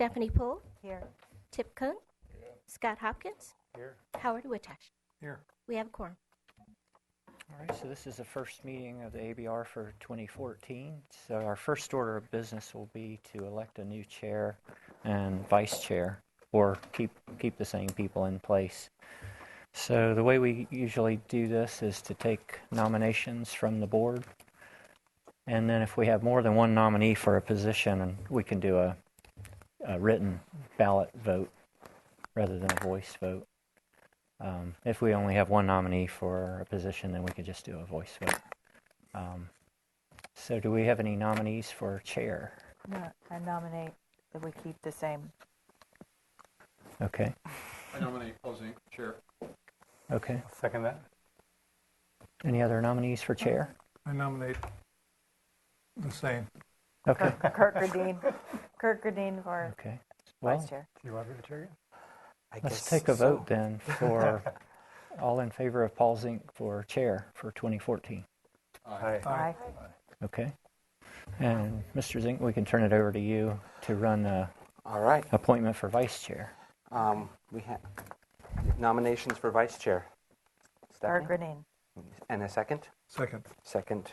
Stephanie Poole, Here. Tip Kuhn, Scott Hopkins, Here. Howard Wittosh. Here. We have a quorum. All right, so this is the first meeting of the ABR for 2014. So our first order of business will be to elect a new chair and vice chair, or keep the same people in place. So the way we usually do this is to take nominations from the board, and then if we have more than one nominee for a position, we can do a written ballot vote rather than a voice vote. If we only have one nominee for a position, then we could just do a voice vote. So do we have any nominees for chair? No, I nominate that we keep the same. Okay. I nominate Paul Zink, chair. Okay. I'll second that. Any other nominees for chair? I nominate the same. Okay. Kirk Gradine for Okay. Well, vice chair. Do you want me to chair again? let's take a vote then for all in favor of Paul Zink for chair for 2014. Aye. Aye. Okay. And Mr. Zink, we can turn it over to you to run the All right. appointment for vice chair. We have nominations for vice chair. Kirk Stephanie? Gradine. And a second? Second. Second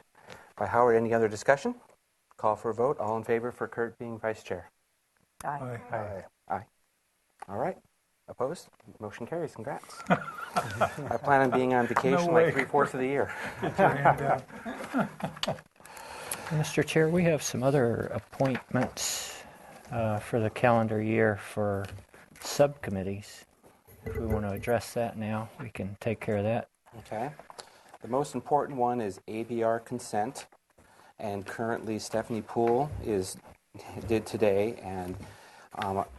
by Howard. Any other discussion? Call for a vote. All in favor for Kurt being vice chair? Aye. Aye. Aye. All right. Opposed? Motion carries. Congrats. I plan on being on vacation way. like 3/4 of the year. Put your hand down. Mr. Chair, we have some other appointments for the calendar year for subcommittees. If we want to address that now, we can take care of that. Okay. The most important one is ABR consent. And currently Stephanie Poole did today. And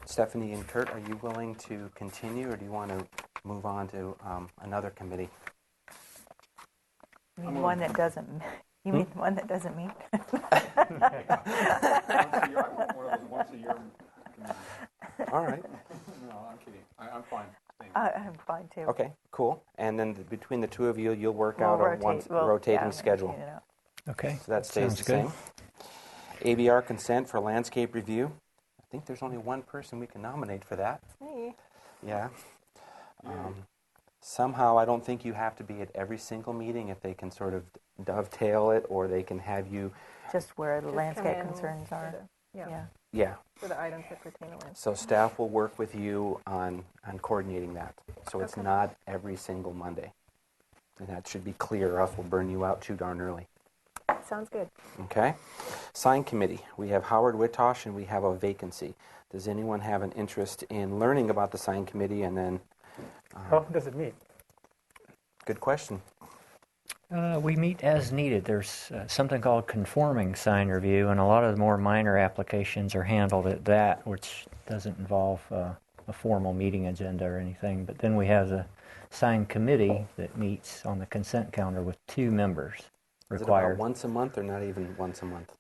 Stephanie and Kurt, are you willing to continue, or do you want to move on to another committee? You mean one that doesn't? You mean one that doesn't meet? Once a year. All right. No, I'm kidding. I'm fine. I'm fine too. Okay, cool. And then between the two of you, you'll work We'll out rotate. a one We'll- rotating yeah, schedule. rotate it out. Okay. So that stays sounds the good. same. ABR consent for landscape review. I think there's only one person we can nominate for that. Me. Yeah. Somehow, I don't think you have to be at every single meeting if they can sort of dovetail it, or they can have you. Just where the Just landscape come in concerns are. Yeah, Yeah. for the items that pertain to landscape. So staff will work with you on coordinating that. So it's Okay. not every single Monday. And that should be clear, or else we'll burn you out too darn early. Sounds good. Okay. Sign committee. We have Howard Wittosh, and we have a vacancy. Does anyone have an interest in learning about the sign committee? And then, How often does it meet? good question. We meet as needed. There's something called conforming sign review, and a lot of the more minor applications are handled at that, which doesn't involve a formal meeting agenda or anything. But then we have the sign committee that meets on the consent calendar with 2 members Is it required. about once a month, or not even once a month?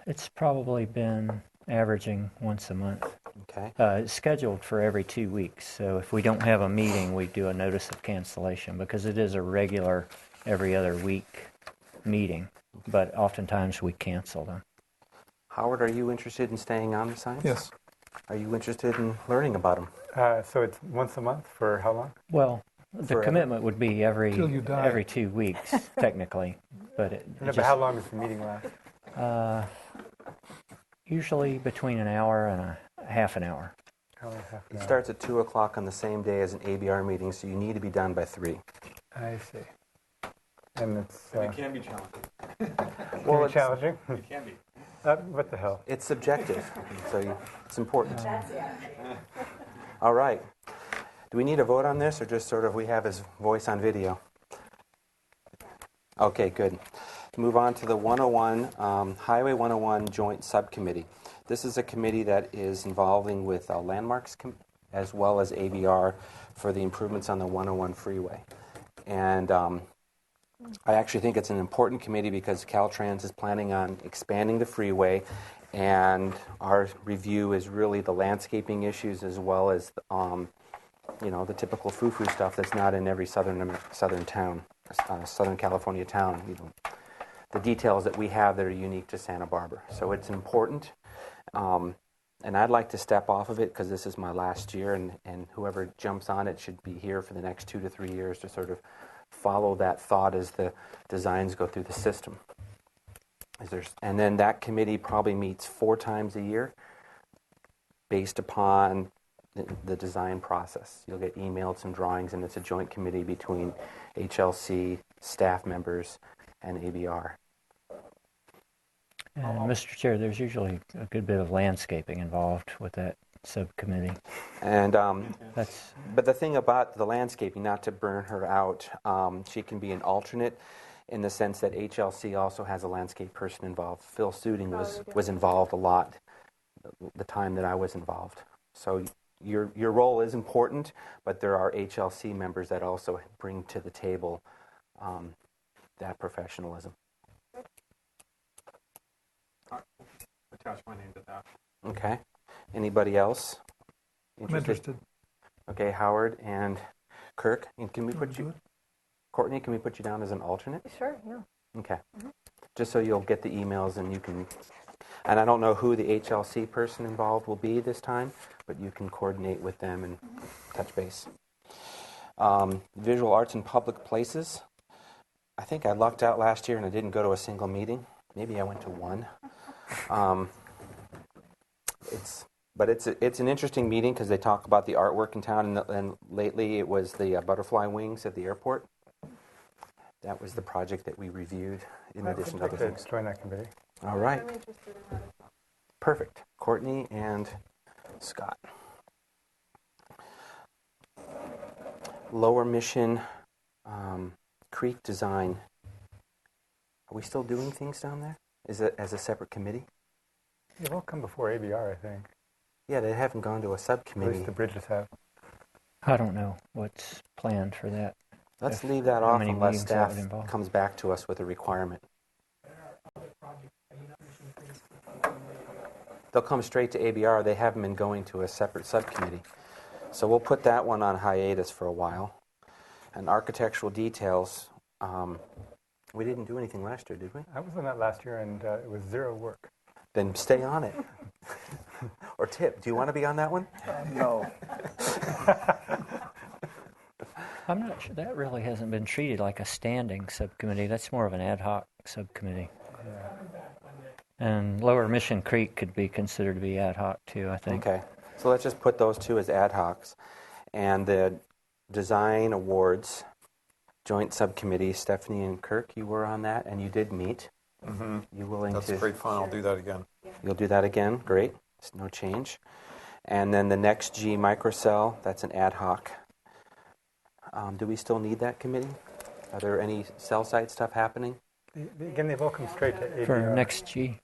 It's probably been averaging once a month. Okay. It's scheduled for every 2 weeks, so if we don't have a meeting, we do a notice of cancellation because it is a regular every other week meeting, but oftentimes we cancel them. Howard, are you interested in staying on the signs? Yes. Are you interested in learning about them? So it's once a month for how long? Well, the Forever. commitment would be Till you die. every 2 weeks, technically, but it No, but just, how long does the meeting last? usually between an hour and a half an hour. Hour and a half an It hour. starts at 2 o'clock on the same day as an ABR meeting, so you need to be done by 3. I see. And it's It can be challenging. Well, it's challenging. It can be. What the hell? It's subjective, so it's important. All right. Do we need a vote on this, or just sort of we have his voice on video? Okay, good. Move on to the 101, Highway 101 Joint Subcommittee. This is a committee that is involving with landmarks as well as ABR for the improvements on the 101 freeway. And I actually think it's an important committee because Caltrans is planning on expanding the freeway, and our review is really the landscaping issues as well as the typical foo-foo stuff that's not in every southern town, Southern California town. The details that we have that are unique to Santa Barbara. So it's important. And I'd like to step off of it because this is my last year, and whoever jumps on it should be here for the next 2 to 3 years to sort of follow that thought as the designs go through the system. And then that committee probably meets 4 times a year based upon the design process. You'll get emailed some drawings, and it's a joint committee between HLC, staff members, and ABR. And Mr. Chair, there's usually a good bit of landscaping involved with that subcommittee. And That's but the thing about the landscaping, not to burn her out, she can be an alternate in the sense that HLC also has a landscape person involved. Phil Suding was involved a lot the time that I was involved. So your role is important, but there are HLC members that also bring to the table that professionalism. Attach my name to that. Okay. Anybody else? I'm interested. Okay, Howard and Kirk. And can we put you, Courtney, can we put you down as an alternate? Sure, yeah. Okay. Just so you'll get the emails and you can, and I don't know who the HLC person involved will be this time, but you can coordinate with them and touch base. Visual arts in public places. I think I lucked out last year and I didn't go to a single meeting. Maybe I went to one. It's an interesting meeting because they talk about the artwork in town, and lately it was the butterfly wings at the airport. That was the project that we reviewed in addition to other things. Join that committee. All right. Perfect. Courtney and Scott. Lower Mission Creek Design. Are we still doing things down there? Is it as a separate committee? They've all come before ABR, I think. Yeah, they haven't gone to a At subcommittee. least the bridges have. I don't know what's planned for that. Let's If- leave that how off many unless meetings that staff would involve? comes back to us with a requirement. They'll come straight to ABR. They haven't been going to a separate subcommittee. So we'll put that one on hiatus for a while. And architectural details, we didn't do anything last year, did we? I was on that last year, and it was zero work. Then stay on it. Or Tip, do you want to be on that one? No. I'm not sure. That really hasn't been treated like a standing subcommittee. That's more of an ad hoc subcommittee. And Lower Mission Creek could be considered to be ad hoc too, I think. Okay. So let's just put those two as ad hocs. And the Design Awards Joint Subcommittee, Stephanie and Kirk, you were on that, and you did meet. Mm-hmm. You willing That's to? great fun. I'll do that again. You'll do that again? Great. There's no change. And then the Next G Microcell, that's an ad hoc. Do we still need that committee? Are there any cell site stuff happening? Again, they've all come straight to ABR. For next G.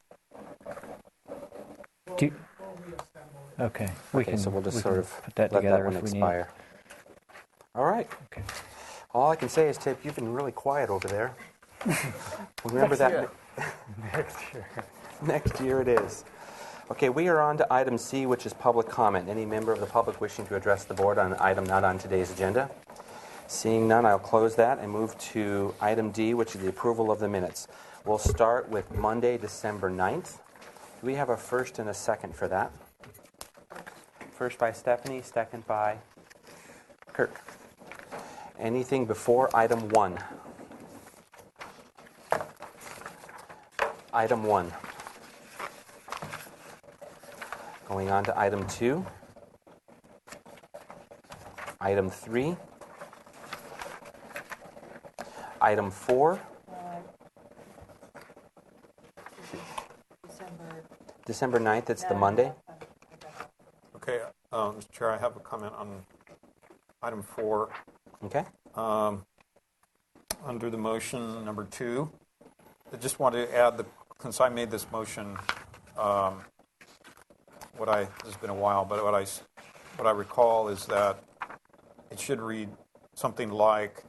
Okay. So we'll just we sort can of put that let together that one if we expire. All right. Okay. All I can say is, Tip, you've been really quiet over there. Remember that? Next year. Next year it is. Okay, we are on to item C, which is public comment. Any member of the public wishing to address the board on an item not on today's agenda? Seeing none, I'll close that and move to item D, which is the approval of the minutes. We'll start with Monday, December 9th. Do we have a first and a second for that? First by Stephanie, second by Kirk. Anything before item 1? Item 1. Going on to item 2. Item 3. Item 4. December 9th, it's the Monday. Okay, Mr. Chair, I have a comment on item 4. Okay. Under the motion number 2, I just want to add, since I made this motion, this has been a while, but what I recall is that it should read something like,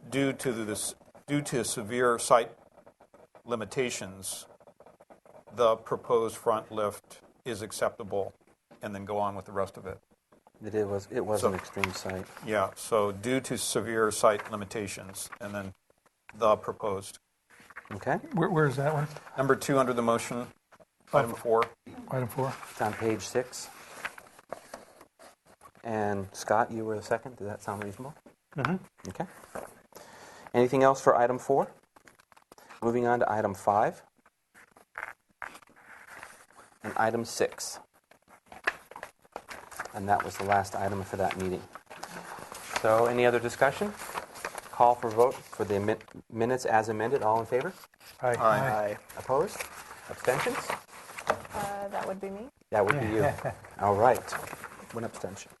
due to severe site limitations, the proposed front lift is acceptable, and then go on with the rest of it. It was an extreme site. Yeah, so due to severe site limitations, and then the proposed. Okay. Where is that one? Number 2 under the motion, item 4. Item 4. It's on page 6. And Scott, you were the second. Does that sound reasonable? Mm-hmm. Okay. Anything else for item 4? Moving on to item 5. And item 6. And that was the last item for that meeting. So any other discussion? Call for vote for the minutes as amended. All in favor? Aye. Aye. Opposed? Abstentions? That would be me. That would be you. All right. One abstention.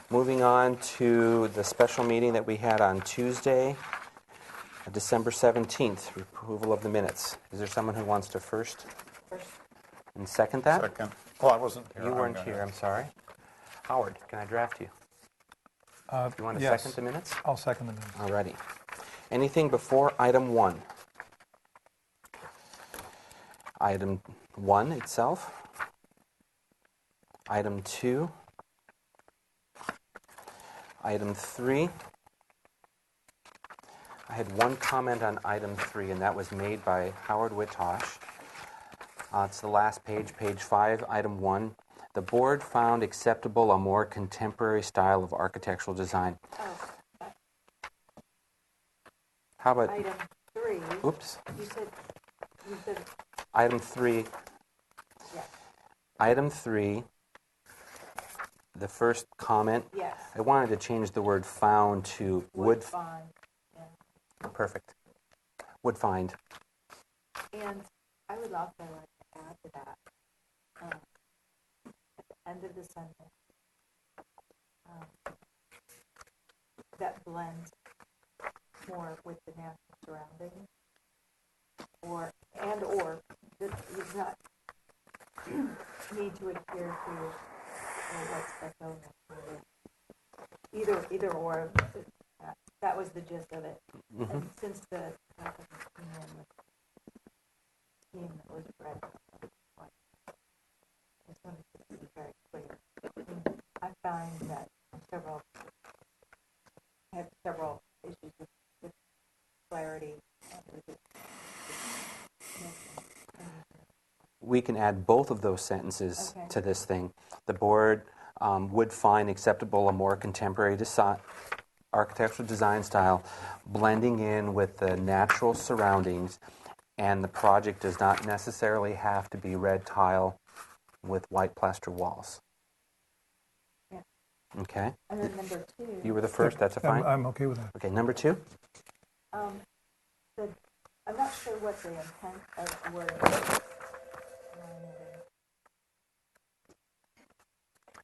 Moving on to the special meeting that we had on Tuesday, December 17th, approval of the minutes. Is there someone who wants to first and second that? Second. Well, I wasn't here. You I'm weren't gonna- here, I'm sorry. Howard, can I draft you? Do you want to Yes. second the minutes? I'll second the minutes. Alrighty. Anything before item 1? Item 1 itself. Item 2. Item 3. I had one comment on item 3, and that was made by Howard Wittosh. It's the last page, page 5, item 1. The board found acceptable a more contemporary style of architectural design. How about Item 3, Oops. you said, Item 3. yes, Item 3, the first comment, yes, I wanted to change the word found to would. bond. Perfect. Would find. And I would also like to add to that, at the end of the sentence, that blends more with the natural surroundings, or that does not need to adhere to what's special. Either or, that was the gist of it. Mhm. And since the theme that was read, I just wanted to be very clear. I find that I have several issues with clarity. We can add both of those sentences Okay. to this thing. The board would find acceptable a more contemporary architectural design style, blending in with the natural surroundings, and the project does not necessarily have to be red tile with white plaster walls. Yeah. Okay. And then number 2, You were the first. That's a fine. I'm okay with that. Okay. Number 2. I'm not sure what the intent of the word.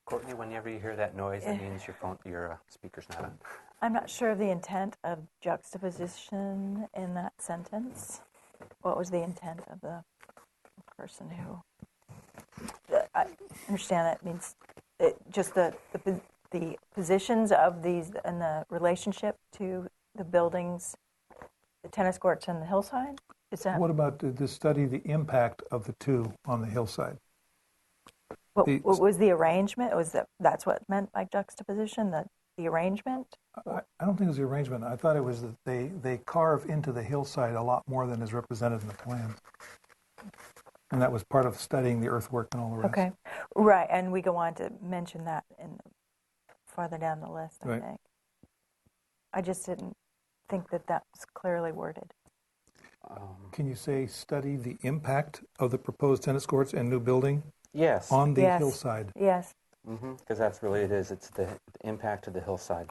Courtney, whenever you hear that noise, it means your speaker's not on. I'm not sure of the intent of juxtaposition in that sentence. What was the intent of the person who? I understand that means just the positions of these and the relationship to the buildings, the tennis courts and the hillside. Is that What about to study the impact of the two on the hillside? what was the arrangement? That's what meant by juxtaposition? The arrangement? I don't think it was the arrangement. I thought it was that they carve into the hillside a lot more than is represented in the plans. And that was part of studying the earthwork and all the rest. Okay, right, and we go on to mention that farther down the list, I Right. think. I just didn't think that was clearly worded. Can you say study the impact of the proposed tennis courts and new building Yes. on the Yes. hillside? Yes. Because that's really it is. It's the impact of the hillside.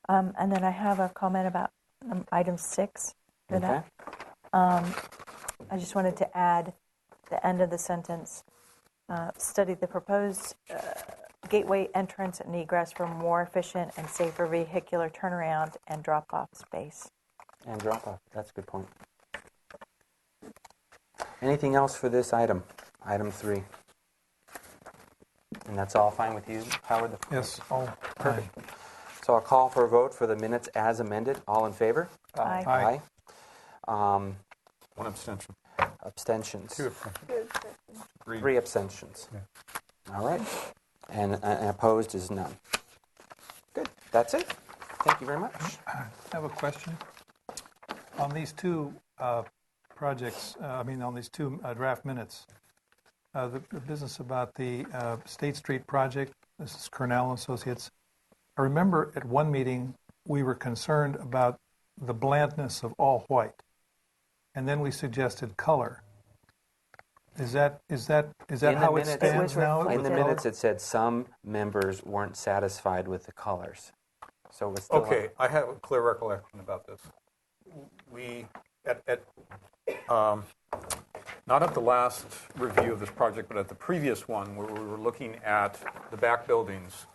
And then I have a comment about item 6 for Okay. that. I just wanted to add the end of the sentence, study the proposed gateway entrance and egress for more efficient and safer vehicular turnaround and drop-off space. And drop off. That's a good point. Anything else for this item? Item 3. And that's all fine with you, Howard? Yes, all Perfect. So I'll call for a vote for the minutes as amended. All in favor? Aye. Aye. One abstention. Abstentions. 2 abstentions. 3 abstentions. Yeah. All right. And opposed is none. Good. That's it. Thank you very much. I have a question. On these two projects, on these two draft minutes. The business about the State Street project, this is Cornell and Associates. I remember at one meeting we were concerned about the blandness of all white, and then we suggested color. Is that In how the it minutes- stands now? In with the color? minutes, it said some members weren't satisfied with the colors. So it's still Okay, I have a clear recollection about this. We, not at the last review of this project, but at the previous one, where we were looking at the back buildings,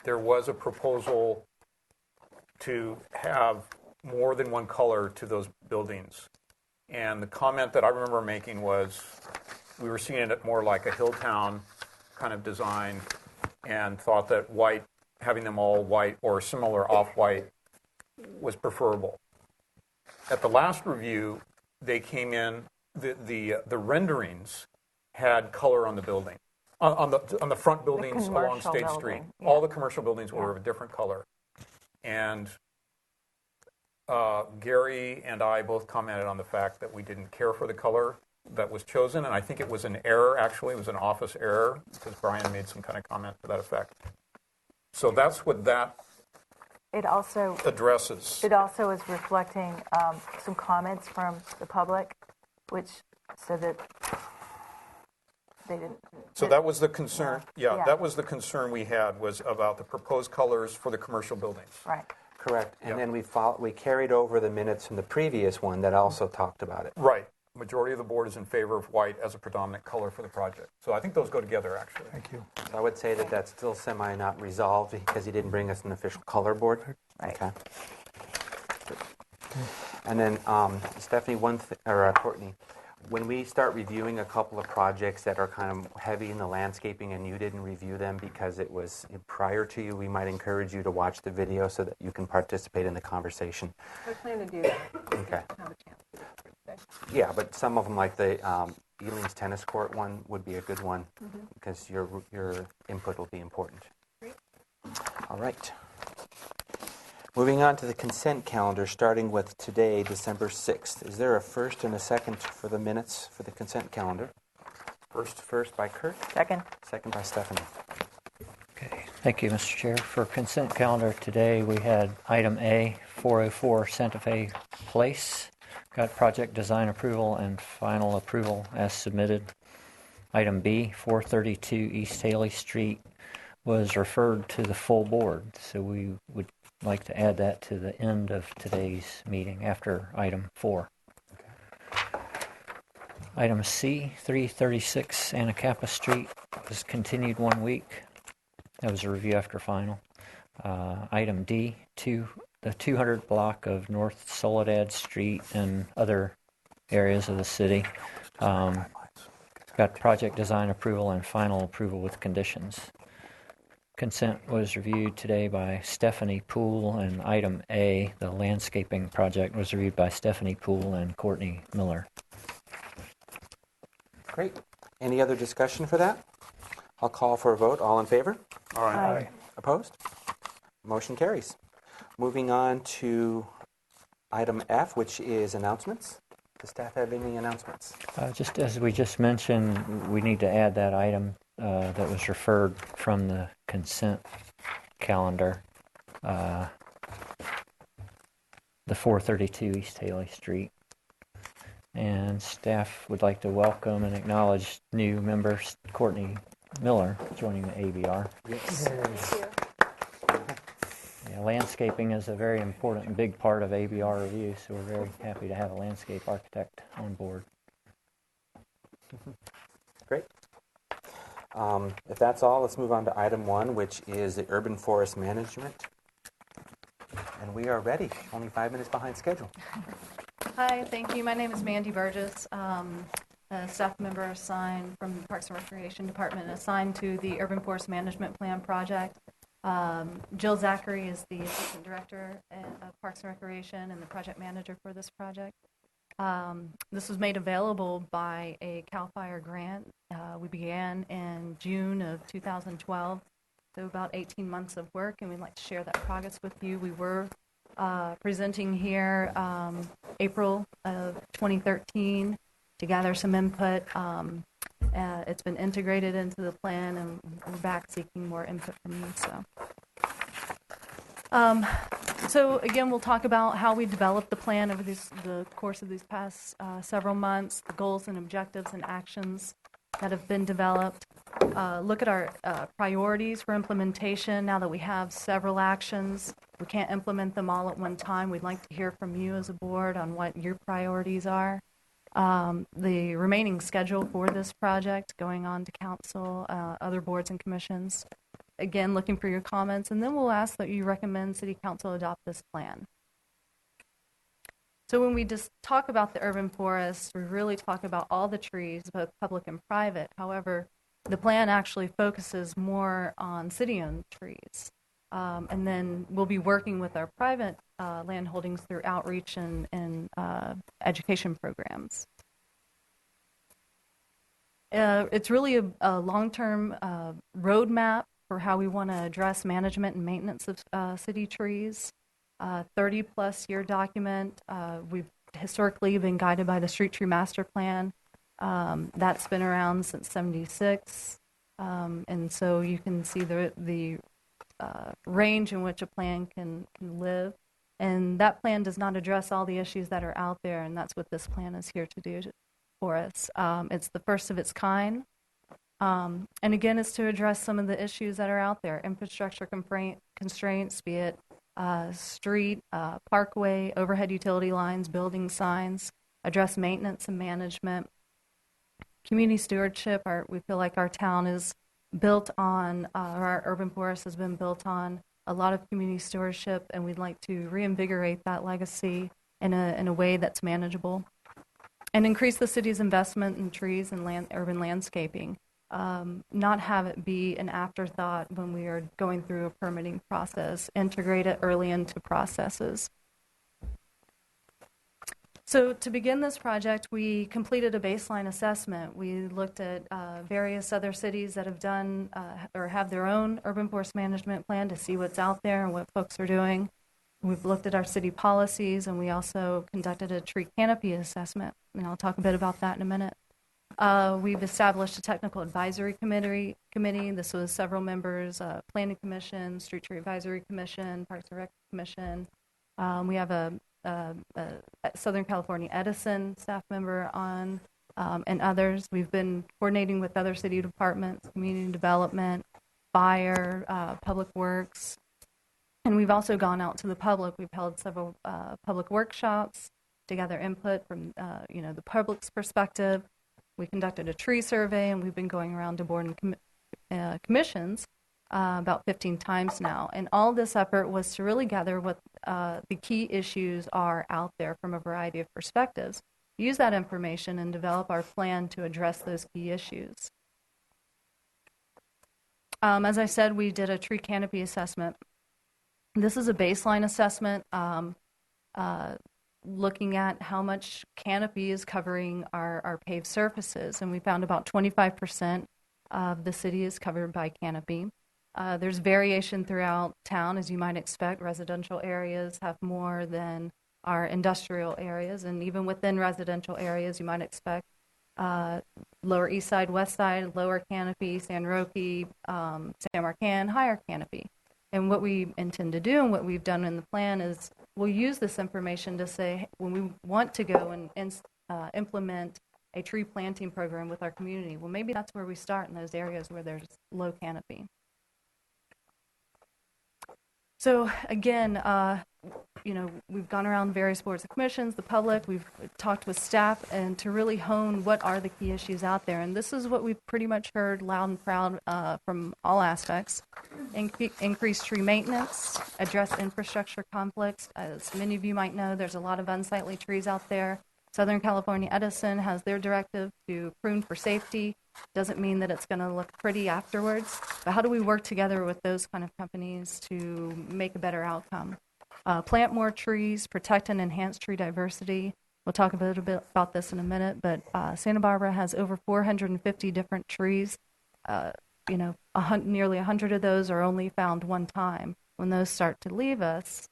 there was a proposal to have more than one color to those buildings. And the comment that I remember making was, we were seeing it more like a Hilltown kind of design, and thought that white, having them all white or similar off-white, was preferable. At the last review, they came in, the renderings had color on the building, on the front buildings along commercial State building, Street. yeah. All the commercial buildings were of a different color. And Gary and I both commented on the fact that we didn't care for the color that was chosen, and I think it was an error, actually. It was an office error, because Brian made some kind of comment to that effect. So that's what that It also addresses. is reflecting some comments from the public, which said that they didn't. So that was the concern, Yeah. that was the concern we had, was about the proposed colors for the commercial buildings. Right. correct. And Yep. then we carried over the minutes from the previous one that also talked about it. Right. Majority of the board is in favor of white as a predominant color for the project. So I think those go together, actually. Thank you. So I would say that that's still semi not resolved because he didn't bring us an official color board. Right. Okay. And then Stephanie, Courtney, when we start reviewing a couple of projects that are kind of heavy in the landscaping and you didn't review them because it was prior to you, we might encourage you to watch the video so that you can participate in the conversation. I plan to do that. Okay. Have a chance. Yeah, but some of them, like the Ealing's tennis court one, would be a good one because your input will be important. All right. Moving on to the consent calendar, starting with today, December 6th. Is there a first and a second for the minutes for the consent calendar? First by Kurt, Second. second by Stephanie. Okay, thank you, Mr. Chair. For consent calendar today, we had item A, 404 Santa Fe Place. Got project design approval and final approval as submitted. Item B, 432 East Haley Street, was referred to the full board, so we would like to add that to the end of today's meeting after item 4. Item C, 336 Anacapa Street, was continued 1 week. That was a review after final. Item D, the 200 block of North Soledad Street and other areas of the city. Got project design approval and final approval with conditions. Consent was reviewed today by Stephanie Poole, and item A, the landscaping project, was reviewed by Stephanie Poole and Courtney Miller. Great. Any other discussion for that? I'll call for a vote. All in favor? All right. Aye. Opposed? Motion carries. Moving on to item F, which is announcements. Does staff have any announcements? Just as we just mentioned, we need to add that item that was referred from the consent calendar, the 432 East Haley Street. And staff would like to welcome and acknowledge new member Courtney Miller joining the ABR. Yes. Thank you. Yeah, landscaping is a very important and big part of ABR review, so we're very happy to have a landscape architect on board. Great. If that's all, let's move on to item 1, which is the urban forest management. And we are ready, only 5 minutes behind schedule. Hi, thank you. My name is Mandy Burgess, a staff member assigned from the Parks and Recreation Department, assigned to the Urban Forest Management Plan project. Jill Zachary is the Assistant Director of Parks and Recreation and the project manager for this project. This was made available by a CAL FIRE grant. We began in June of 2012, so about 18 months of work, and we'd like to share that progress with you. We were presenting here April of 2013 to gather some input. It's been integrated into the plan, and we're back seeking more input from you. So again, we'll talk about how we developed the plan over the course of these past several months, the goals and objectives and actions that have been developed. Look at our priorities for implementation. Now that we have several actions, we can't implement them all at one time. We'd like to hear from you as a board on what your priorities are. The remaining schedule for this project going on to council, other boards and commissions. Again, looking for your comments, and then we'll ask that you recommend City Council adopt this plan. So when we just talk about the urban forest, we really talk about all the trees, both public and private. However, the plan actually focuses more on city-owned trees. And then we'll be working with our private land holdings through outreach and education programs. It's really a long-term roadmap for how we want to address management and maintenance of city trees. 30-plus year document. We've historically been guided by the Street Tree Master Plan. That's been around since '76. And so you can see the range in which a plan can live. And that plan does not address all the issues that are out there, and that's what this plan is here to do for us. It's the first of its kind. And again, it's to address some of the issues that are out there, infrastructure constraints, be it street, parkway, overhead utility lines, building signs, address maintenance and management. Community stewardship, we feel like our town is built on, our urban forest has been built on a lot of community stewardship, and we'd like to reinvigorate that legacy in a way that's manageable. And increase the city's investment in trees and urban landscaping. Not have it be an afterthought when we are going through a permitting process. Integrate it early into processes. So to begin this project, we completed a baseline assessment. We looked at various other cities that have done or have their own urban forest management plan to see what's out there and what folks are doing. We've looked at our city policies, and we also conducted a tree canopy assessment, and I'll talk a bit about that in a minute. We've established a technical advisory committee. This was several members, Planning Commission, Street Tree Advisory Commission, Parks and Rec Commission. We have a Southern California Edison staff member on, and others. We've been coordinating with other city departments, community development, fire, public works, and we've also gone out to the public. We've held several public workshops to gather input from the public's perspective. We conducted a tree survey, and we've been going around to board and commissions about 15 times now. And all this effort was to really gather what the key issues are out there from a variety of perspectives, use that information, and develop our plan to address those key issues. As I said, we did a tree canopy assessment. This is a baseline assessment looking at how much canopy is covering our paved surfaces, and we found about 25% of the city is covered by canopy. There's variation throughout town, as you might expect. Residential areas have more than our industrial areas, and even within residential areas, you might expect Lower East Side, West Side, lower canopy, San Roque, San Marcan, higher canopy. And what we intend to do, and what we've done in the plan, is we'll use this information to say, when we want to go and implement a tree planting program with our community, well, maybe that's where we start, in those areas where there's low canopy. So again, we've gone around various boards and commissions, the public, we've talked with staff, and to really hone what are the key issues out there. And this is what we've pretty much heard loud and proud from all aspects. Increase tree maintenance, address infrastructure conflicts. As many of you might know, there's a lot of unsightly trees out there. Southern California Edison has their directive to prune for safety. Doesn't mean that it's going to look pretty afterwards, but how do we work together with those kind of companies to make a better outcome? Plant more trees, protect and enhance tree diversity. We'll talk a little bit about this in a minute, but Santa Barbara has over 450 different trees. Nearly 100 of those are only found one time. When those start to leave us,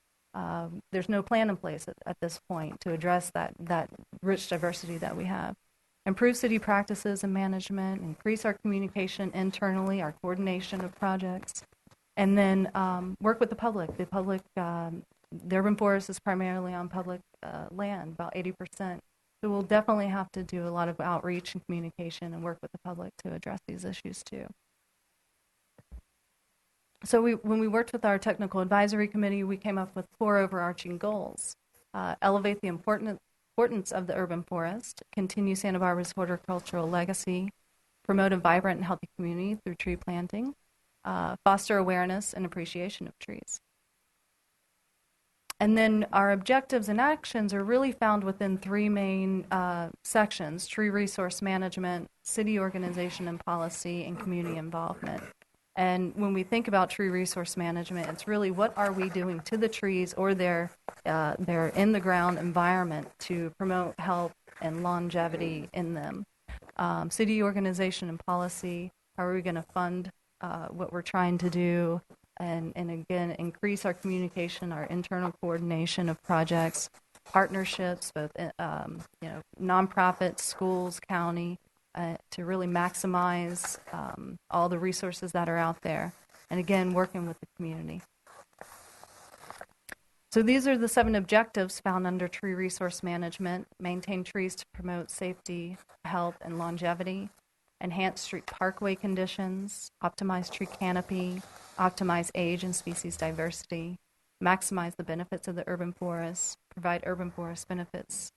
There's no plan in place at this point to address that rich diversity that we have. Improve city practices and management, increase our communication internally, our coordination of projects, and then work with the public. The urban forest is primarily on public land, about 80%. So we'll definitely have to do a lot of outreach and communication and work with the public to address these issues too. So when we worked with our technical advisory committee, we came up with 4 overarching goals. Elevate the importance of the urban forest, continue Santa Barbara's horticultural legacy, promote a vibrant and healthy community through tree planting, foster awareness and appreciation of trees. And then our objectives and actions are really found within 3 main sections: tree resource management, city organization and policy, and community involvement. And when we think about tree resource management, it's really what are we doing to the trees or their in-the-ground environment to promote health and longevity in them. City organization and policy, how are we going to fund what we're trying to do? And again, increase our communication, our internal coordination of projects, partnerships, both nonprofits, schools, county, to really maximize all the resources that are out there. And again, working with the community. So these are the 7 objectives found under tree resource management: maintain trees to promote safety, health, and longevity, enhance street parkway conditions, optimize tree canopy, optimize age and species diversity, maximize the benefits of the urban forest, provide urban forest benefits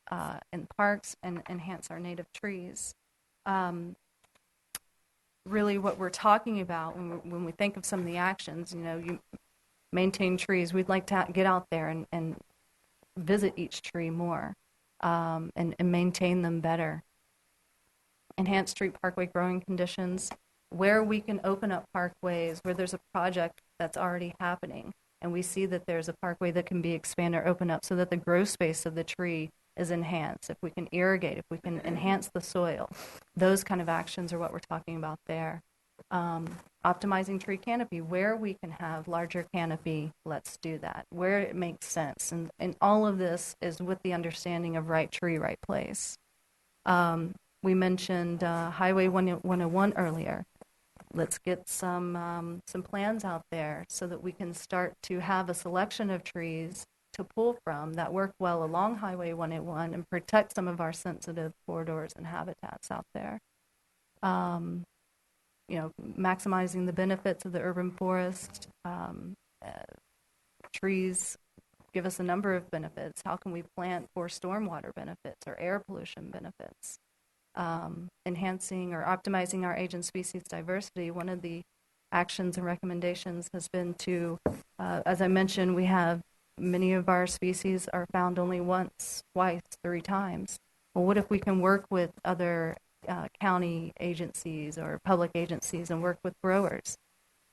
in parks, and enhance our native trees. Really what we're talking about when we think of some of the actions, you maintain trees. We'd like to get out there and visit each tree more and maintain them better. Enhance street parkway growing conditions, where we can open up parkways, where there's a project that's already happening, and we see that there's a parkway that can be expanded or opened up so that the growth space of the tree is enhanced. If we can irrigate, if we can enhance the soil, those kind of actions are what we're talking about there. Optimizing tree canopy, where we can have larger canopy, let's do that, where it makes sense. And all of this is with the understanding of right tree, right place. We mentioned Highway 101 earlier. Let's get some plans out there so that we can start to have a selection of trees to pull from that work well along Highway 101 and protect some of our sensitive corridors and habitats out there. Maximizing the benefits of the urban forest. Trees give us a number of benefits. How can we plant for stormwater benefits or air pollution benefits? Enhancing or optimizing our age and species diversity. One of the actions and recommendations has been to, as I mentioned, we have many of our species are found only once, twice, 3 times. Well, what if we can work with other county agencies or public agencies and work with growers?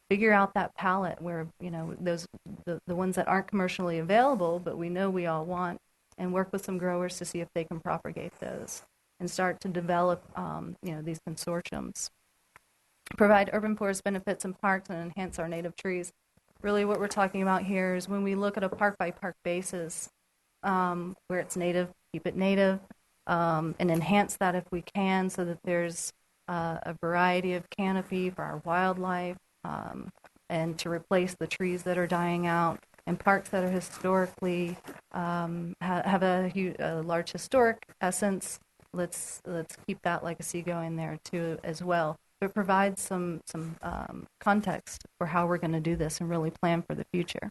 Figure out that palette where, those the ones that aren't commercially available, but we know we all want, and work with some growers to see if they can propagate those and start to develop, these consortiums. Provide urban forest benefits in parks and enhance our native trees. Really what we're talking about here is when we look at a park-by-park basis, where it's native, keep it native, and enhance that if we can so that there's a variety of canopy for our wildlife, and to replace the trees that are dying out. And parks that are historically, have a large historic essence, let's keep that legacy going there too as well. But provide some context for how we're going to do this and really plan for the future.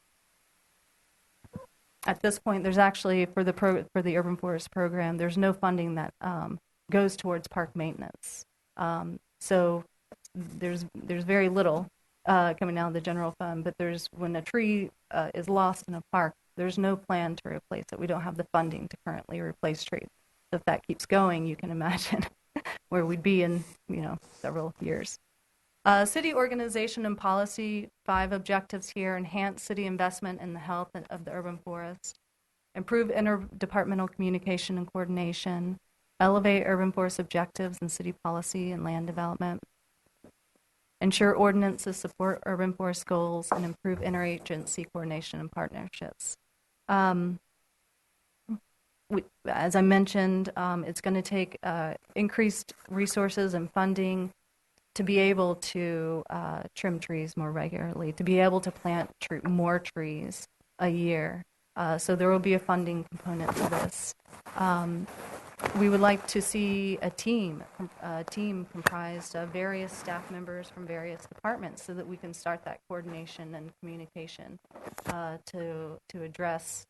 At this point, there's actually for the Urban Forest Program, there's no funding that goes towards park maintenance. So there's very little coming out of the general fund. But when a tree is lost in a park, there's no plan to replace it. We don't have the funding to currently replace trees. So if that keeps going, you can imagine where we'd be in several years. City organization and policy, 5 objectives here: enhance city investment in the health of the urban forest, improve interdepartmental communication and coordination, elevate urban forest objectives in city policy and land development, ensure ordinances support urban forest goals, and improve interagency coordination and partnerships. As I mentioned, it's going to take increased resources and funding to be able to trim trees more regularly, to be able to plant more trees a year. So there will be a funding component to this. We would like to see a team comprised of various staff members from various departments so that we can start that coordination and communication to address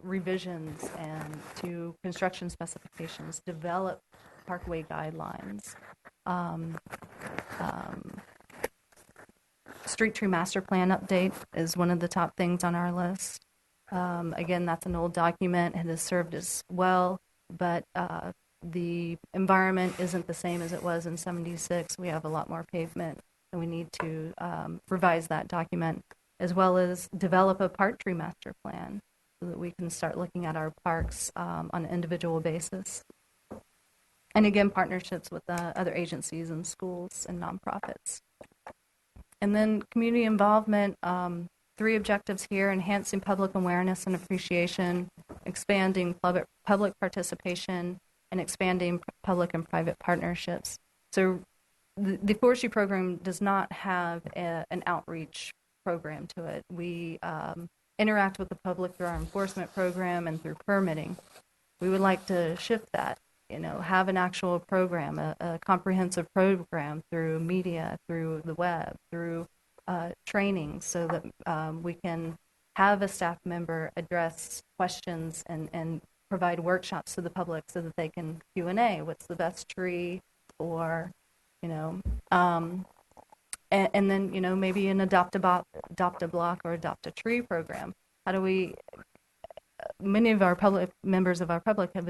revisions and to construction specifications, develop parkway guidelines. Street tree master plan update is one of the top things on our list. Again, that's an old document. It has served us well, but the environment isn't the same as it was in '76. We have a lot more pavement, and we need to revise that document, as well as develop a park tree master plan so that we can start looking at our parks on an individual basis. And again, partnerships with other agencies and schools and nonprofits. And then community involvement, 3 objectives here: enhancing public awareness and appreciation, expanding public participation, and expanding public and private partnerships. So the forestry program does not have an outreach program to it. We interact with the public through our enforcement program and through permitting. We would like to shift that, have an actual program, a comprehensive program through media, through the web, through training, so that we can have a staff member address questions and provide workshops to the public so that they can Q&A, what's the best tree, or, and then, maybe an adopt a block or adopt a tree program. How do we, many of our members of our public have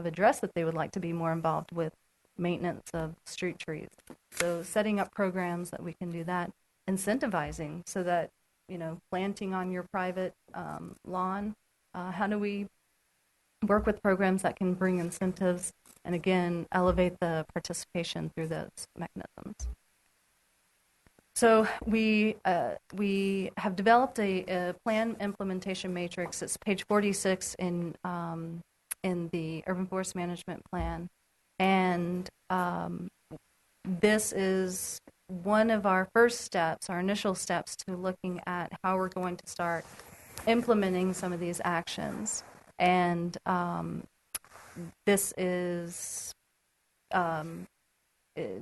addressed that they would like to be more involved with maintenance of street trees. So setting up programs that we can do that, incentivizing so that, planting on your private lawn, how do we work with programs that can bring incentives and, again, elevate the participation through those mechanisms. So we have developed a plan implementation matrix. It's page 46 in the Urban Forest Management Plan, and this is one of our first steps, our initial steps to looking at how we're going to start implementing some of these actions. And this is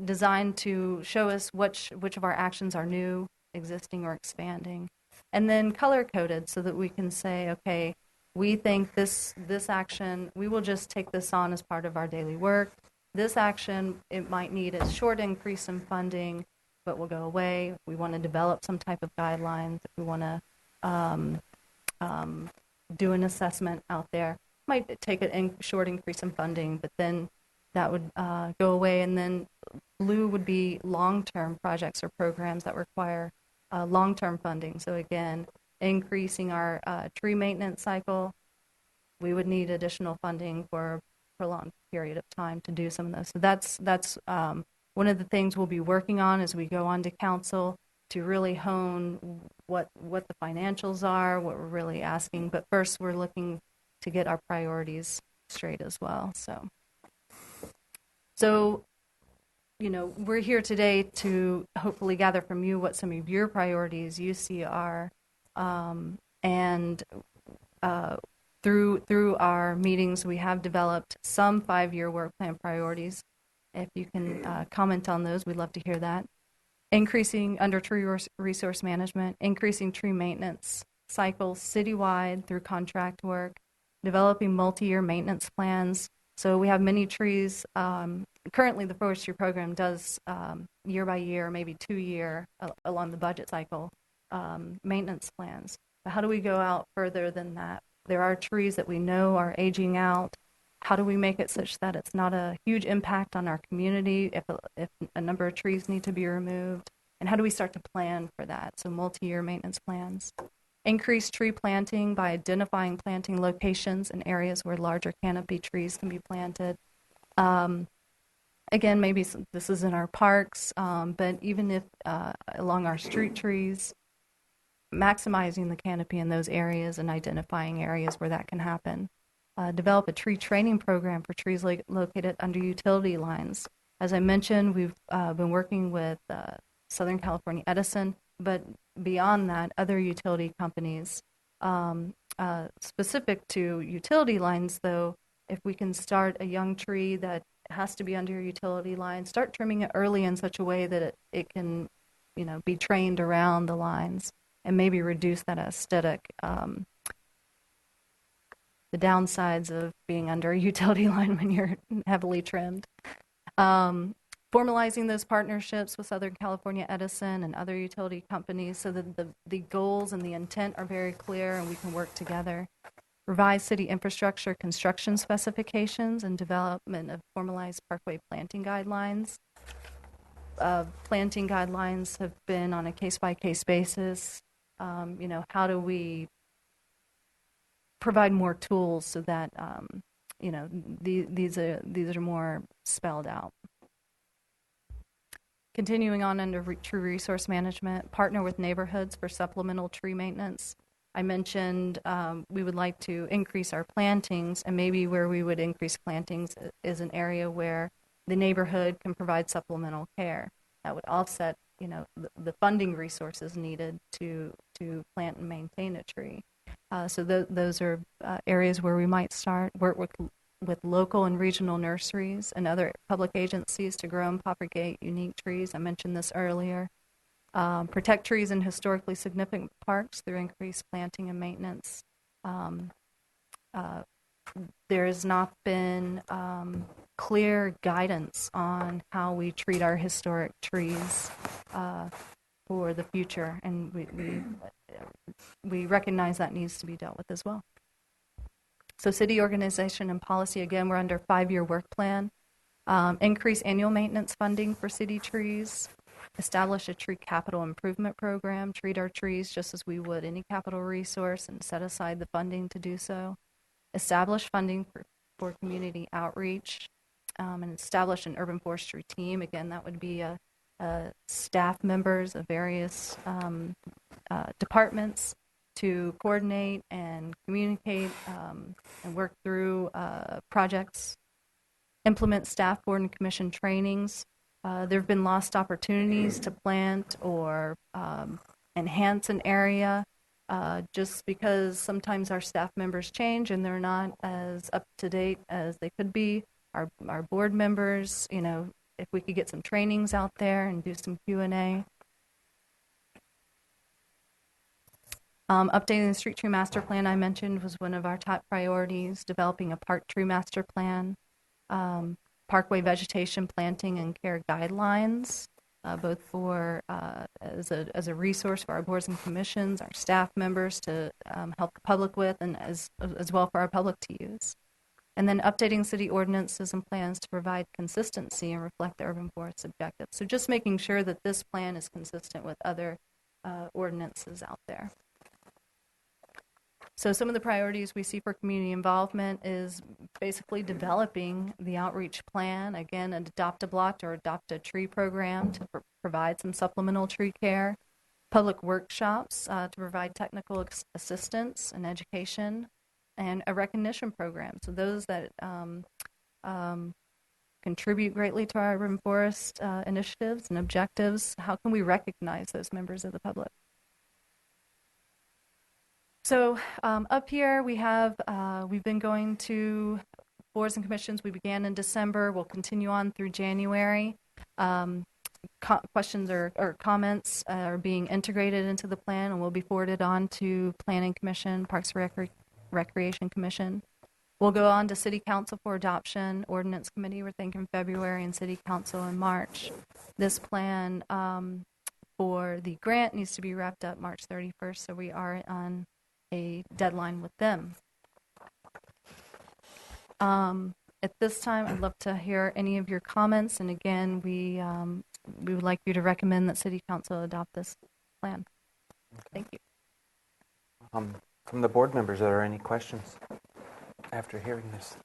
designed to show us which of our actions are new, existing, or expanding, and then color-coded so that we can say, okay, we think this action, we will just take this on as part of our daily work. This action, it might need a short increase in funding, but will go away. We want to develop some type of guidelines. We want to do an assessment out there. Might take a short increase in funding, but then that would go away. And then blue would be long-term projects or programs that require long-term funding. So again, increasing our tree maintenance cycle, we would need additional funding for a prolonged period of time to do some of those. So that's one of the things we'll be working on as we go on to council, to really hone what the financials are, what we're really asking. But first, we're looking to get our priorities straight as well. So, we're here today to hopefully gather from you what some of your priorities you see are, and through our meetings, we have developed some 5-year work plan priorities. If you can comment on those, we'd love to hear that. Increasing under tree resource management, increasing tree maintenance cycles citywide through contract work, developing multi-year maintenance plans. So we have many trees. Currently, the forestry program does year by year, maybe 2-year along the budget cycle maintenance plans. But how do we go out further than that? There are trees that we know are aging out. How do we make it such that it's not a huge impact on our community if a number of trees need to be removed? And how do we start to plan for that? So multi-year maintenance plans. Increase tree planting by identifying planting locations in areas where larger canopy trees can be planted. Again, maybe this is in our parks, but even if along our street trees, maximizing the canopy in those areas and identifying areas where that can happen. Develop a tree training program for trees located under utility lines. As I mentioned, we've been working with Southern California Edison, but beyond that, other utility companies. Specific to utility lines, though, if we can start a young tree that has to be under a utility line, start trimming it early in such a way that it can, be trained around the lines and maybe reduce that aesthetic, the downsides of being under a utility line when you're heavily trimmed. Formalizing those partnerships with Southern California Edison and other utility companies so that the goals and the intent are very clear and we can work together. Revise city infrastructure construction specifications and development of formalized parkway planting guidelines. Planting guidelines have been on a case-by-case basis. How do we provide more tools so that, these are more spelled out. Continuing on under tree resource management, partner with neighborhoods for supplemental tree maintenance. I mentioned we would like to increase our plantings, and maybe where we would increase plantings is an area where the neighborhood can provide supplemental care. That would offset, the funding resources needed to plant and maintain a tree. So those are areas where we might start, work with local and regional nurseries and other public agencies to grow and propagate unique trees. I mentioned this earlier. Protect trees in historically significant parks through increased planting and maintenance. There has not been clear guidance on how we treat our historic trees for the future, and we recognize that needs to be dealt with as well. So city organization and policy, again, we're under a 5-year work plan. Increase annual maintenance funding for city trees. Establish a tree capital improvement program. Treat our trees just as we would any capital resource and set aside the funding to do so. Establish funding for community outreach and establish an urban forestry team. Again, that would be staff members of various departments to coordinate and communicate and work through projects. Implement staff board and commission trainings. There have been lost opportunities to plant or enhance an area just because sometimes our staff members change and they're not as up to date as they could be. Our board members, if we could get some trainings out there and do some Q&A. Updating the street tree master plan I mentioned was one of our top priorities. Developing a park tree master plan. Parkway vegetation planting and care guidelines, both for as a resource for our boards and commissions, our staff members to help the public with, and as well for our public to use. And then updating city ordinances and plans to provide consistency and reflect the urban forest objectives. So just making sure that this plan is consistent with other ordinances out there. So some of the priorities we see for community involvement is basically developing the outreach plan. Again, an adopt a block or adopt a tree program to provide some supplemental tree care. Public workshops to provide technical assistance and education. And a recognition program. So those that contribute greatly to our urban forest initiatives and objectives, how can we recognize those members of the public? So up here we have, we've been going to boards and commissions. We began in December. We'll continue on through January. Questions or comments are being integrated into the plan and will be forwarded on to Planning Commission, Parks and Recreation Commission. We'll go on to City Council for adoption, Ordinance Committee, we're thinking February, and City Council in March. This plan for the grant needs to be wrapped up March 31st, so we are on a deadline with them. At this time, I'd love to hear any of your comments, and again, we would like you to recommend that City Council adopt this plan. Thank you. From the board members, are there any questions after hearing this?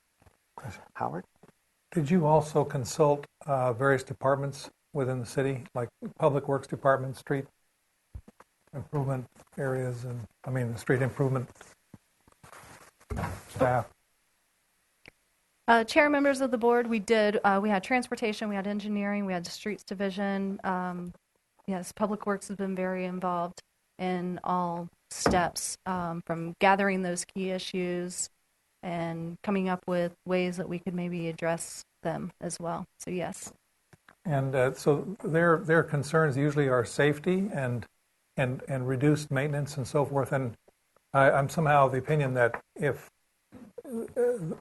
Howard? Did you also consult various departments within the city, like Public Works Department, Street improvement areas and, the street improvement staff? Chair, members of the board, we had transportation, we had engineering, we had the streets division. Yes, Public Works has been very involved in all steps, from gathering those key issues and coming up with ways that we could maybe address them as well. So yes. And so their concerns usually are safety and reduced maintenance and so forth. And I'm somehow of the opinion that if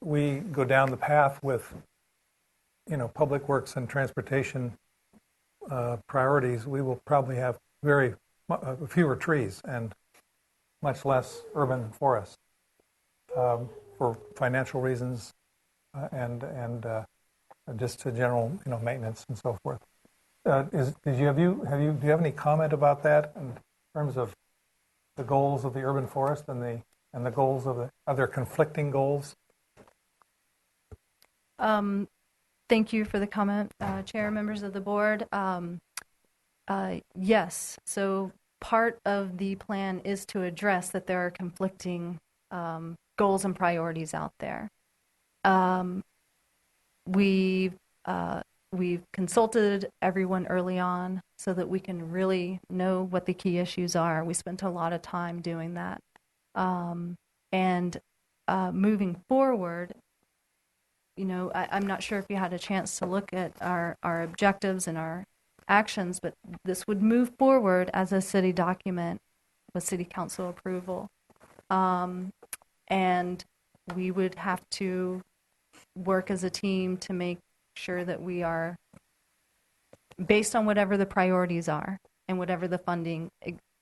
we go down the path with, Public Works and transportation priorities, we will probably have very fewer trees and much less urban forest for financial reasons and just to general maintenance and so forth. Do you have any comment about that in terms of the goals of the urban forest and the goals of are there conflicting goals? Thank you for the comment, Chair, members of the board. Yes, so part of the plan is to address that there are conflicting goals and priorities out there. We've consulted everyone early on so that we can really know what the key issues are. We spent a lot of time doing that. Moving forward, I'm not sure if you had a chance to look at our objectives and our actions, but this would move forward as a city document with city council approval. And we would have to work as a team to make sure that we are, based on whatever the priorities are and whatever the funding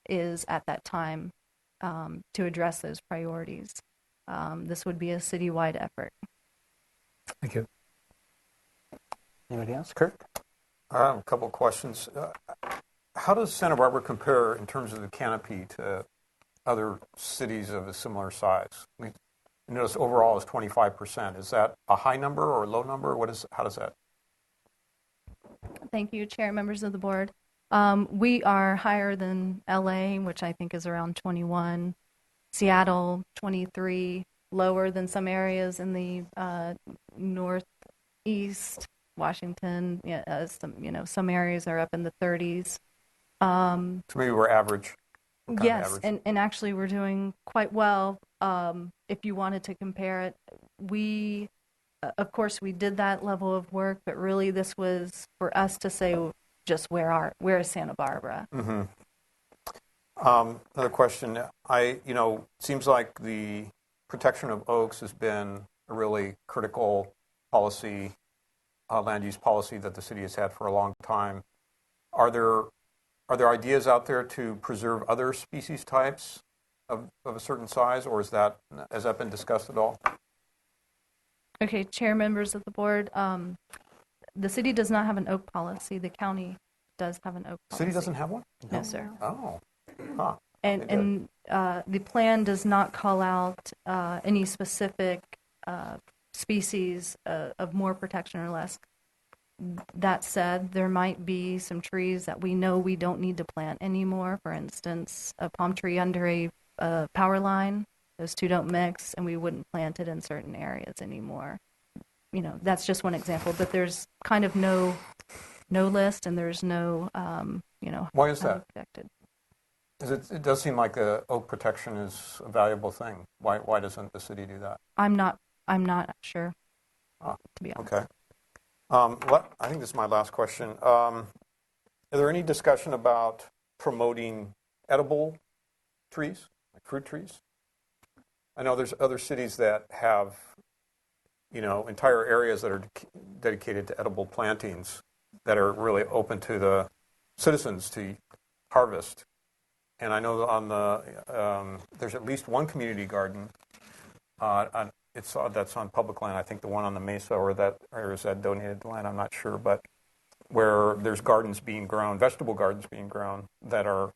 is at that time, to address those priorities. This would be a citywide effort. Thank you. Anybody else? Kirk? I have a couple of questions. How does Santa Barbara compare in terms of the canopy to other cities of a similar size? We notice overall is 25%. Is that a high number or a low number? How does that? Thank you, Chair, members of the board. We are higher than LA, which I think is around 21. Seattle, 23. Lower than some areas in the northeast. Washington, some areas are up in the 30s. So maybe we're average. Yes, and actually we're doing quite well. If you wanted to compare it, we, of course, we did that level of work, but really this was for us to say just where is Santa Barbara? Mm-hmm. Another question. Seems like the protection of oaks has been a really critical policy. Land use policy that the city has had for a long time. Are there ideas out there to preserve other species types of a certain size, or has that been discussed at all? Okay, Chair, members of the board, the city does not have an oak policy. The county does have an oak policy. City doesn't have one? No, sir. Oh. Huh. And the plan does not call out any specific species of more protection or less. That said, there might be some trees that we know we don't need to plant anymore. For instance, a palm tree under a power line, those two don't mix, and we wouldn't plant it in certain areas anymore. That's just one example, but there's kind of no list, and there's no, Why is that? Protected. It does seem like oak protection is a valuable thing. Why doesn't the city do that? I'm not sure, to be honest. Okay. I think this is my last question. Is there any discussion about promoting edible trees, like fruit trees? I know there's other cities that have, entire areas that are dedicated to edible plantings that are really open to the citizens to harvest. And I know there's at least one community garden that's on public land. I think the one on the Mesa, or is that donated land? I'm not sure, but where there's gardens being grown, vegetable gardens being grown that are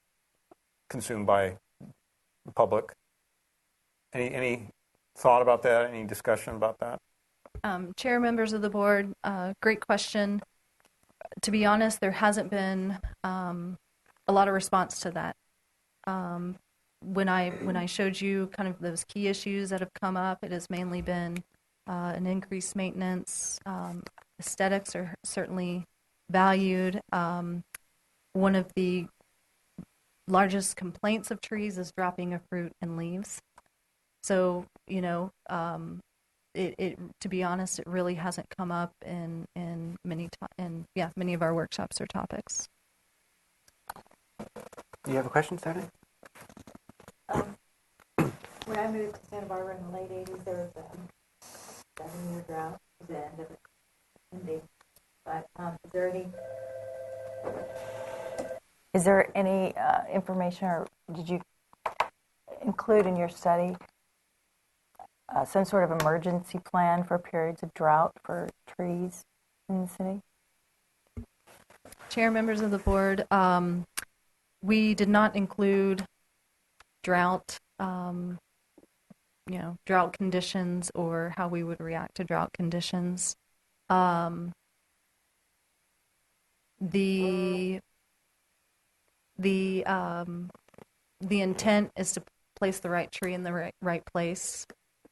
consumed by the public. Any thought about that? Any discussion about that? Chair, members of the board, great question. To be honest, there hasn't been a lot of response to that. When I showed you kind of those key issues that have come up, it has mainly been an increased maintenance. Aesthetics are certainly valued. One of the largest complaints of trees is dropping of fruit and leaves. So, to be honest, it really hasn't come up in many of our workshops or topics. You have a question, Stephanie? When I moved to Santa Barbara in the late 80s, there was a 7-year drought. It was the end of it ending. But is there any information, or did you include in your study some sort of emergency plan for periods of drought for trees in the city? Chair, members of the board, we did not include drought, drought conditions or how we would react to drought conditions. The intent is to place the right tree in the right place.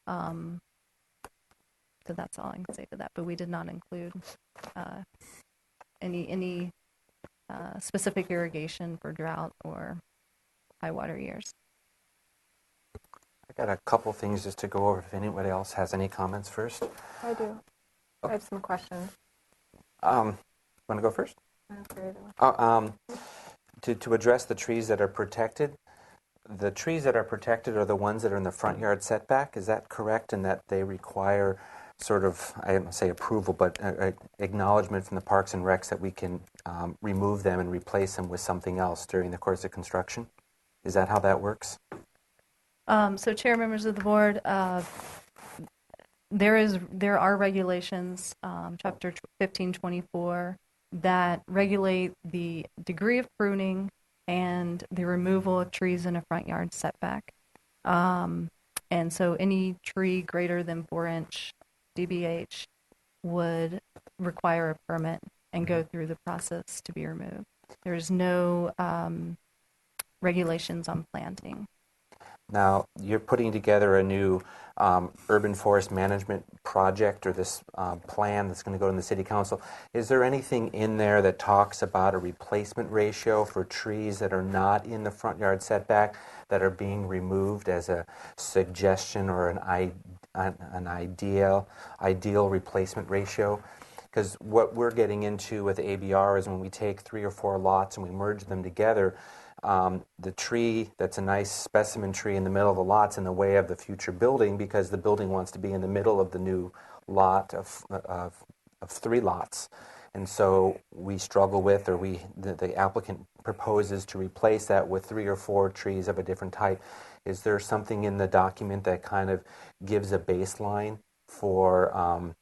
So that's all I can say to that. But we did not include any specific irrigation for drought or high water years. I got a couple things just to go over if anybody else has any comments first. I do. I have some questions. Want to go first? To address the trees that are protected, the trees that are protected are the ones that are in the front yard setback. Is that correct? And that they require sort of, I don't say approval, but acknowledgement from the Parks and Recs that we can remove them and replace them with something else during the course of construction? Is that how that works? So, Chair, members of the board, there are regulations, Chapter 1524, that regulate the degree of pruning and the removal of trees in a front yard setback. And so any tree greater than 4-inch DBH would require a permit and go through the process to be removed. There's no regulations on planting. Now, you're putting together a new urban forest management project, or this plan that's going to go to the city council. Is there anything in there that talks about a replacement ratio for trees that are not in the front yard setback that are being removed as a suggestion or an ideal replacement ratio? Because what we're getting into with ABR is when we take 3 or 4 lots and we merge them together, the tree that's a nice specimen tree in the middle of the lot's in the way of the future building, because the building wants to be in the middle of the new lot of 3 lots. And so we struggle with, or the applicant proposes to replace that with 3 or 4 trees of a different type. Is there something in the document that kind of gives a baseline for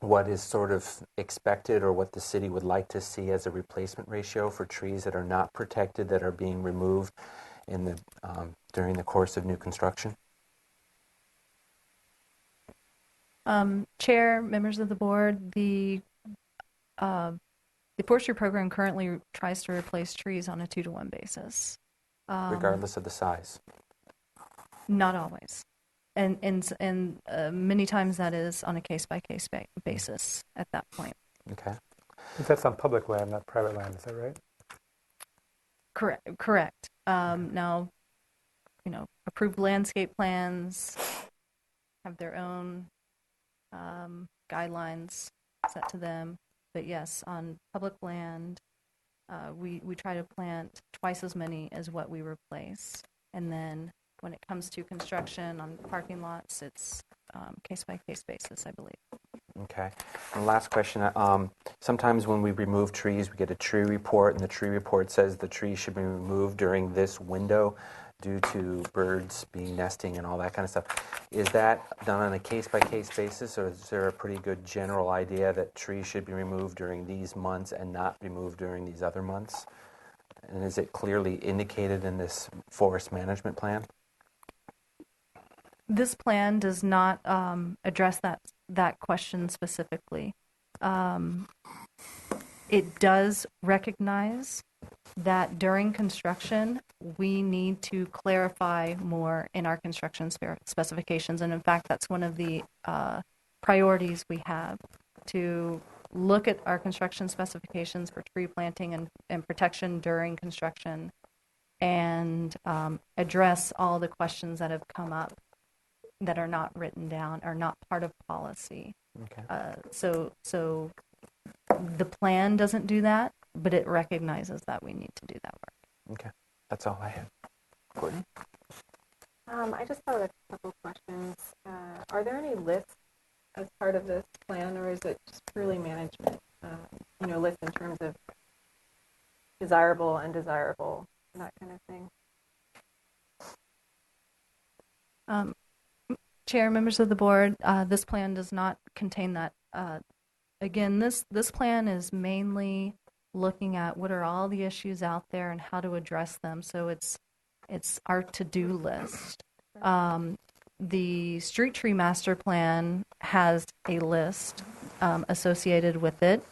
what is sort of expected, or what the city would like to see as a replacement ratio for trees that are not protected, that are being removed in the during the course of new construction? Chair, members of the board, the forestry program currently tries to replace trees on a 2-to-1 basis. Regardless of the size? Not always. And many times that is on a case-by-case basis at that point. Okay. But that's on public land, not private land, is that right? Correct. Now, approved landscape plans have their own guidelines set to them. But yes, on public land, we try to plant twice as many as what we replace. And then when it comes to construction on parking lots, it's case-by-case basis, I believe. Okay. And last question. Sometimes when we remove trees, we get a tree report, and the tree report says the tree should be removed during this window due to birds being nesting and all that kind of stuff. Is that done on a case-by-case basis, or is there a pretty good general idea that trees should be removed during these months and not removed during these other months? And is it clearly indicated in this forest management plan? This plan does not address that question specifically. It does recognize that during construction, we need to clarify more in our construction specifications. And in fact, that's one of the priorities we have, to look at our construction specifications for tree planting and protection during construction, and address all the questions that have come up that are not written down, are not part of policy. Okay. So the plan doesn't do that, but it recognizes that we need to do that work. Okay. That's all I have. Courtney? I just have a couple questions. Are there any lists as part of this plan, or is it just purely management? Lists in terms of desirable, undesirable, that kind of thing? Chair, members of the board, this plan does not contain that. Again, this plan is mainly looking at what are all the issues out there and how to address them. So it's our to-do list. The street tree master plan has a list associated with it.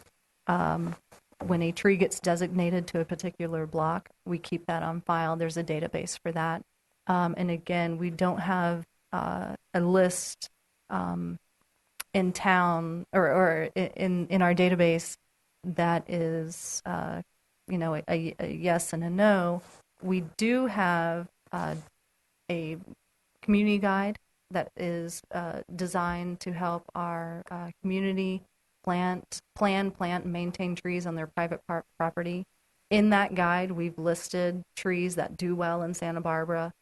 When a tree gets designated to a particular block, we keep that on file. There's a database for that. And again, we don't have a list in town or in our database that is, a yes and a no. We do have a community guide that is designed to help our community plan, and maintain trees on their private property. In that guide, we've listed trees that do well in Santa Barbara,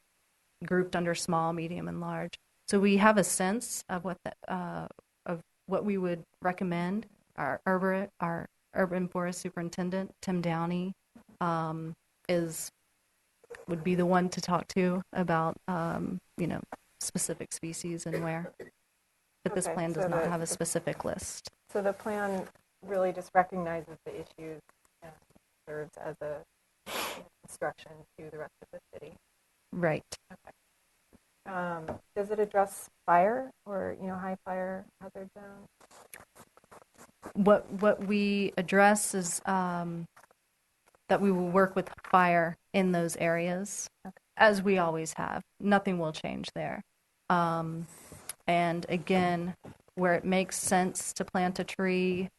grouped under small, medium, and large. So we have a sense of what we would recommend. Our urban forest superintendent, Tim Downey, would be the one to talk to about specific species and where. But this plan does not have a specific list. So the plan really just recognizes the issues and serves as a instruction to the rest of the city. Right. Okay. Does it address fire or high fire hazard zones? What we address is that we will work with fire in those areas, as we always have. Nothing will change there. And again, where it makes sense to plant a tree,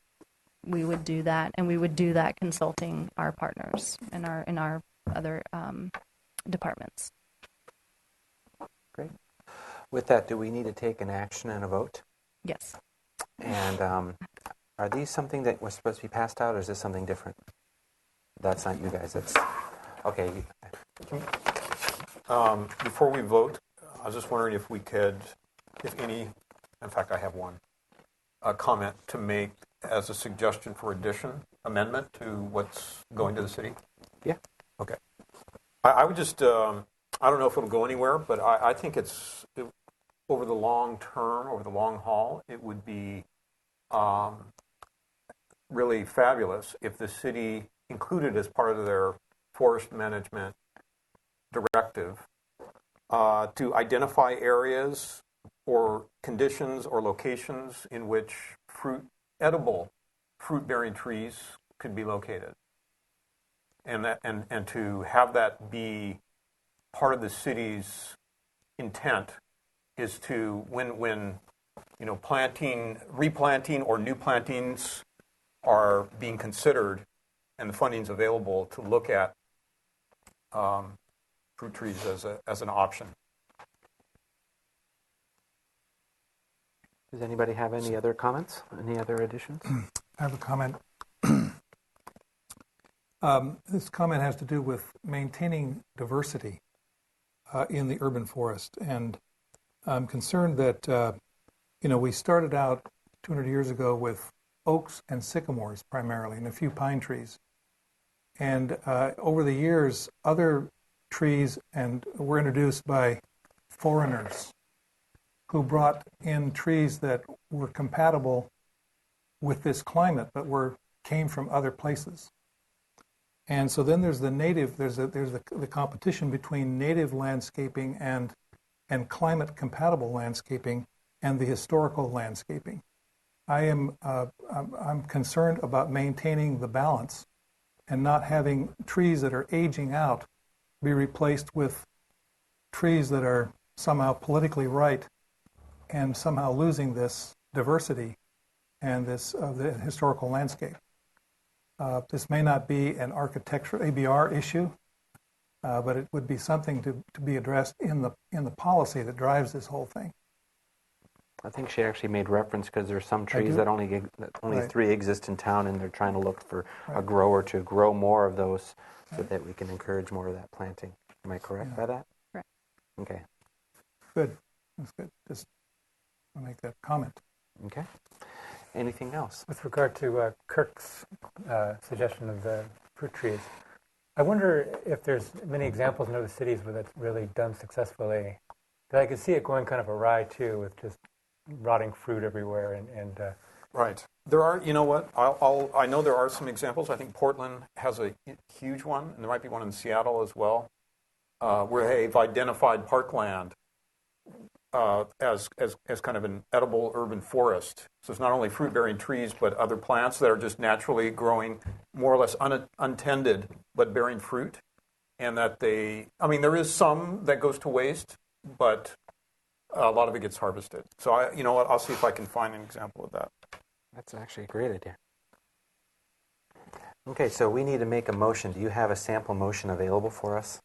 we would do that, and we would do that consulting our partners in our other departments. Great. With that, do we need to take an action and a vote? Yes. And are these something that was supposed to be passed out, or is this something different? That's not you guys. That's okay. Before we vote, I was just wondering if we could, if any, in fact, I have one, a comment to make as a suggestion for amendment to what's going to the city. Yeah. Okay. I would just, I don't know if it'll go anywhere, but I think over the long term, over the long haul, it would be really fabulous if the city included as part of their forest management directive to identify areas or conditions or locations in which edible fruit-bearing trees could be located, and to have that be part of the city's intent is to when planting, replanting, or new plantings are being considered and the funding's available, to look at fruit trees as an option. Does anybody have any other comments? Any other additions? I have a comment. This comment has to do with maintaining diversity in the urban forest. And I'm concerned that, we started out 200 years ago with oaks and sycamores primarily, and a few pine trees. And over the years, other trees were introduced by foreigners who brought in trees that were compatible with this climate, but came from other places. And so then there's the competition between native landscaping and climate compatible landscaping and the historical landscaping. I'm concerned about maintaining the balance and not having trees that are aging out be replaced with trees that are somehow politically right and somehow losing this diversity and this of the historical landscape. This may not be an architectural ABR issue, but it would be something to be addressed in the policy that drives this whole thing. I think she actually made reference because there's some trees do? that only Right. 3 exist in town, and they're trying to look for a Right. grower to grow more of those so that we can encourage more of that planting. Am I correct Yeah. by that? Correct. Okay. Good. That's good. Just I'll make that comment. Okay. Anything else? With regard to Kirk's suggestion of the fruit trees, I wonder if there's many examples in other cities where that's really done successfully. But I could see it going kind of awry too, with just rotting fruit everywhere and Right. There are, you know what? I know there are some examples. I think Portland has a huge one, and there might be one in Seattle as well, where they've identified parkland as kind of an edible urban forest. So it's not only fruit-bearing trees, but other plants that are just naturally growing, more or less untended, but bearing fruit. And that there is some that goes to waste, but a lot of it gets harvested. So you know what? I'll see if I can find an example of that. That's actually a great idea. Okay, so we need to make a motion. Do you have a sample motion available for us?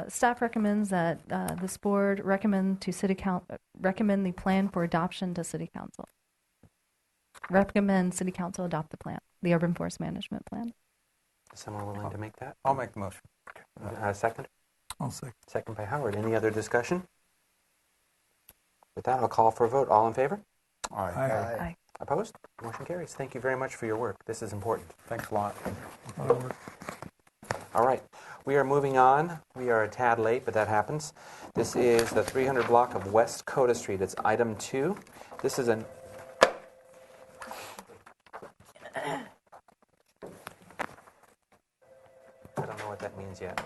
Staff recommends that this board recommend the plan for adoption to City Council. Recommend City Council adopt the plan, the Urban Forest Management Plan. Is someone willing to make that? I'll make the motion. Second? I'll second. Second by Howard. Any other discussion? With that, I'll call for a vote. All in favor? Aye. Aye. Opposed? Motion carries. Thank you very much for your work. This is important. Thanks a lot. All right. We are moving on. We are a tad late, but that happens. This is the 300 block of West Coda Street. It's item 2. This is an... I don't know what that means yet.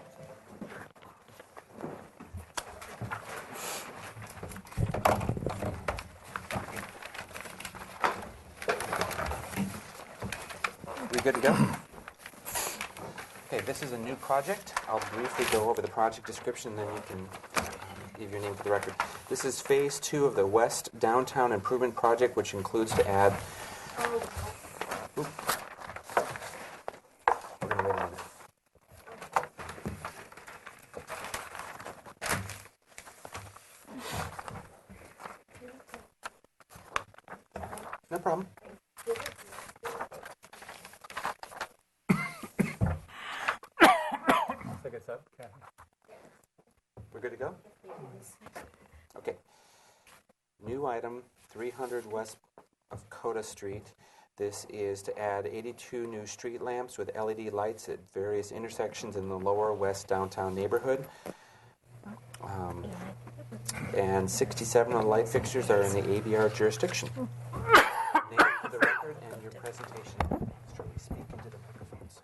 We good to go? Okay, this is a new project. I'll briefly go over the project description, and then you can give your name for the record. This is phase 2 of the West Downtown Improvement Project, which includes to add... Oop. We're going to wait a minute. No problem. looks like it's up. Okay. We're good to go? Okay. New item, 300 west of Coda Street. This is to add 82 new street lamps with LED lights at various intersections in the lower west downtown neighborhood. And 67 of the light fixtures are in the ABR jurisdiction. Name for the record and your presentation. Shall we speak into the microphones?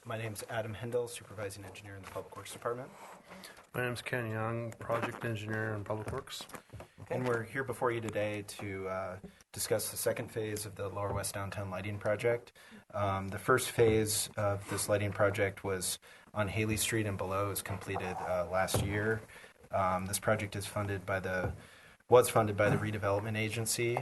My name's Adam Hindle, Supervising Engineer in the Public Works Department. My name's Ken Young, Project Engineer in Public Works. And we're here before you today to discuss the second phase of the Lower West Downtown Lighting Project. The first phase of this lighting project was on Haley Street and below. It was completed last year. This project was funded by the Redevelopment Agency.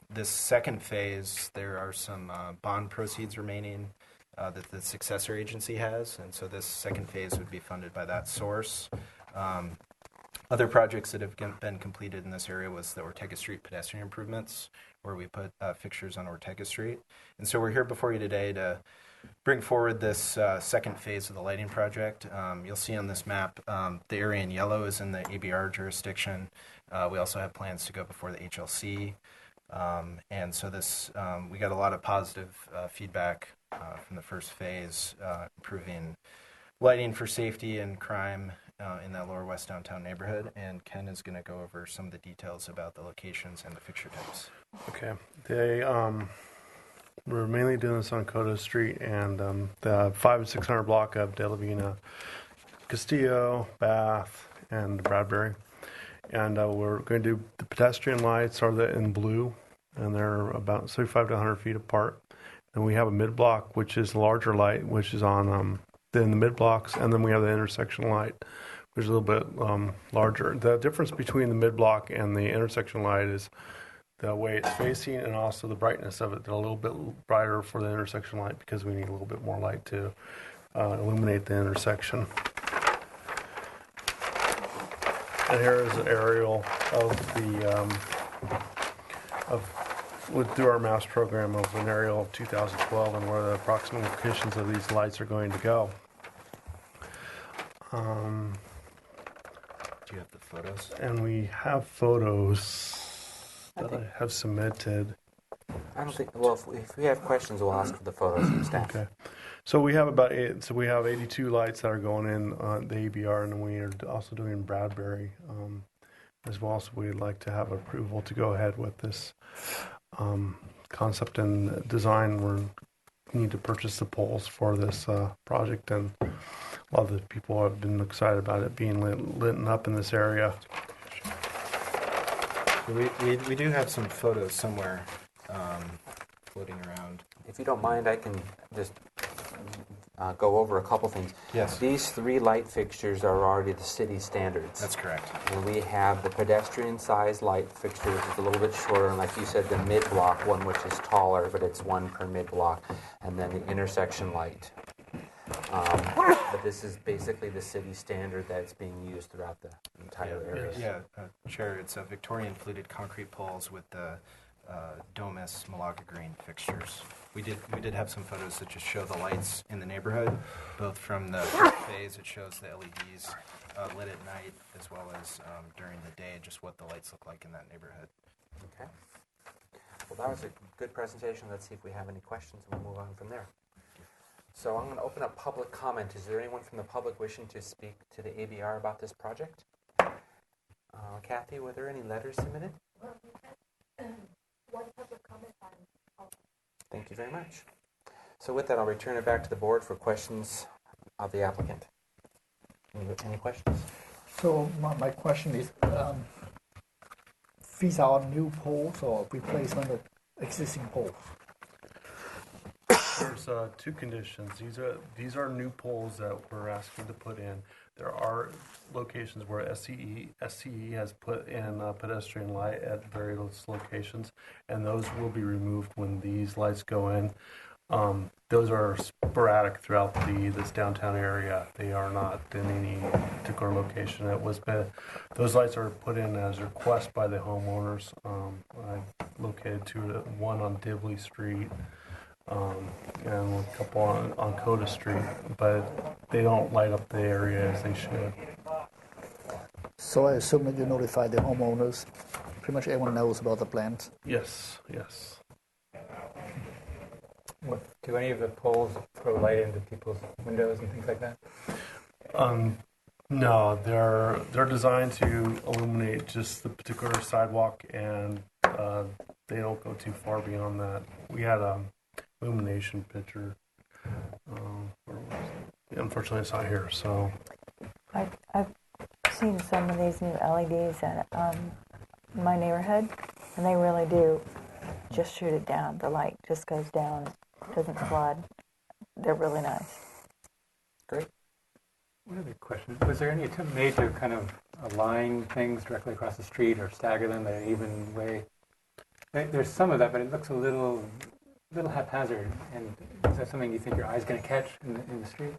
This second phase, there are some bond proceeds remaining that the successor agency has, and so this second phase would be funded by that source. Other projects that have been completed in this area was the Ortega Street pedestrian improvements, where we put fixtures on Ortega Street. And so we're here before you today to bring forward this second phase of the lighting project. You'll see on this map, the area in yellow is in the ABR jurisdiction. We also have plans to go before the HLC. And so this, we got a lot of positive feedback from the first phase, improving lighting for safety and crime in that lower west downtown neighborhood. And Ken is going to go over some of the details about the locations and the fixture types. Okay. We're mainly doing this on Coda Street and the 500 and 600 block of De La Vina, Castillo, Bath, and Bradbury. And we're going to do the pedestrian lights are in blue, and they're about 75 to 100 feet apart. And we have a mid block, which is a larger light, which is on in the mid blocks, and then we have the intersection light, which is a little bit larger. The difference between the mid block and the intersection light is the way it's facing and also the brightness of it. They're a little bit brighter for the intersection light because we need a little bit more light to illuminate the intersection. And here is an aerial of through our MAPS program of an aerial of 2012 and where the approximate locations of these lights are going to go. Do you have the photos? And we have photos that I have submitted. I don't think. Well, if we have questions, we'll ask for the photos from staff. Okay. So we have we have 82 lights that are going in on the ABR, and we are also doing Bradbury as well. So we'd like to have approval to go ahead with this concept and design. We need to purchase the poles for this project, and a lot of the people have been excited about it being lit up in this area. We do have some photos somewhere floating around. If you don't mind, I can just go over a couple things. Yes. These 3 light fixtures are already the city standards. That's correct. And we have the pedestrian size light fixture, which is a little bit shorter, and like you said, the mid block one, which is taller, but it's 1 per mid block, and then the intersection light. But this is basically the city standard that's being used throughout the entire area. Yeah, Chair, it's Victorian fluted concrete poles with the Domus Malaga green fixtures. We did have some photos that just show the lights in the neighborhood, both from the first phase. It shows the LEDs lit at night, as well as during the day, just what the lights look like in that neighborhood. Okay. Well, that was a good presentation. Let's see if we have any questions, and we'll move on from there. So I'm going to open up public comment. Is there anyone from the public wishing to speak to the ABR about this project? Kathy, were there any letters submitted? One public comment on. Thank you very much. So with that, I'll return it back to the board for questions of the applicant. Any questions? So my question is, these are new poles or replacement of existing poles? There's 2 conditions. These are new poles that we're asking to put in. There are locations where SCE has put in a pedestrian light at various locations, and those will be removed when these lights go in. Those are sporadic throughout this downtown area. They are not in any particular location. Those lights are put in as a request by the homeowners. I located 1 on Dibley Street. And a couple on Coda Street, but they don't light up the area as they should. So I assume that you notify the homeowners. Pretty much everyone knows about the plans. Yes. Do any of the poles throw light into people's windows and things like that? No, they're designed to illuminate just the particular sidewalk, and they don't go too far beyond that. We had illumination picture. Unfortunately, it's not here. So I've seen some of these new LEDs at my neighborhood, and they really do just shoot it down. The light just goes down, it doesn't flood. They're really nice. Great. One other question. Was there any attempt made to kind of align things directly across the street or stagger them in an even way? There's some of that, but it looks a little haphazard. And is that something you think your eye's going to catch in the street?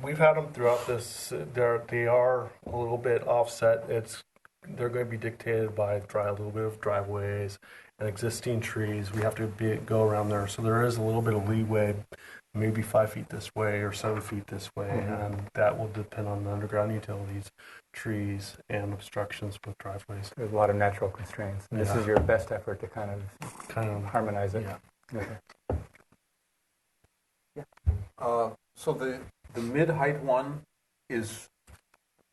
We've had them throughout this. They are a little bit offset. They're going to be dictated by a little bit of driveways and existing trees. We have to go around there, so there is a little bit of leeway, maybe 5 feet this way or 7 feet this way, and that will depend on the underground utilities, trees, and obstructions with driveways. There's a lot of natural constraints, and this is your best effort to kind of harmonize it. Yeah. Okay. So the mid-height one is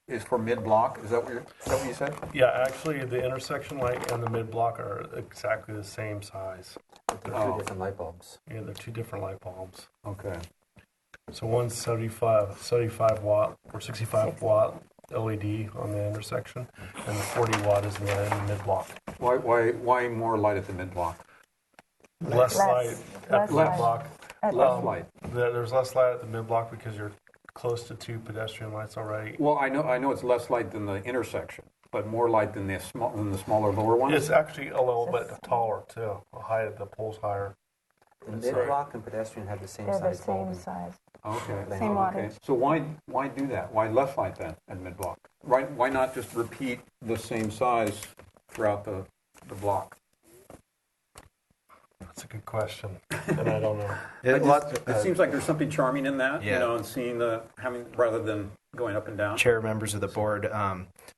is for mid-block. Is that what you said? Yeah, actually, the intersection light and the mid-block are exactly the same size. They're Oh. two different light bulbs. Yeah, they're two different light bulbs. Okay. So one's 75 watt or 65 watt LED on the intersection, and the 40 watt is in the mid-block. Why more light at the mid-block? Less light at the less mid-block. Less light. There's less light at the mid-block because you're close to two pedestrian lights already. Well, I know it's less light than the intersection, but more light than the smaller lower ones. It's actually a little bit taller too. The height of the pole's higher. The mid-block and pedestrian have the same They're the size same bulb. size. Okay. Same Okay. wattage. So why do that? Why less light then at mid-block? Why not just repeat the same size throughout the block? That's a good question, and I don't know. It seems like there's something charming in that, Yeah. and seeing having rather than going up and down. Chair, members of the board,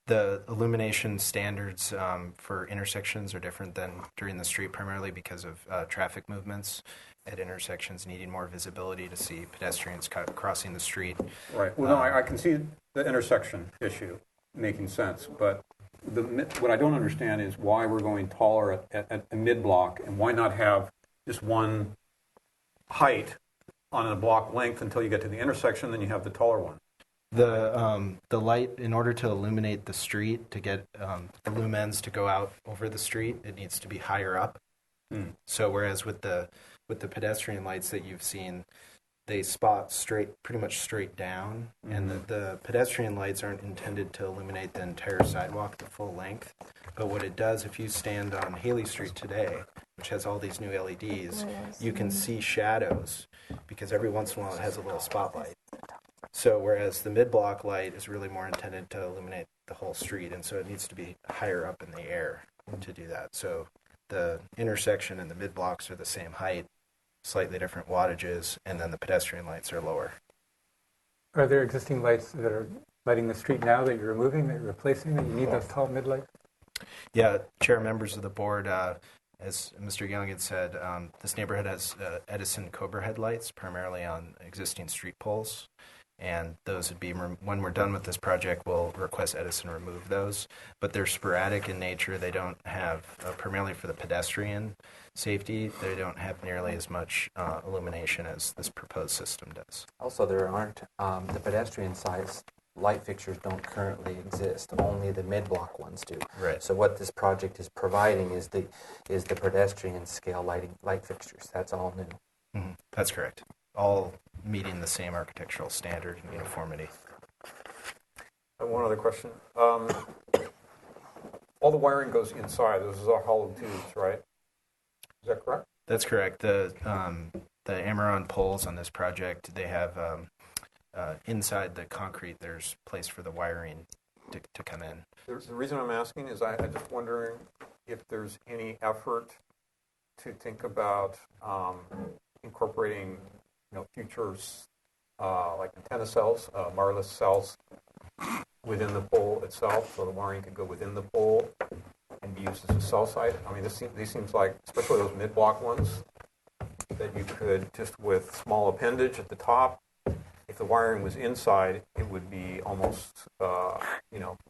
the illumination standards for intersections are different than during the street, primarily because of traffic movements at intersections needing more visibility to see pedestrians crossing the street. Right. Well, no, I can see the intersection issue making sense, but what I don't understand is why we're going taller at a mid-block, and why not have just one height on a block length until you get to the intersection, then you have the taller one. The light, in order to illuminate the street, to get the lumens to go out over the street, it needs to be higher up. So whereas with the pedestrian lights that you've seen, they spot pretty much straight down, and the pedestrian lights aren't intended to illuminate the entire sidewalk the full length. But what it does, if you stand on Haley Street today, which has all these new LEDs, you can see shadows because every once in a while it has a little spotlight. So whereas the mid-block light is really more intended to illuminate the whole street, and so it needs to be higher up in the air to do that. So the intersection and the mid-blocks are the same height, slightly different wattages, and then the pedestrian lights are lower. Are there existing lights that are lighting the street now that you're removing, that you're replacing, that you need those tall mid-lights? Yeah, Chair, members of the board, as Mr. Young had said, this neighborhood has Edison Cobra headlights, primarily on existing street poles. And those would be, when we're done with this project, we'll request Edison remove those. But they're sporadic in nature. They don't have, primarily for the pedestrian safety, they don't have nearly as much illumination as this proposed system does. Also, there aren't, the pedestrian size light fixtures don't currently exist. Only the mid-block ones do. Right. So what this project is providing is the pedestrian scale light fixtures. That's all new. Mm-hmm. That's correct. All meeting the same architectural standard and uniformity. One other question. All the wiring goes inside. Those are hollow tubes, right? Is that correct? That's correct. The Amaron poles on this project, they have inside the concrete, there's place for the wiring to come in. The reason I'm asking is I'm just wondering if there's any effort to think about incorporating futures like antenna cells, wireless cells within the pole itself, so the wiring could go within the pole and be used as a cell site. I mean, these seems like, especially those mid-block ones, that you could just with small appendage at the top. If the wiring was inside, it would be almost, a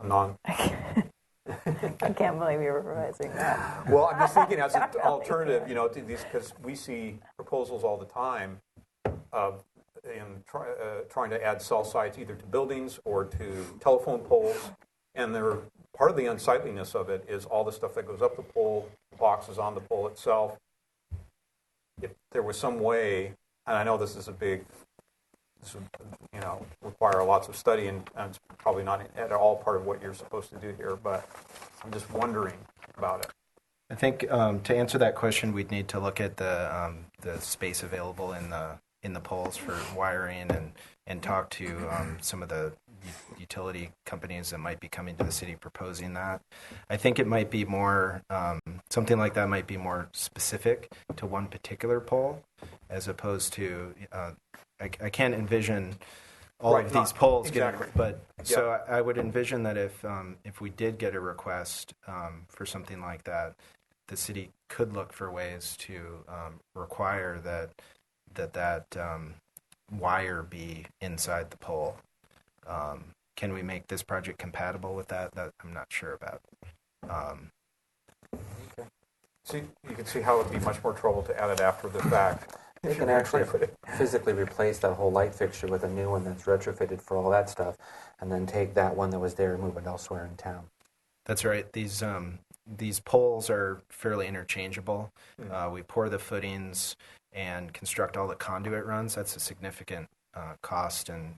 non. I can't believe you're revising that. Well, I'm just thinking as an alternative, to these, because we see proposals all the time of trying to add cell sites either to buildings or to telephone poles, and part of the unsightliness of it is all the stuff that goes up the pole, the boxes on the pole itself. If there was some way, and I know this would, require lots of study, and it's probably not at all part of what you're supposed to do here, but I'm just wondering about it. I think to answer that question, we'd need to look at the space available in the poles for wiring and talk to some of the utility companies that might be coming to the city proposing that. I think it might be more, something like that might be more specific to one particular pole as opposed to, I can't envision all of these poles exactly. So I would envision that if we did get a request for something like that, the city could look for ways to require that wire be inside the pole. can we make this project compatible with that? That I'm not sure about. See, you can see how it would be much more trouble to add it after the fact. They can actually physically replace that whole light fixture with a new one that's retrofitted for all that stuff, and then take that one that was there and move it elsewhere in town. That's right. These poles are fairly interchangeable. We pour the footings and construct all the conduit runs. That's a significant cost and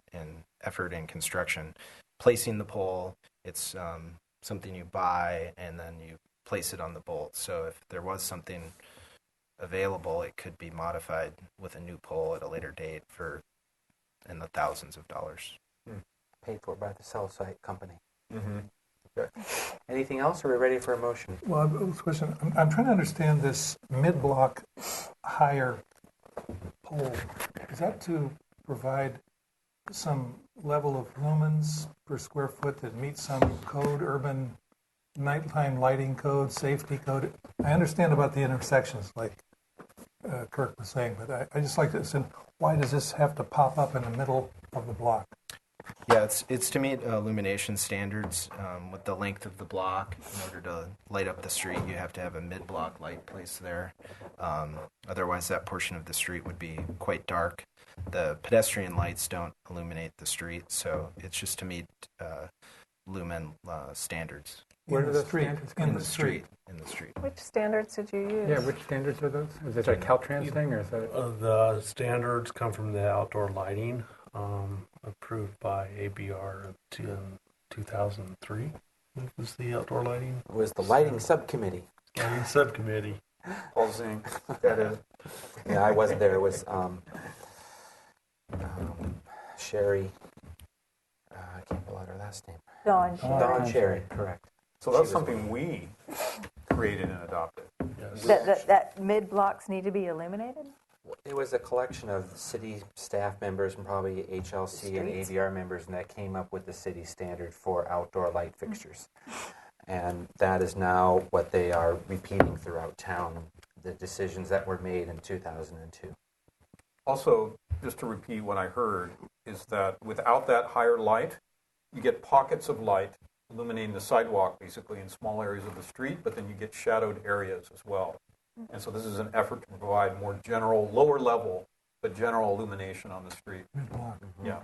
effort in construction. Placing the pole, it's something you buy and then you place it on the bolt. So if there was something available, it could be modified with a new pole at a later date for in the thousands of dollars. Paid for by the cell site company. Mm-hmm. Okay. Anything else, or are we ready for a motion? Well, I have a question. I'm trying to understand this mid-block higher pole. Is that to provide some level of lumens per square foot that meets some code, urban nighttime lighting code, safety code? I understand about the intersections, like Kirk was saying, but I just like to understand, why does this have to pop up in the middle of the block? Yeah, it's to meet illumination standards with the length of the block. In order to light up the street, you have to have a mid-block light placed there. Otherwise, that portion of the street would be quite dark. The pedestrian lights don't illuminate the street, so it's just to meet lumen standards. Where In do the those street. standards come In from? the street. In the street. Which standards did you use? Yeah, which standards are those? Is it a Caltrans thing, or is that? The standards come from the outdoor lighting, approved by ABR in 2003. What was the outdoor lighting? It was the lighting subcommittee. Lighting subcommittee. Paul Zing, that is. Yeah, I wasn't there. It was Sherry. I can't pull out her last name. Dawn Sherry. Dawn Sherry, correct. So that's something we created and adopted. Yes. That mid-blocks need to be illuminated? It was a collection of city staff members and probably HLC and Streets. ABR members, and that came up with the city standard for outdoor light fixtures. And that is now what they are repeating throughout town, the decisions that were made in 2002. Also, just to repeat what I heard, is that without that higher light, you get pockets of light illuminating the sidewalk, basically, in small areas of the street, but then you get shadowed areas as well. And so this is an effort to provide more general, lower level, but general illumination on the street. Mid-block. Yeah.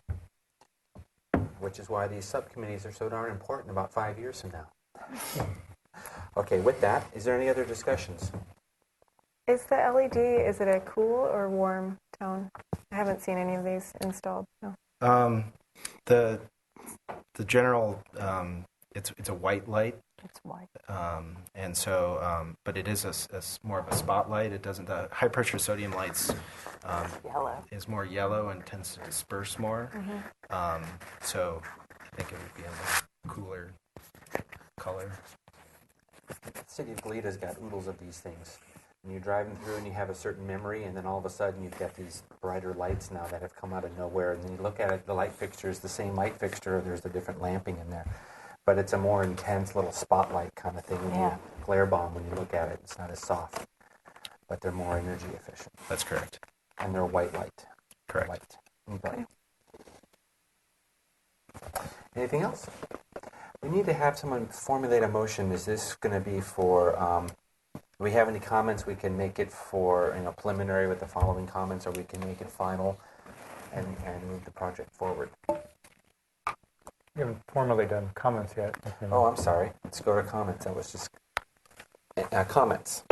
Which is why these subcommittees are so darn important about 5 years from now. Okay, with that, is there any other discussions? Is the LED, is it a cool or warm tone? I haven't seen any of these installed. No. The general, it's a white light. It's white. And so, but it is more of a spotlight. It doesn't, the high pressure sodium lights Yellow. is more yellow and tends to disperse more. So I think it would be a more cooler color. The city of Galetta's got oodles of these things. And you're driving through and you have a certain memory, and then all of a sudden you've got these brighter lights now that have come out of nowhere. And then you look at it, the light fixture is the same light fixture, there's a different lamping in there. But it's a more intense little spotlight kind of thing. Yeah. Glare bomb when you look at it. It's not as soft, but they're more energy efficient. That's correct. And they're white light. Correct. White and bright. Anything else? We need to have someone formulate a motion. Is this going to be for, do we have any comments? We can make it for, preliminary with the following comments, or we can make it final and move the project forward. We haven't formally done comments yet. Oh, I'm sorry. Let's go to comments. That was just comments.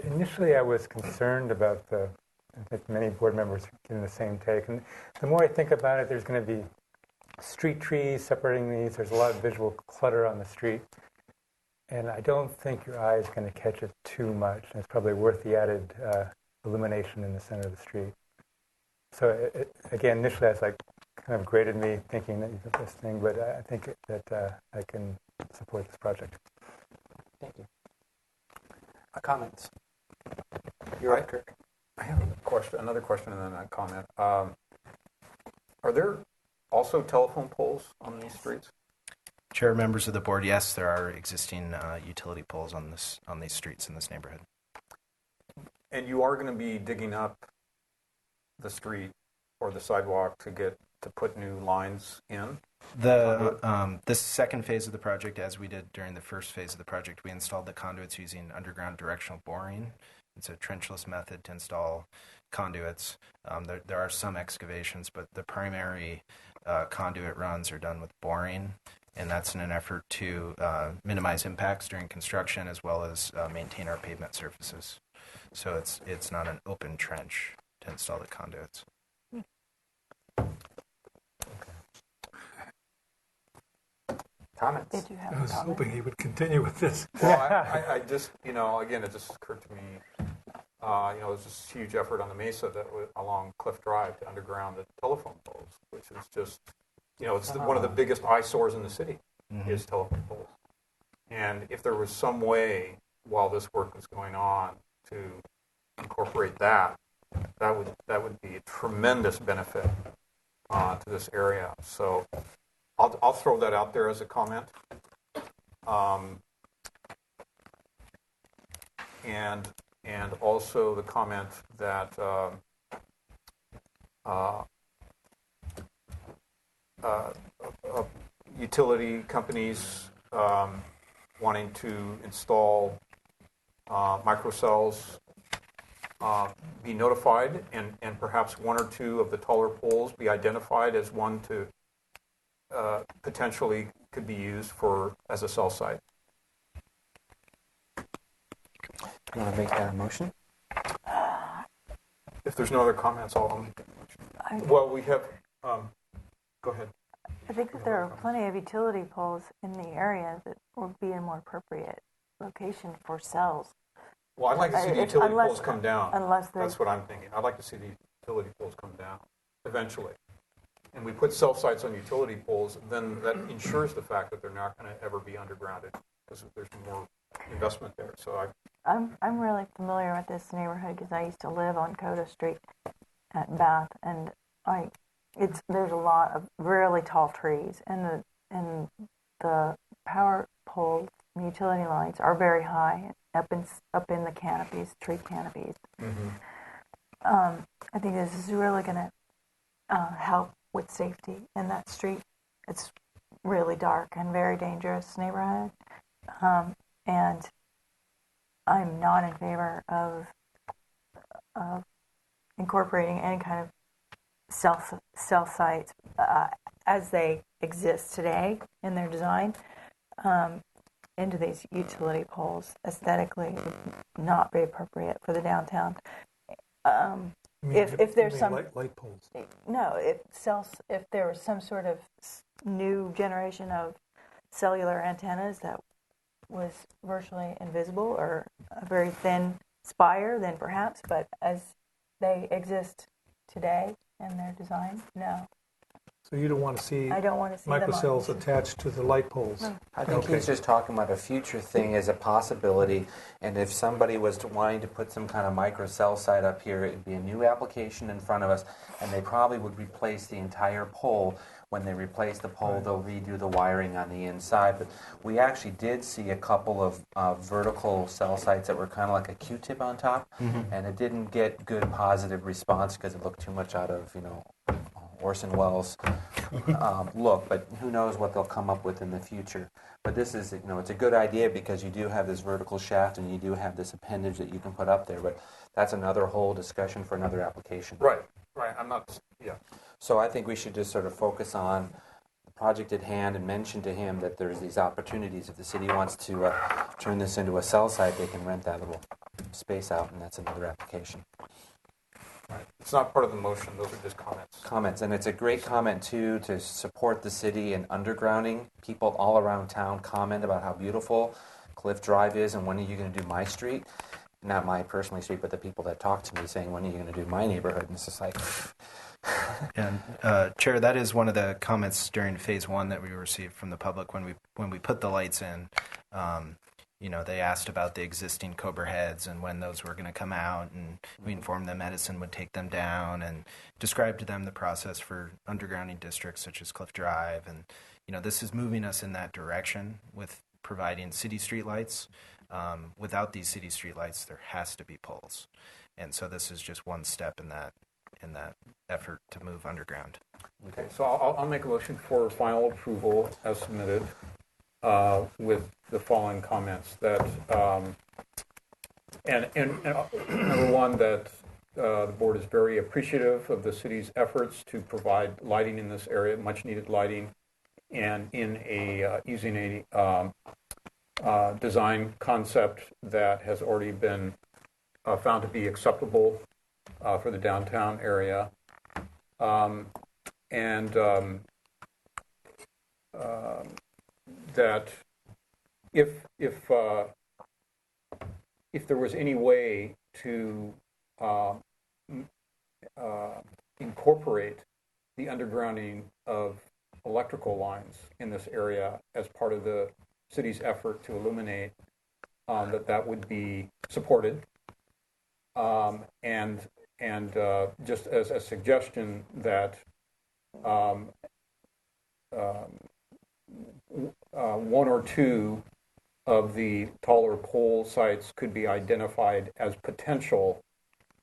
Initially, I was concerned about I think many board members are getting the same take. And the more I think about it, there's going to be street trees separating these. There's a lot of visual clutter on the street. And I don't think your eye is going to catch it too much. And it's probably worth the added illumination in the center of the street. So again, initially, I was like, kind of grated me thinking that you did this thing, but I think that I can support this project. Thank you. Comments? You're right, Kirk. I have another question and then a comment. Are there also telephone poles on these streets? Chair, members of the board, yes, there are existing utility poles on these streets in this neighborhood. And you are going to be digging up the street or the sidewalk to get to put new lines in? This second phase of the project, as we did during the first phase of the project, we installed the conduits using underground directional boring. It's a trenchless method to install conduits. There are some excavations, but the primary conduit runs are done with boring, and that's in an effort to minimize impacts during construction as well as maintain our pavement surfaces. So it's not an open trench to install the conduits. Comments? Did you have I a was comment? hoping he would continue with this. Well, I just, again, it just occurred to me, there's this huge effort on the Mesa that along Cliff Drive to underground the telephone poles, which is just, it's one of the biggest eyesores in the city is telephone poles. And if there was some way while this work was going on to incorporate that would be a tremendous benefit to this area. So I'll throw that out there as a comment. And also the comment that utility companies wanting to install microcells be notified, and perhaps one or two of the taller poles be identified as one to potentially could be used as a cell site. You want to make that a motion? If there's no other comments, I'll make a motion. Well, we have. Go ahead. I think that there are plenty of utility poles in the area that would be a more appropriate location for cells. Well, I'd like to see the utility poles come down. Unless that's what I'm thinking. I'd like to see the utility poles come down eventually. And we put cell sites on utility poles, then that ensures the fact that they're not going to ever be undergrounded because there's more investment there. So I'm really familiar with this neighborhood because I used to live on Coda Street at Bath, and there's a lot of really tall trees, and the power poles and utility lines are very high up in the canopies, tree canopies. Mm-hmm. I think this is really going to help with safety in that street. It's really dark and very dangerous neighborhood, and I'm not in favor of incorporating any kind of cell sites as they exist today in their design into these utility poles. Aesthetically, it would not be appropriate for the downtown. If there's some light poles. No, if there was some sort of new generation of cellular antennas that was virtually invisible or a very thin spire, then perhaps, but as they exist today in their design, no. So you don't want to see I don't want to see them microcells attached to the light poles? No. I think he's just talking about a future thing as a possibility, and if somebody was wanting to put some kind of microcell site up here, it would be a new application in front of us, and they probably would replace the entire pole. When they replace the pole, they'll redo the wiring on the inside. But we actually did see a couple of vertical cell sites that were kind of like a Q-tip on top, and it didn't get good positive response because it looked too much out of, Orson Welles look, but who knows what they'll come up with in the future. But this is, it's a good idea because you do have this vertical shaft and you do have this appendage that you can put up there, but that's another whole discussion for another application. Right. Yeah. So I think we should just sort of focus on the project at hand and mention to him that there's these opportunities. If the city wants to turn this into a cell site, they can rent that little space out, and that's another application. Right. It's not part of the motion. Those are just comments. Comments, and it's a great comment too to support the city in undergrounding. People all around town comment about how beautiful Cliff Drive is, and when are you going to do my street? Not my personally street, but the people that talk to me saying, when are you going to do my neighborhood? And it's just like... And Chair, that is one of the comments during phase one that we received from the public when we put the lights in. They asked about the existing Cobra heads and when those were going to come out, and we informed them Edison would take them down and described to them the process for undergrounding districts such as Cliff Drive. And this is moving us in that direction with providing city streetlights. Without these city streetlights, there has to be poles, and so this is just one step in that effort to move underground. Okay, so I'll make a motion for final approval as submitted with the following comments that, and number one, that the board is very appreciative of the city's efforts to provide lighting in this area, much needed lighting, and using a design concept that has already been found to be acceptable for the downtown area. That if there was any way to incorporate the undergrounding of electrical lines in this area as part of the city's effort to illuminate, that would be supported. And just as a suggestion that one or two of the taller pole sites could be identified as potential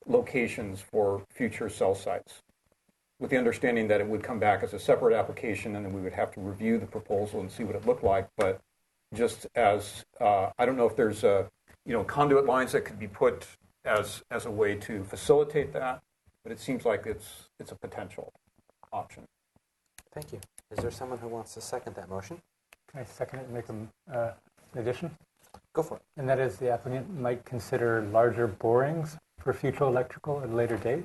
locations for future cell sites, with the understanding that it would come back as a separate application and then we would have to review the proposal and see what it looked like. But just as, I don't know if there's conduit lines that could be put as a way to facilitate that, but it seems like it's a potential option. Thank you. Is there someone who wants to second that motion? Can I second it and make an addition? Go for it. And that is the applicant might consider larger borings for future electrical at a later date,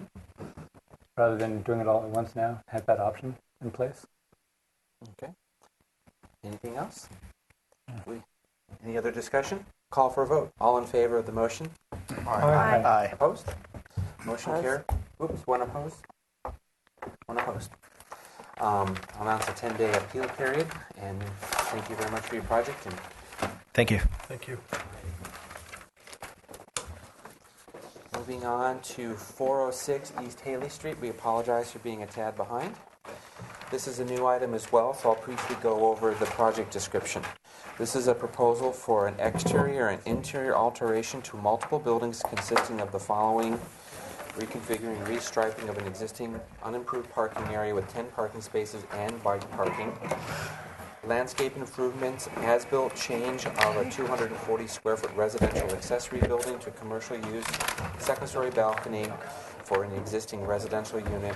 rather than doing it all at once now, have that option in place. Okay. Anything else? Any other discussion? Call for a vote. All in favor of the motion? Aye. Opposed? Motion carried. Oops, one opposed. One opposed. I'll announce a 10-day appeal period, and thank you very much for your project. And Thank you. Thank you. moving on to 406 East Haley Street. We apologize for being a tad behind. This is a new item as well, so I'll briefly go over the project description. This is a proposal for an exterior and interior alteration to multiple buildings consisting of the following: reconfiguring, restriping of an existing unimproved parking area with 10 parking spaces and bike parking, landscape improvements, as-built change of a 240 square foot residential accessory building to commercial use, second-story balcony for an existing residential unit,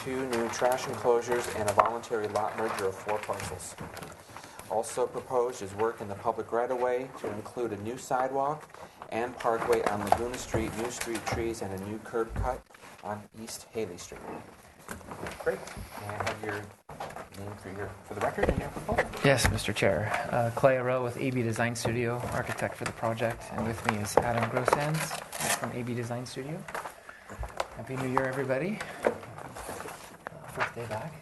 2 new trash enclosures, and a voluntary lot merger of 4 parcels. Also proposed is work in the public right-of-way to include a new sidewalk and parkway on Laguna Street, new street trees, and a new curb cut on East Haley Street. Great. May I have your name for the record and your proposal? Yes, Mr. Chair. Clay Arell with AB Design Studio, architect for the project, and with me is Adam Grossens from AB Design Studio. Happy New Year, everybody. First day back.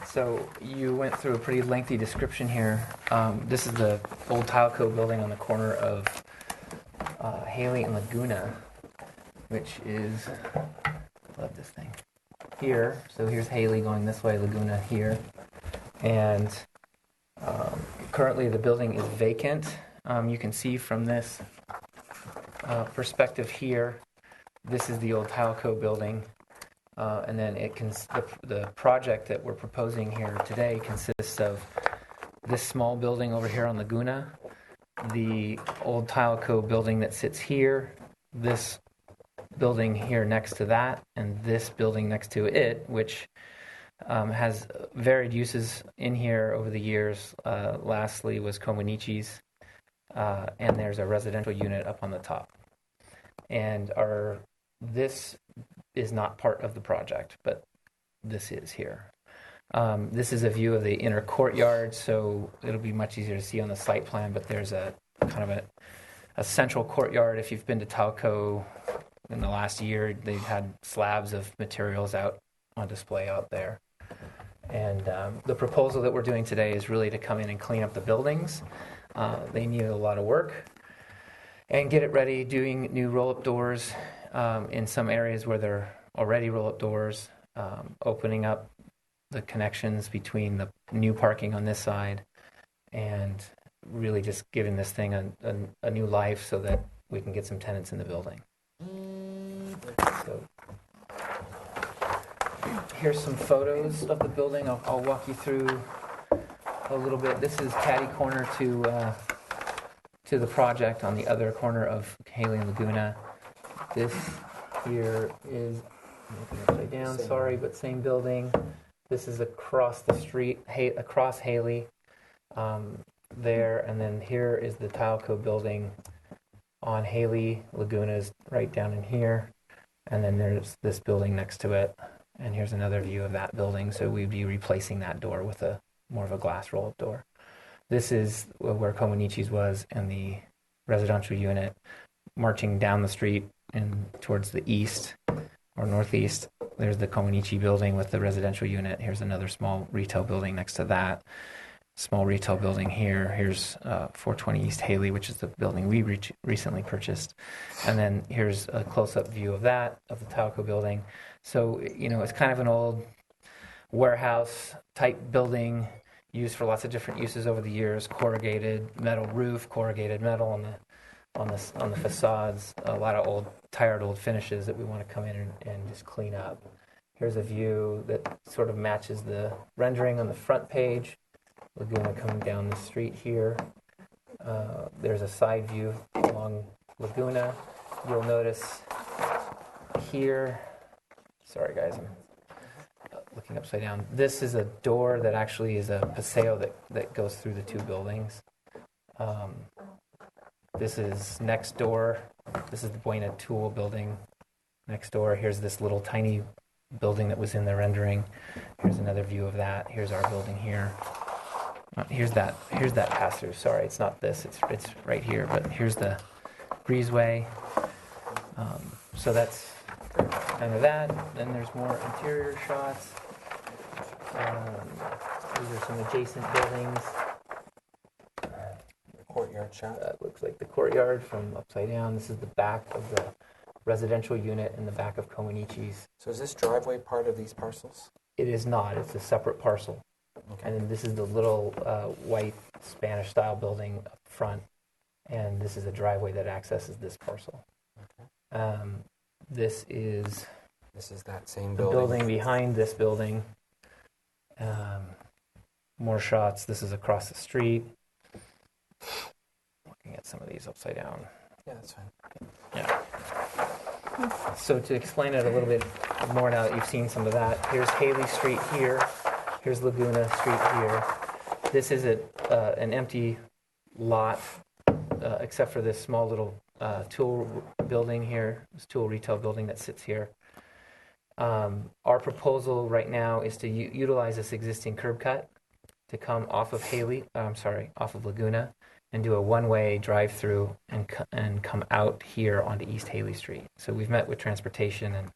So you went through a pretty lengthy description here. This is the old Tileco building on the corner of Haley and Laguna, which is, love this thing, here. So here's Haley going this way, Laguna here. And currently the building is vacant. You can see from this perspective here, this is the old Tileco building. And then the project that we're proposing here today consists of this small building over here on Laguna, the old Tileco building that sits here, this building here next to that, and this building next to it, which has varied uses in here over the years. Lastly was Comanici's, and there's a residential unit up on the top. And this is not part of the project, but this is here. This is a view of the inner courtyard, so it'll be much easier to see on the site plan, but there's a kind of a central courtyard. If you've been to Tileco in the last year, they've had slabs of materials out on display out there. And the proposal that we're doing today is really to come in and clean up the buildings. They needed a lot of work and get it ready, doing new roll-up doors in some areas where there are already roll-up doors, opening up the connections between the new parking on this side, and really just giving this thing a new life so that we can get some tenants in the building. So here's some photos of the building. I'll walk you through a little bit. This is catty corner to the project on the other corner of Haley and Laguna. This here is, I'm looking upside down, sorry, but same building. This is across the street, across Haley there, and then here is the Tileco building on Haley. Laguna's right down in here, and then there's this building next to it, and here's another view of that building. So we'd be replacing that door with a more of a glass roll-up door. This is where Comanici's was, and the residential unit marching down the street and towards the east or northeast. There's the Comanici building with the residential unit. Here's another small retail building next to that. Small retail building here. Here's 420 East Haley, which is the building we recently purchased. And then here's a close-up view of that, of the Tileco building. So, it's kind of an old warehouse-type building used for lots of different uses over the years. Corrugated metal roof, corrugated metal on the facades. A lot of tired old finishes that we want to come in and just clean up. Here's a view that sort of matches the rendering on the front page. Laguna coming down the street here. There's a side view along Laguna. You'll notice here, sorry guys, I'm looking upside down. This is a door that actually is a paseo that goes through the two buildings. This is next door. This is the Buena Tool building next door. Here's this little tiny building that was in the rendering. Here's another view of that. Here's our building here. Here's that pass-through. Sorry, it's not this. It's right here. But here's the breezeway. So that's kind of that. Then there's more interior shots. These are some adjacent buildings. Courtyard shot. Looks like the courtyard from upside down. This is the back of the residential unit in the back of Comanici's. So is this driveway part of these parcels? It is not. It's a separate parcel. Okay. And then this is the little white Spanish-style building up front, and this is a driveway that accesses this parcel. Okay. This is that same the building behind this building. More shots. This is across the street. Looking at some of these upside down. Yeah, that's fine. Yeah. So to explain it a little bit more now that you've seen some of that, here's Haley Street here. Here's Laguna Street here. This is an empty lot, except for this small little tool building here, this tool retail building that sits here. Our proposal right now is to utilize this existing curb cut to come off of off of Laguna, and do a one-way drive-through and come out here onto East Haley Street. So we've met with Transportation and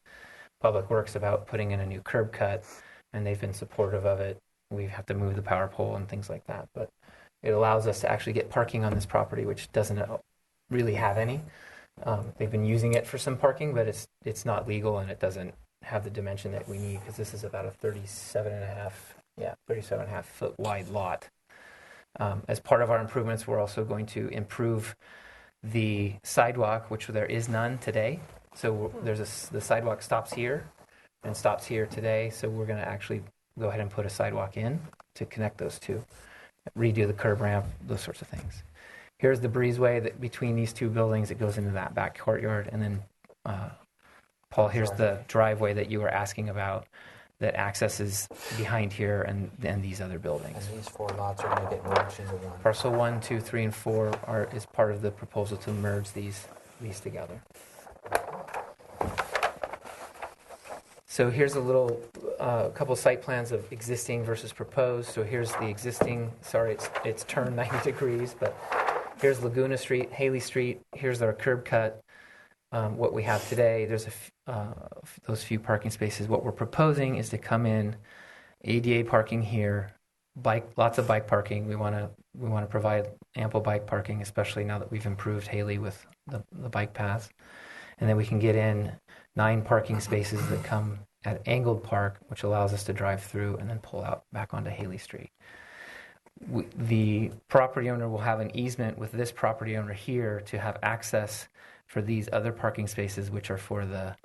Public Works about putting in a new curb cut, and they've been supportive of it. We have to move the power pole and things like that, but it allows us to actually get parking on this property, which doesn't really have any. They've been using it for some parking, but it's not legal, and it doesn't have the dimension that we need, because this is about a 37.5 foot wide lot. As part of our improvements, we're also going to improve the sidewalk, which there is none today. So the sidewalk stops here and stops here today. So we're going to actually go ahead and put a sidewalk in to connect those two, redo the curb ramp, those sorts of things. Here's the breezeway that between these two buildings. It goes into that back courtyard. And then, Paul, here's the driveway that you were asking about that accesses behind here and these other buildings. And these four lots are going to get merged into one. Parcel 1, 2, 3, and 4 is part of the proposal to merge these together. So here's a little couple site plans of existing versus proposed. So here's the existing. Sorry, it's turned 90 degrees, but here's Laguna Street, Haley Street. Here's our curb cut. What we have today, there's those few parking spaces. What we're proposing is to come in, ADA parking here, lots of bike parking. We want to provide ample bike parking, especially now that we've improved Haley with the bike paths. And then we can get in 9 parking spaces that come at angled park, which allows us to drive through and then pull out back onto Haley Street. The property owner will have an easement with this property owner here to have access for these other parking spaces, which are for the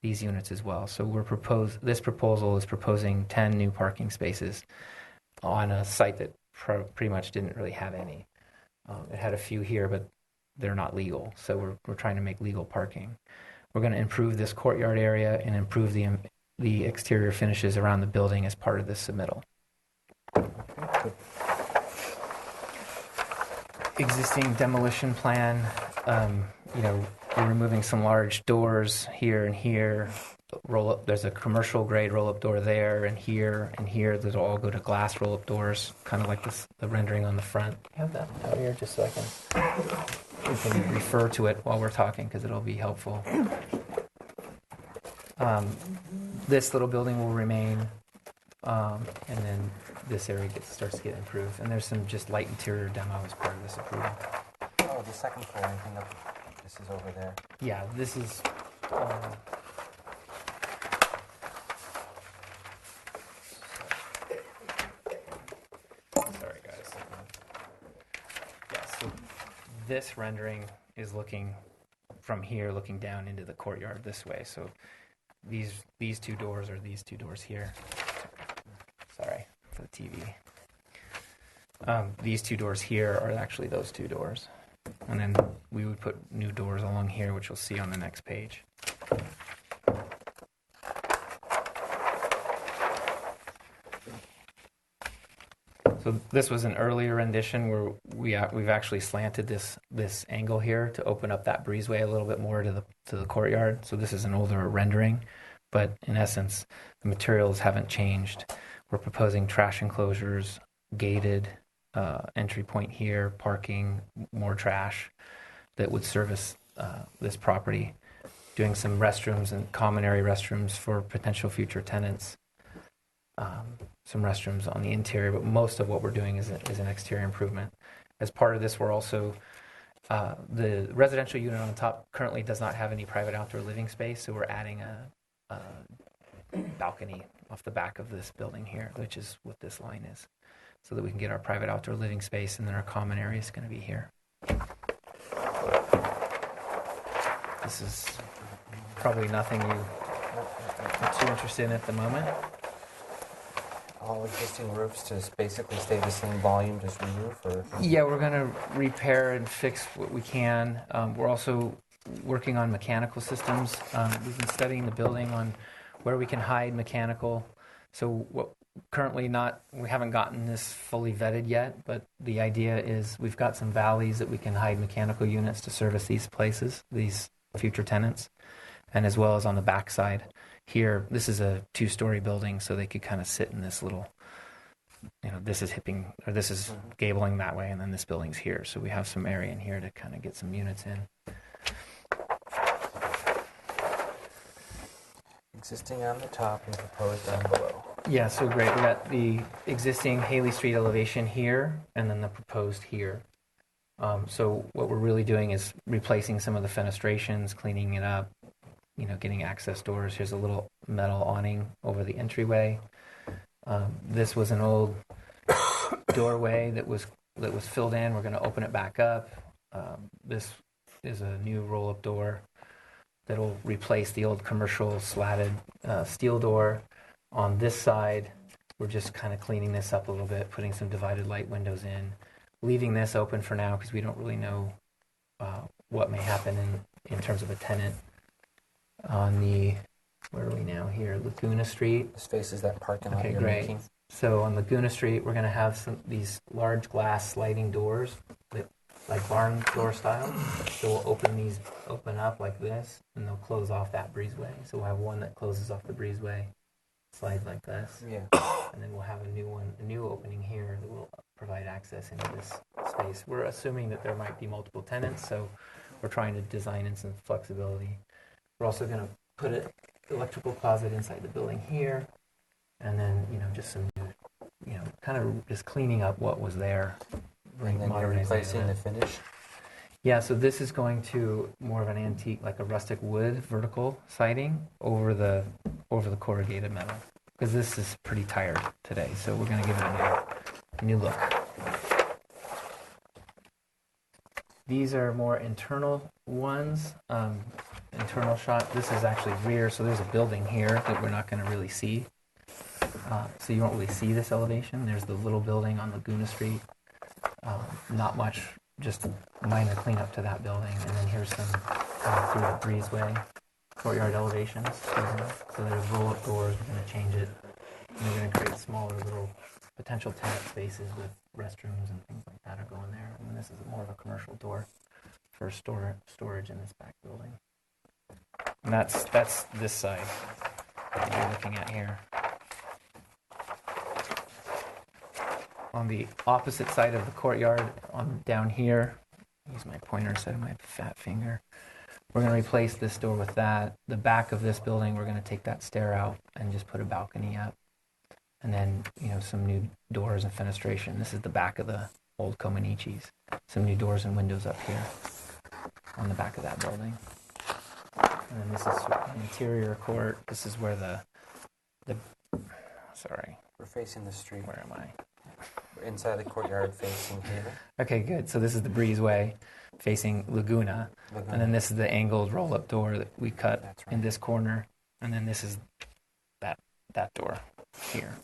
these units as well. So this proposal is proposing 10 new parking spaces on a site that pretty much didn't really have any. It had a few here, but they're not legal. So we're trying to make legal parking. We're going to improve this courtyard area and improve the exterior finishes around the building as part of this submittal. Existing demolition plan, we're removing some large doors here and here. Roll up. There's a commercial grade roll-up door there and here that'll all go to glass roll-up doors, kind of like the rendering on the front. You have that out here just so we can refer to it while we're talking because it'll be helpful. This little building will remain, and then this area starts to get improved. And there's some just light interior demo as part of this approval. Oh, the second floor, anything up? This is over there. Yeah, this is. Sorry, guys. Yeah, so this rendering is looking from here, looking down into the courtyard this way. So these two doors are these two doors here. Sorry for the TV. These two doors here are actually those two doors. And then we would put new doors along here, which you'll see on the next page. So this was an earlier rendition where we've actually slanted this angle here to open up that breezeway a little bit more to the courtyard. So this is an older rendering, but in essence, the materials haven't changed. We're proposing trash enclosures, gated entry point here, parking, more trash that would service this property. Doing some restrooms and common area restrooms for potential future tenants. Some restrooms on the interior, but most of what we're doing is an exterior improvement. As part of this, we're also, the residential unit on top currently does not have any private outdoor living space, so we're adding a balcony off the back of this building here, which is what this line is, so that we can get our private outdoor living space, and then our common area is going to be here. This is probably nothing you are too interested in at the moment. All existing roofs to basically stay the same volume as re-roof, or? Yeah, we're going to repair and fix what we can. We're also working on mechanical systems. We've been studying the building on where we can hide mechanical. So we haven't gotten this fully vetted yet, but the idea is we've got some valleys that we can hide mechanical units to service these places, these future tenants, and as well as on the backside. Here, this is a 2-story building, so they could kind of sit in this little, this is gabling that way, and then this building's here. So we have some area in here to kind of get some units in. Existing on the top and proposed down below. Yeah, so great. We got the existing Haley Street elevation here, and then the proposed here. So what we're really doing is replacing some of the fenestrations, cleaning it up, getting access doors. Here's a little metal awning over the entryway. This was an old doorway that was filled in. We're going to open it back up. This is a new roll-up door that'll replace the old commercial slatted steel door. On this side, we're just kind of cleaning this up a little bit, putting some divided light windows in, leaving this open for now because we don't really know what may happen in terms of a tenant. On where are we now here? Laguna Street. This faces that parking lot Okay, you're great. making. So on Laguna Street, we're going to have these large glass sliding doors, like barn door style. So we'll open up like this, and they'll close off that breezeway. So we'll have one that closes off the breezeway, slides like this. Yeah. And then we'll have a new opening here that will provide access into this space. We're assuming that there might be multiple tenants, so we're trying to design in some flexibility. We're also going to put an electrical closet inside the building here, and then just some kind of just cleaning up what was there. And then you're replacing the finish? Yeah, so this is going to more of an antique, like a rustic wood vertical siding over the corrugated metal, because this is pretty tired today, so we're going to give it a new look. These are more internal ones, and internal shot. This is actually rear, so there's a building here that we're not going to really see. So you won't really see this elevation. There's the little building on Laguna Street. Not much, just minor cleanup to that building. And then here's some through the breezeway courtyard elevations. So there's roll-up doors. We're going to change it. And we're going to create smaller little potential tenant spaces with restrooms and things like that are going there. And then this is more of a commercial door for storage in this back building. And that's this side that you're looking at here. On the opposite side of the courtyard, down here, use my pointer instead of my fat finger, we're going to replace this door with that. The back of this building, we're going to take that stair out and just put a balcony up. And then, some new doors and fenestration. This is the back of the old Comanichis. Some new doors and windows up here on the back of that building. And then this is the interior court. This is where We're facing the street. Where am I? We're inside the courtyard facing here. Okay, good. So this is the breezeway facing Laguna. And then this is the angled roll-up door that we cut in this corner. And then this is that door here.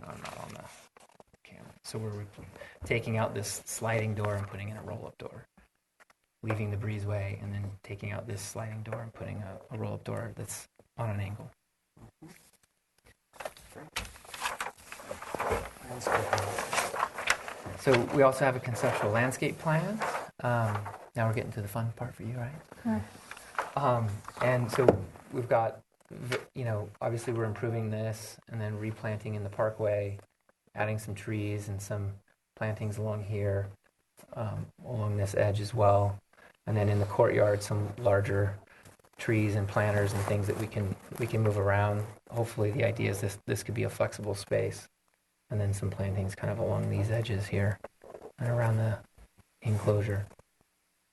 No, I'm not on the camera. So we're taking out this sliding door and putting in a roll-up door. Leaving the breezeway and then taking out this sliding door and putting a roll-up door that's on an angle. So we also have a conceptual landscape plan. Now we're getting to the fun part for you, right? And so we've got, obviously we're improving this and then replanting in the parkway, adding some trees and some plantings along here, along this edge as well. And then in the courtyard, some larger trees and planters and things that we can move around. Hopefully the idea is this could be a flexible space. And then some plantings kind of along these edges here and around the enclosure.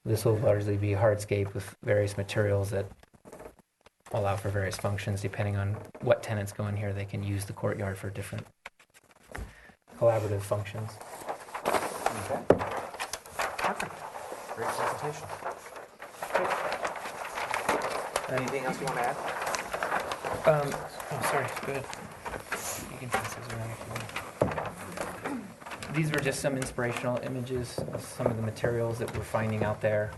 This will largely be hardscape with various materials that allow for various functions. Depending on what tenants go in here, they can use the courtyard for different collaborative functions. Okay. Perfect. Great presentation. Anything else you want to add? Sorry. Good. You can pass those around if you want. These were just some inspirational images of some of the materials that we're finding out there.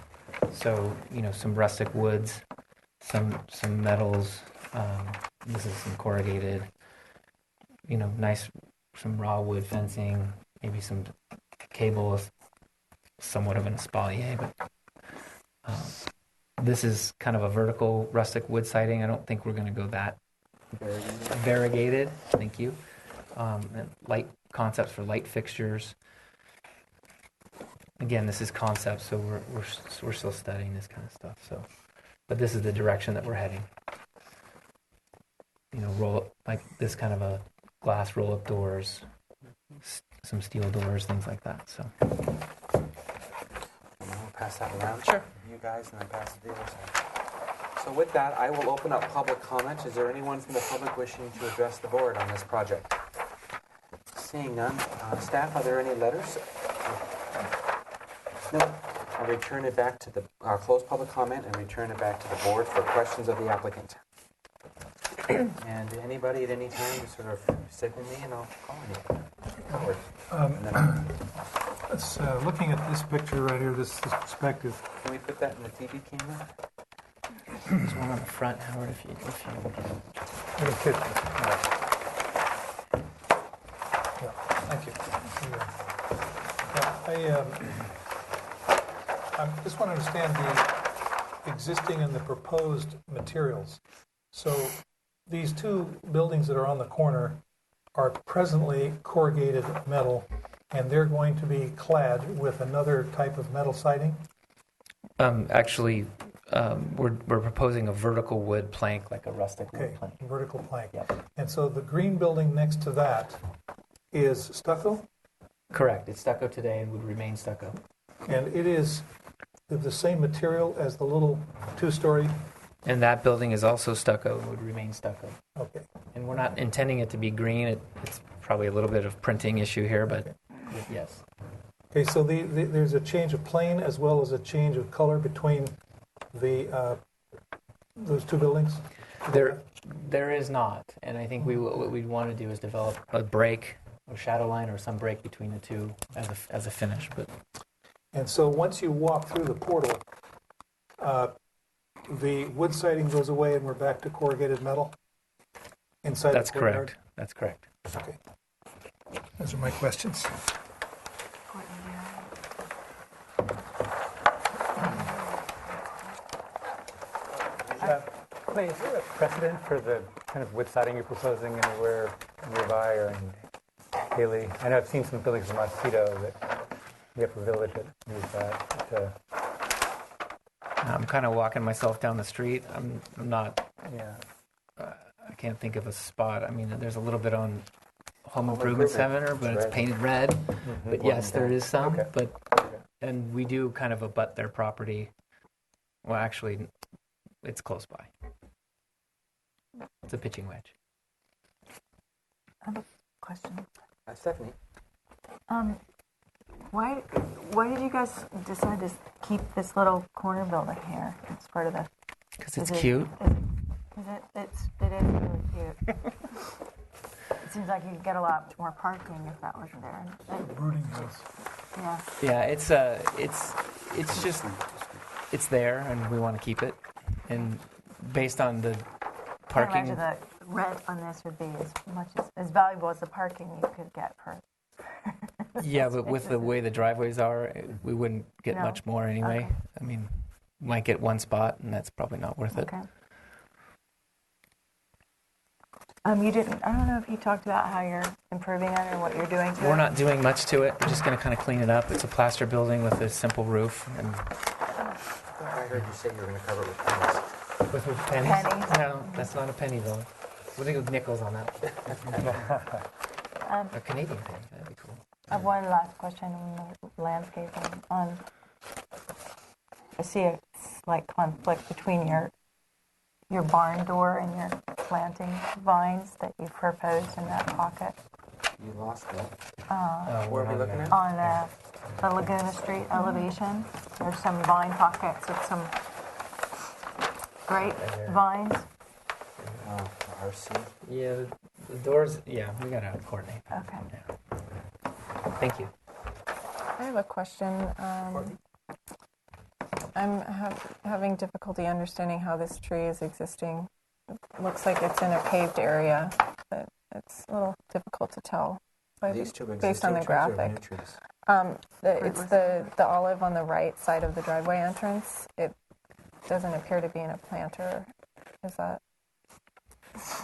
So, some rustic woods, some metals. This is some corrugated. Nice, some raw wood fencing. Maybe some cable, somewhat of an espalier, but this is kind of a vertical rustic wood siding. I don't think we're going to go that variegated. Thank you. Light concepts for light fixtures. Again, this is concept, so we're still studying this kind of stuff. So, but this is the direction that we're heading. Roll up like this kind of a glass roll-up doors, some steel doors, things like that. So. We'll pass that around. Sure. You guys, and then pass it to the other side. So with that, I will open up public comment. Is there anyone from the public wishing to address the board on this project? Seeing none. Staff, are there any letters? No. I'll return it back to close public comment and return it back to the board for questions of the applicant. And anybody at any time just sort of signal me and I'll call on you. Looking at this picture right here, this perspective. Can we put that in the TV camera? There's one on the front, Howard, if you Thank you. I just want to understand the existing and the proposed materials. So these two buildings that are on the corner are presently corrugated metal, and they're going to be clad with another type of metal siding? Actually, we're proposing a vertical wood plank, like a rustic wood plank. Vertical plank. Yep. And so the green building next to that is stucco? Correct. It's stucco today and would remain stucco. And it is the same material as the little two-story? And that building is also stucco and would remain stucco. Okay. And we're not intending it to be green. It's probably a little bit of printing issue here, but yes. Okay, so there's a change of plane as well as a change of color between those two buildings? There is not, and I think what we'd want to do is develop a break, or shadow line, or some break between the two as a finish. But And so once you walk through the portal, the wood siding goes away and we're back to corrugated metal inside that's the courtyard? correct. That's correct. Okay. Those are my questions. Clay, is there a precedent for the kind of wood siding you're proposing anywhere nearby or in Haley? I know I've seen some buildings in Montecito that the Upper Village that use that. I'm kind of walking myself down the street. I'm not. Yeah. I can't think of a spot. I mean, there's a little bit on Home Improvement Improvement Center, but it's red. painted red. But yes, there is some. Okay. But and we do kind of abut their property. Well, actually, it's close by. It's a pitching wedge. I have a question. Stephanie? Why did you guys decide to keep this little corner building here as part of the? Because it's is it- cute. It is really cute. It seems like you could get a lot more parking if that wasn't there. Brooding house. Yeah. Yeah, it's just it's there, and we want to keep it. And based on the I parking, imagine the rent on this would be as valuable as the parking you could get for. yeah, but with the way the driveways are, we wouldn't get No. much more anyway. Okay. I mean, might get one spot, and that's probably not worth it. Okay. You didn't. I don't know if you talked about how you're improving it or what you're doing to it. We're not doing much to it. We're just going to kind of clean it up. It's a plaster building with a simple roof. And I heard you say you were going to cover it with pennies. with pennies? Pennies. No, that's not a penny building. We'll think of nickels on that. A Canadian penny. That'd be cool. I have one last question on the landscaping. I see a slight conflict between your barn door and your planting vines that you proposed in that pocket You lost it. Oh, Where are we looking at? on the Laguna Street elevation. There's some vine pockets with some great vines. Oh, RC. Yeah, the doors. Yeah, we got to coordinate. Okay. Yeah. Thank you. I have a question. I'm having difficulty understanding how this tree is existing. It looks like it's in a paved area, but it's a little difficult to tell These two based on the existing trees or graphic. new trees? It's the olive on the right side of the driveway entrance. It doesn't appear to be in a planter. Is that?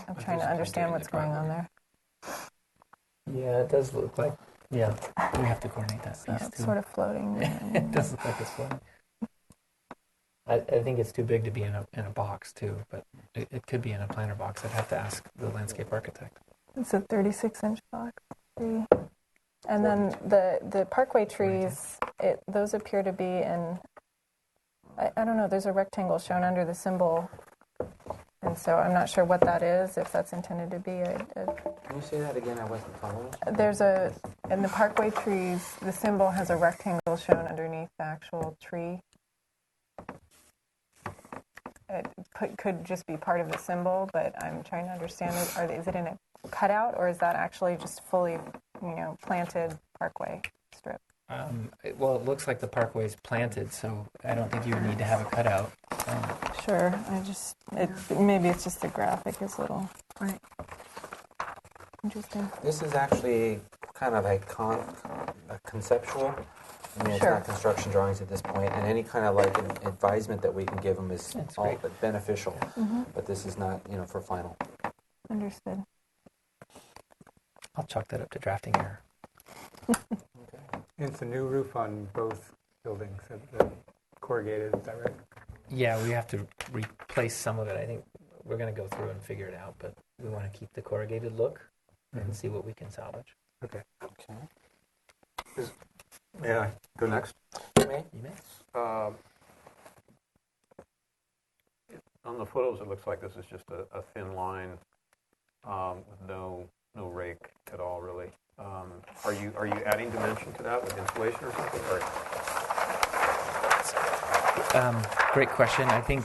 I'm trying to understand what's going on there. Yeah, it does look like. Yeah, we have to coordinate that So piece it's too. sort of floating. It does look like it's floating. I think it's too big to be in a box too, but it could be in a planter box. I'd have to ask the landscape architect. It's a 36-inch box tree. And then the parkway trees, those appear to be in, I don't know, there's a rectangle shown under the symbol. And so I'm not sure what that is, if that's intended to be Can you say that again? I wasn't following. in the parkway trees, the symbol has a rectangle shown underneath the actual tree. It could just be part of the symbol, but I'm trying to understand, is it in a cutout, or is that actually just fully, planted parkway strip? Well, it looks like the parkway is planted, so I don't think you would need to have a cutout. Sure, maybe it's just the graphic is a little interesting. This is actually kind of a conceptual. I mean, it's Sure. not construction drawings at this point, and any kind of like advisement that we can give them is That's all great. but beneficial. Mm-hmm. But this is not, for final. Understood. I'll chalk that up to drafting error. And it's a new roof on both buildings, the corrugated, is that right? Yeah, we have to replace some of it. I think we're going to go through and figure it out, but we want to keep the corrugated look and see what we can salvage. Okay. Okay. May I go next? You may? You may. On the photos, it looks like this is just a thin line with no rake at all, really. Are you adding dimension to that with insulation or something? Or? Great question. I think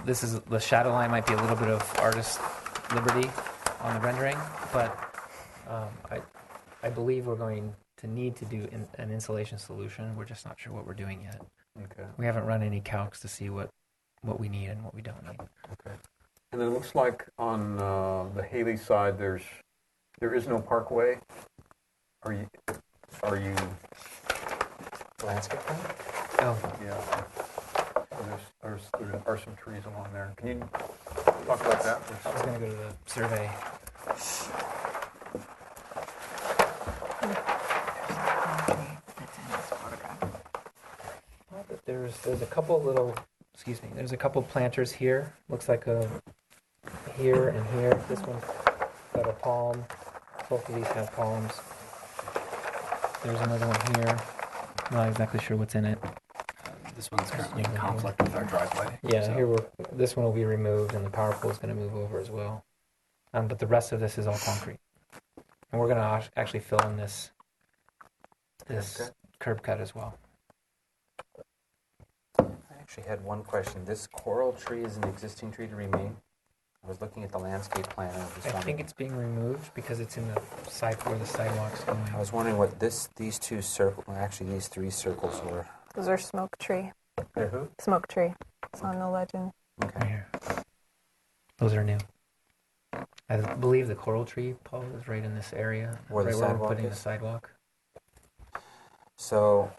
this is the shadow line might be a little bit of artist liberty on the rendering, but I believe we're going to need to do an insulation solution. We're just not sure what we're doing yet. Okay. We haven't run any calcs to see what we need and what we don't need. Okay. And it looks like on the Haley side, there is no parkway. Are you Landscape plan? Oh, yeah. There are some trees along there. Can you talk about that? I was going to go to the survey. There's a couple little, there's a couple planters here. Looks like a here and here. This one's got a palm. Both of these have palms. There's another one here. Not exactly sure what's in it. This one's currently in conflict with our driveway. Yeah, so. This one will be removed, and the power pole is going to move over as well. But the rest of this is all concrete, and we're going to actually fill in this curb cut as well. I actually had one question. This coral tree is an existing tree to remain? I was looking at the landscape plan. And I think it's being removed because it's in the side where the sidewalk's going. I was wondering what these two circles, well, actually these three circles were. Those are smoke tree. They're who? Smoke tree. It's on the legend. Okay. Right here. Those are new. I believe the coral tree, Paul, is right in this area. Where the right where sidewalk we're putting is? the sidewalk. So,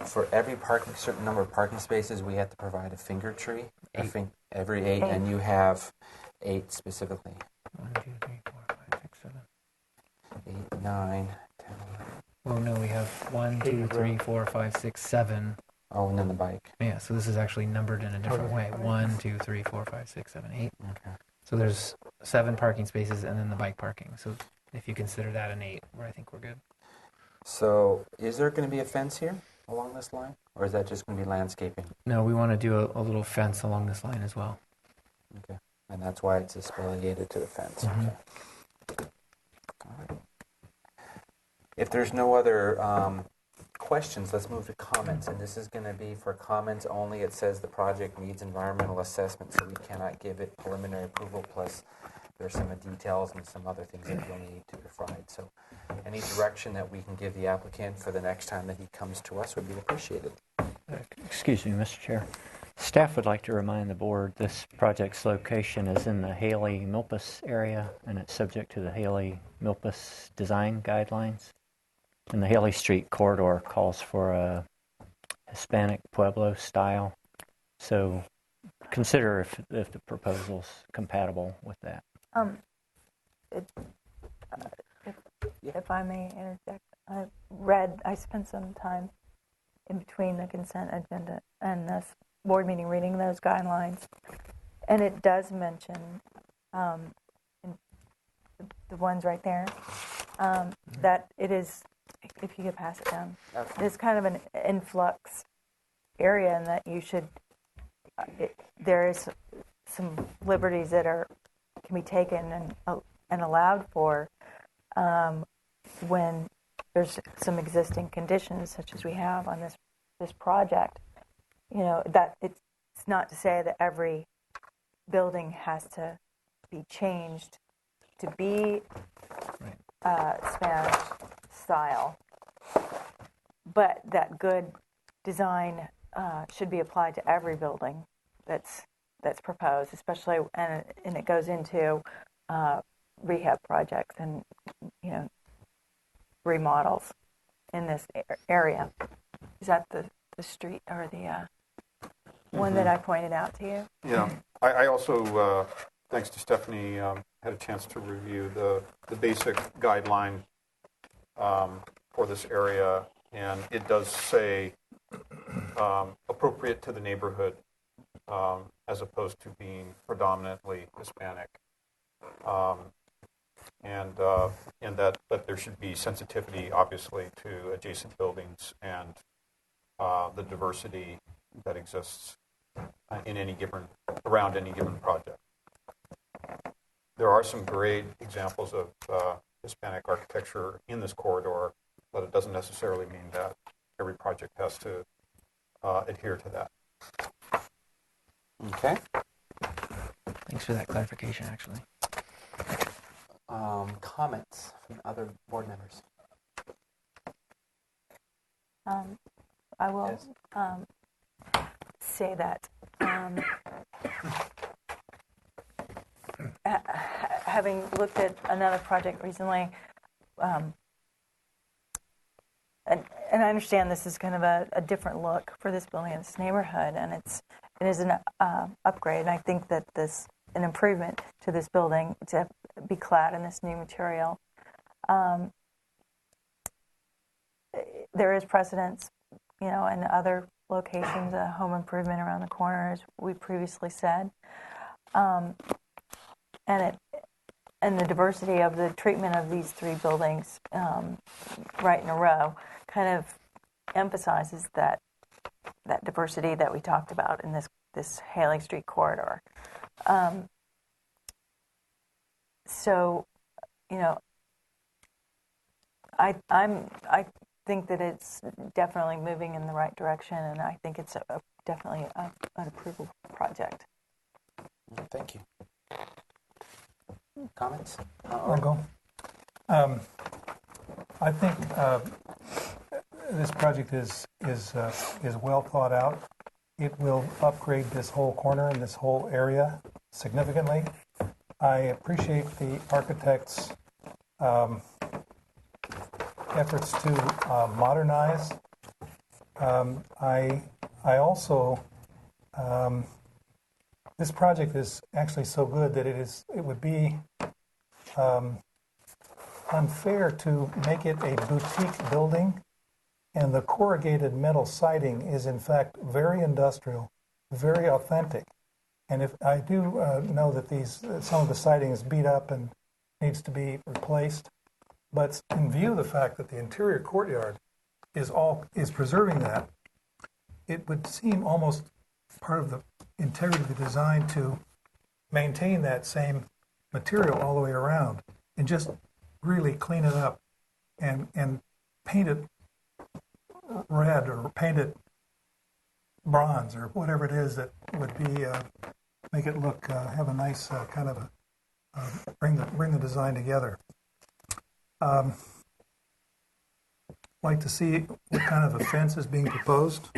for every certain number of parking spaces, we have to provide a finger tree. I think every 8, and you have 8 specifically. 1, 2, 3, 4, 5, 6, 7. 8, 9, 10. Oh no, we have 1, 2, 3, 4, 5, 6, 7. Oh, and then the bike. Yeah, so this is actually numbered in a different way. 1, 2, 3, 4, 5, 6, 7, 8. Okay. So there's 7 parking spaces and then the bike parking. So if you consider that an 8, I think we're good. So, is there going to be a fence here along this line? Or is that just going to be landscaping? No, we want to do a little fence along this line as well. Okay. And that's why it's affiliated to the fence. Mhm. Okay. All right. If there's no other questions, let's move to comments. And this is going to be for comments only. It says the project needs environmental assessment, so we cannot give it preliminary approval. Plus, there's some details and some other things that you'll need to provide. So any direction that we can give the applicant for the next time that he comes to us would be appreciated. Excuse me, Mr. Chair. Staff would like to remind the board this project's location is in the Haley-Milpas area, and it's subject to the Haley-Milpas design guidelines. And the Haley Street corridor calls for a Hispanic Pueblo style. So consider if the proposal's compatible with that. If I may interject, I spent some time in between the consent agenda and this board meeting reading those guidelines, and it does mention in the ones right there that it is, if you could pass it down, it's kind of an influx area, and that you should, there is some liberties that can be taken and allowed for when there's some existing conditions such as we have on this project. You know, that it's not to say that every building has to be changed to be Spanish style, but that good design should be applied to every building that's proposed, especially, and it goes into rehab projects and, you know, remodels in this area. Is that the street or the one that I pointed out to you? Yeah. I also, thanks to Stephanie, had a chance to review the basic guideline for this area, and it does say appropriate to the neighborhood as opposed to being predominantly Hispanic. And that there should be sensitivity, obviously, to adjacent buildings and the diversity that exists around any given project. There are some great examples of Hispanic architecture in this corridor, but it doesn't necessarily mean that every project has to adhere to that. Okay. Thanks for that clarification, actually. Comments from other board members? I will Yes. say that having looked at another project recently, and I understand this is kind of a different look for this building in this neighborhood, and it is an upgrade. And I think that an improvement to this building to be clad in this new material. There is precedence, in other locations, a home improvement around the corner, as we previously said, and the diversity of the treatment of these three buildings right in a row kind of emphasizes that diversity that we talked about in this Haley Street corridor. So, I think that it's definitely moving in the right direction, and I think it's definitely an approvable project. Thank you. Comments? I'll go. I think this project is well thought out. It will upgrade this whole corner and this whole area significantly. I appreciate the architect's efforts to modernize. I also this project is actually so good that it would be unfair to make it a boutique building, and the corrugated metal siding is in fact very industrial, very authentic. And if I do know that some of the siding is beat up and needs to be replaced, but in view of the fact that the interior courtyard is preserving that, it would seem almost part of the integrity of the design to maintain that same material all the way around and just really clean it up and paint it red or paint it bronze or whatever it is that would be make it look have a nice kind of bring the design together. Like to see what kind of a fence is being proposed.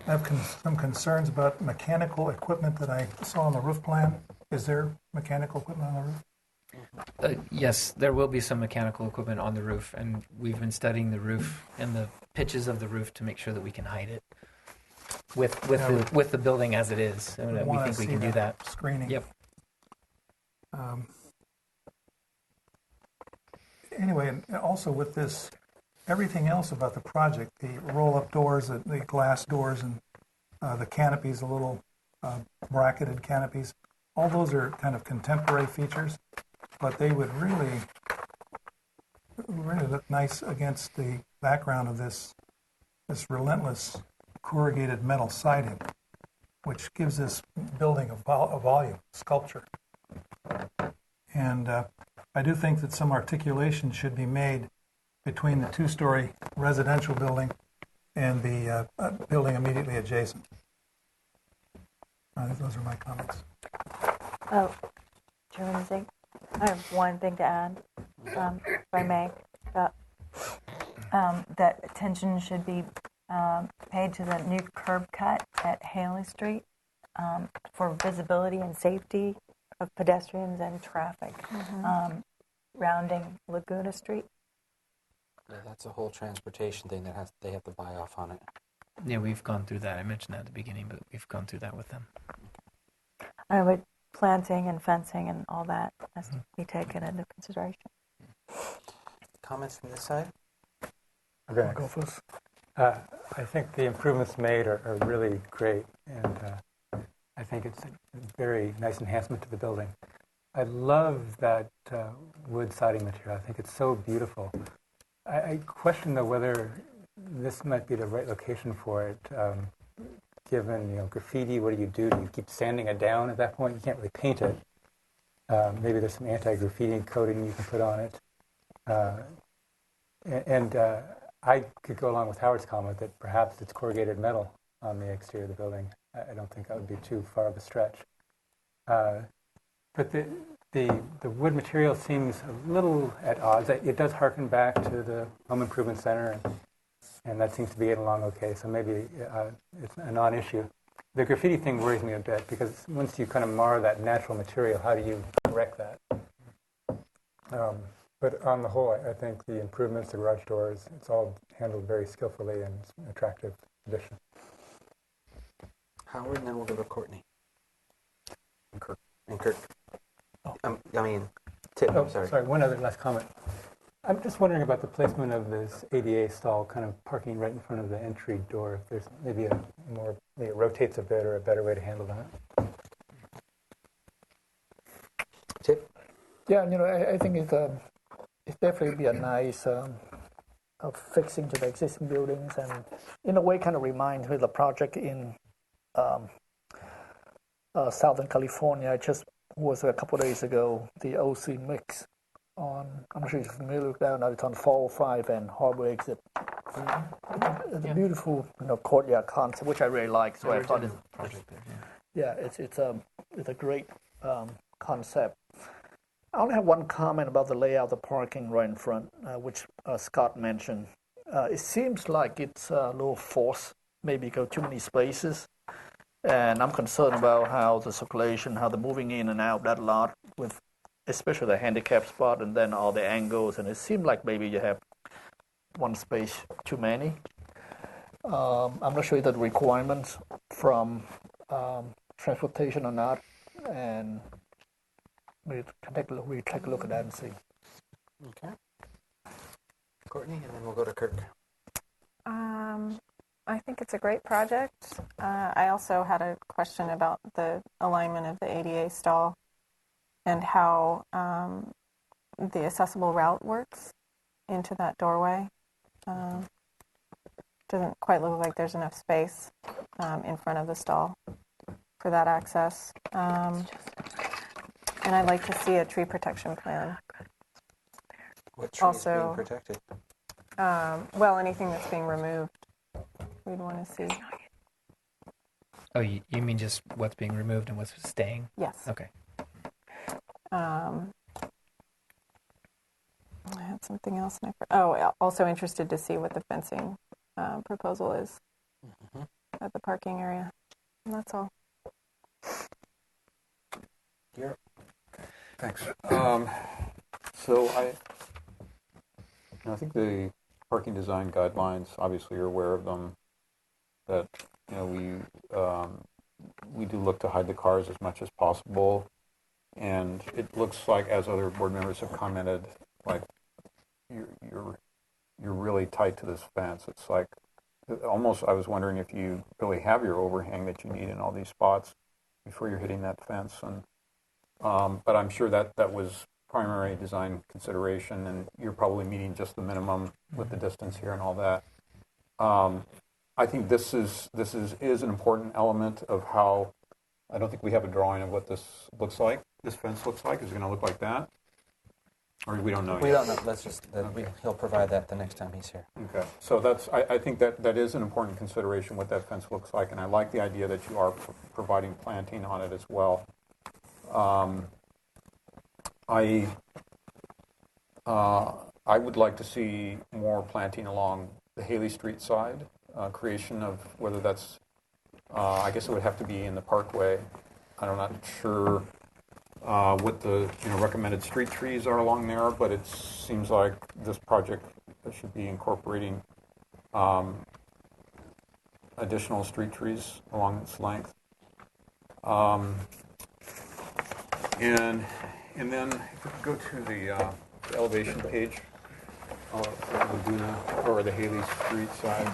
I have some concerns about mechanical equipment that I saw on the roof plan. Is there mechanical equipment on the roof? Yes, there will be some mechanical equipment on the roof, and we've been studying the roof and the pitches of the roof to make sure that we can hide it with the building as it is. And we think we can do that. Screening. Yep. Anyway, and also with this, everything else about the project, the roll-up doors, the glass doors, and the canopies, the little bracketed canopies, all those are kind of contemporary features, but they would really look nice against the background of this relentless corrugated metal siding, which gives this building a volume, sculpture. And I do think that some articulation should be made between the two-story residential building and the building immediately adjacent. Those are my comments. Oh, Chairman Zink, I have one thing to add, if I may. That attention should be paid to the new curb cut at Haley Street for visibility and safety of pedestrians and traffic, rounding Laguna Street. Yeah, that's a whole transportation thing that they have to buy off on it. Yeah, we've gone through that. I mentioned that at the beginning, but we've gone through that with them. I would planting and fencing and all that has to be taken into consideration. Comments from this side? Okay. Go first. I think the improvements made are really great, and I think it's a very nice enhancement to the building. I love that wood siding material. I think it's so beautiful. I question, though, whether this might be the right location for it. Given graffiti, what do? Do you keep sanding it down at that point? You can't really paint it. Maybe there's some anti-graffiti coating you can put on it. I could go along with Howard's comment that perhaps it's corrugated metal on the exterior of the building. I don't think that would be too far of a stretch. But the wood material seems a little at odds. It does harken back to the Home Improvement Center, and that seems to be getting along okay, so maybe it's a non-issue. The graffiti thing worries me a bit, because once you kind of mar that natural material, how do you correct that? But on the whole, I think the improvements, the garage doors, it's all handled very skillfully and it's an attractive addition. Howard, and then we'll go to Courtney. And Kirk. Tim, Oh, sorry. one other last comment. I'm just wondering about the placement of this ADA stall kind of parking right in front of the entry door. If there's maybe maybe it rotates a bit or a better way to handle that. Tim? Yeah, I think it's definitely be a nice fixing to the existing buildings, and in a way kind of reminds me of the project in Southern California. I just was a couple of days ago, the OC Mix on, I'm not sure if you're familiar with that, it's on 405 and Harbor Exit. It's a beautiful courtyard concept, which I really like. So I thought it's a great concept. I only have one comment about the layout of the parking right in front, which Scott mentioned. It seems like it's a little forced, maybe go too many spaces. And I'm concerned about how the circulation, how they're moving in and out that lot, with especially the handicap spot and then all the angles. And it seemed like maybe you have one space too many. I'm not sure if the requirements from transportation or not. And we take a look at that and see. Okay. Courtney, and then we'll go to Kirk. I think it's a great project. I also had a question about the alignment of the ADA stall and how the accessible route works into that doorway. Doesn't quite look like there's enough space in front of the stall for that access. And I'd like to see a tree protection plan. What tree is being protected? Well, anything that's being removed, we'd want to see. Oh, you mean just what's being removed and what's staying? Yes. Okay. I had something else. Also interested to see what the fencing proposal is at the parking area. And that's all. Yeah. Thanks. So I think the parking design guidelines, obviously you're aware of them, that we do look to hide the cars as much as possible, and it looks like, as other board members have commented, like you're really tight to this fence. It's like almost, I was wondering if you really have your overhang that you need in all these spots before you're hitting that fence. And but I'm sure that was primary design consideration, and you're probably meeting just the minimum with the distance here and all that. I think this is an important element of how. I don't think we have a drawing of what this looks like. This fence looks like. Is it going to look like that, or we don't know yet? We don't know. Let's just he'll provide that the next time he's here. Okay. So I think that is an important consideration, what that fence looks like, and I like the idea that you are providing planting on it as well. I would like to see more planting along the Haley Street side, creation of whether that's, I guess it would have to be in the parkway. I'm not sure what the recommended street trees are along there, but it seems like this project should be incorporating additional street trees along its length. And then if we could go to the elevation page of Laguna, or the Haley Street side.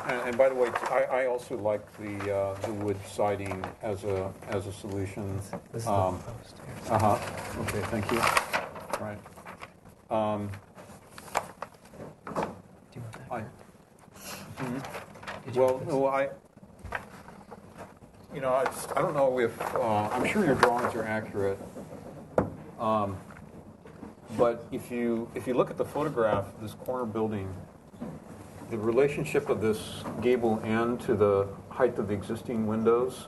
And by the way, I also like the wood siding as a solution. This is the post here. Okay, thank you. Right. Do you want that? I- Did you want this? I don't know if, I'm sure your drawings are accurate. But if you look at the photograph, this corner building, the relationship of this gable end to the height of the existing windows,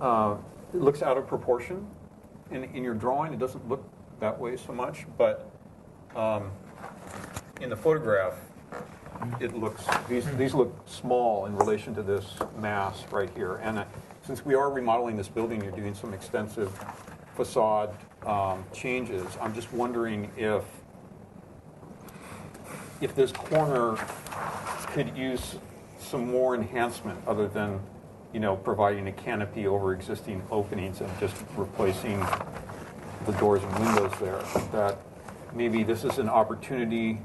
it looks out of proportion. In your drawing, it doesn't look that way so much, but in the photograph, it looks, these look small in relation to this mass right here. And since we are remodeling this building, you're doing some extensive facade changes. I'm just wondering if this corner could use some more enhancement other than, providing a canopy over existing openings and just replacing the doors and windows there. That maybe this is an opportunity.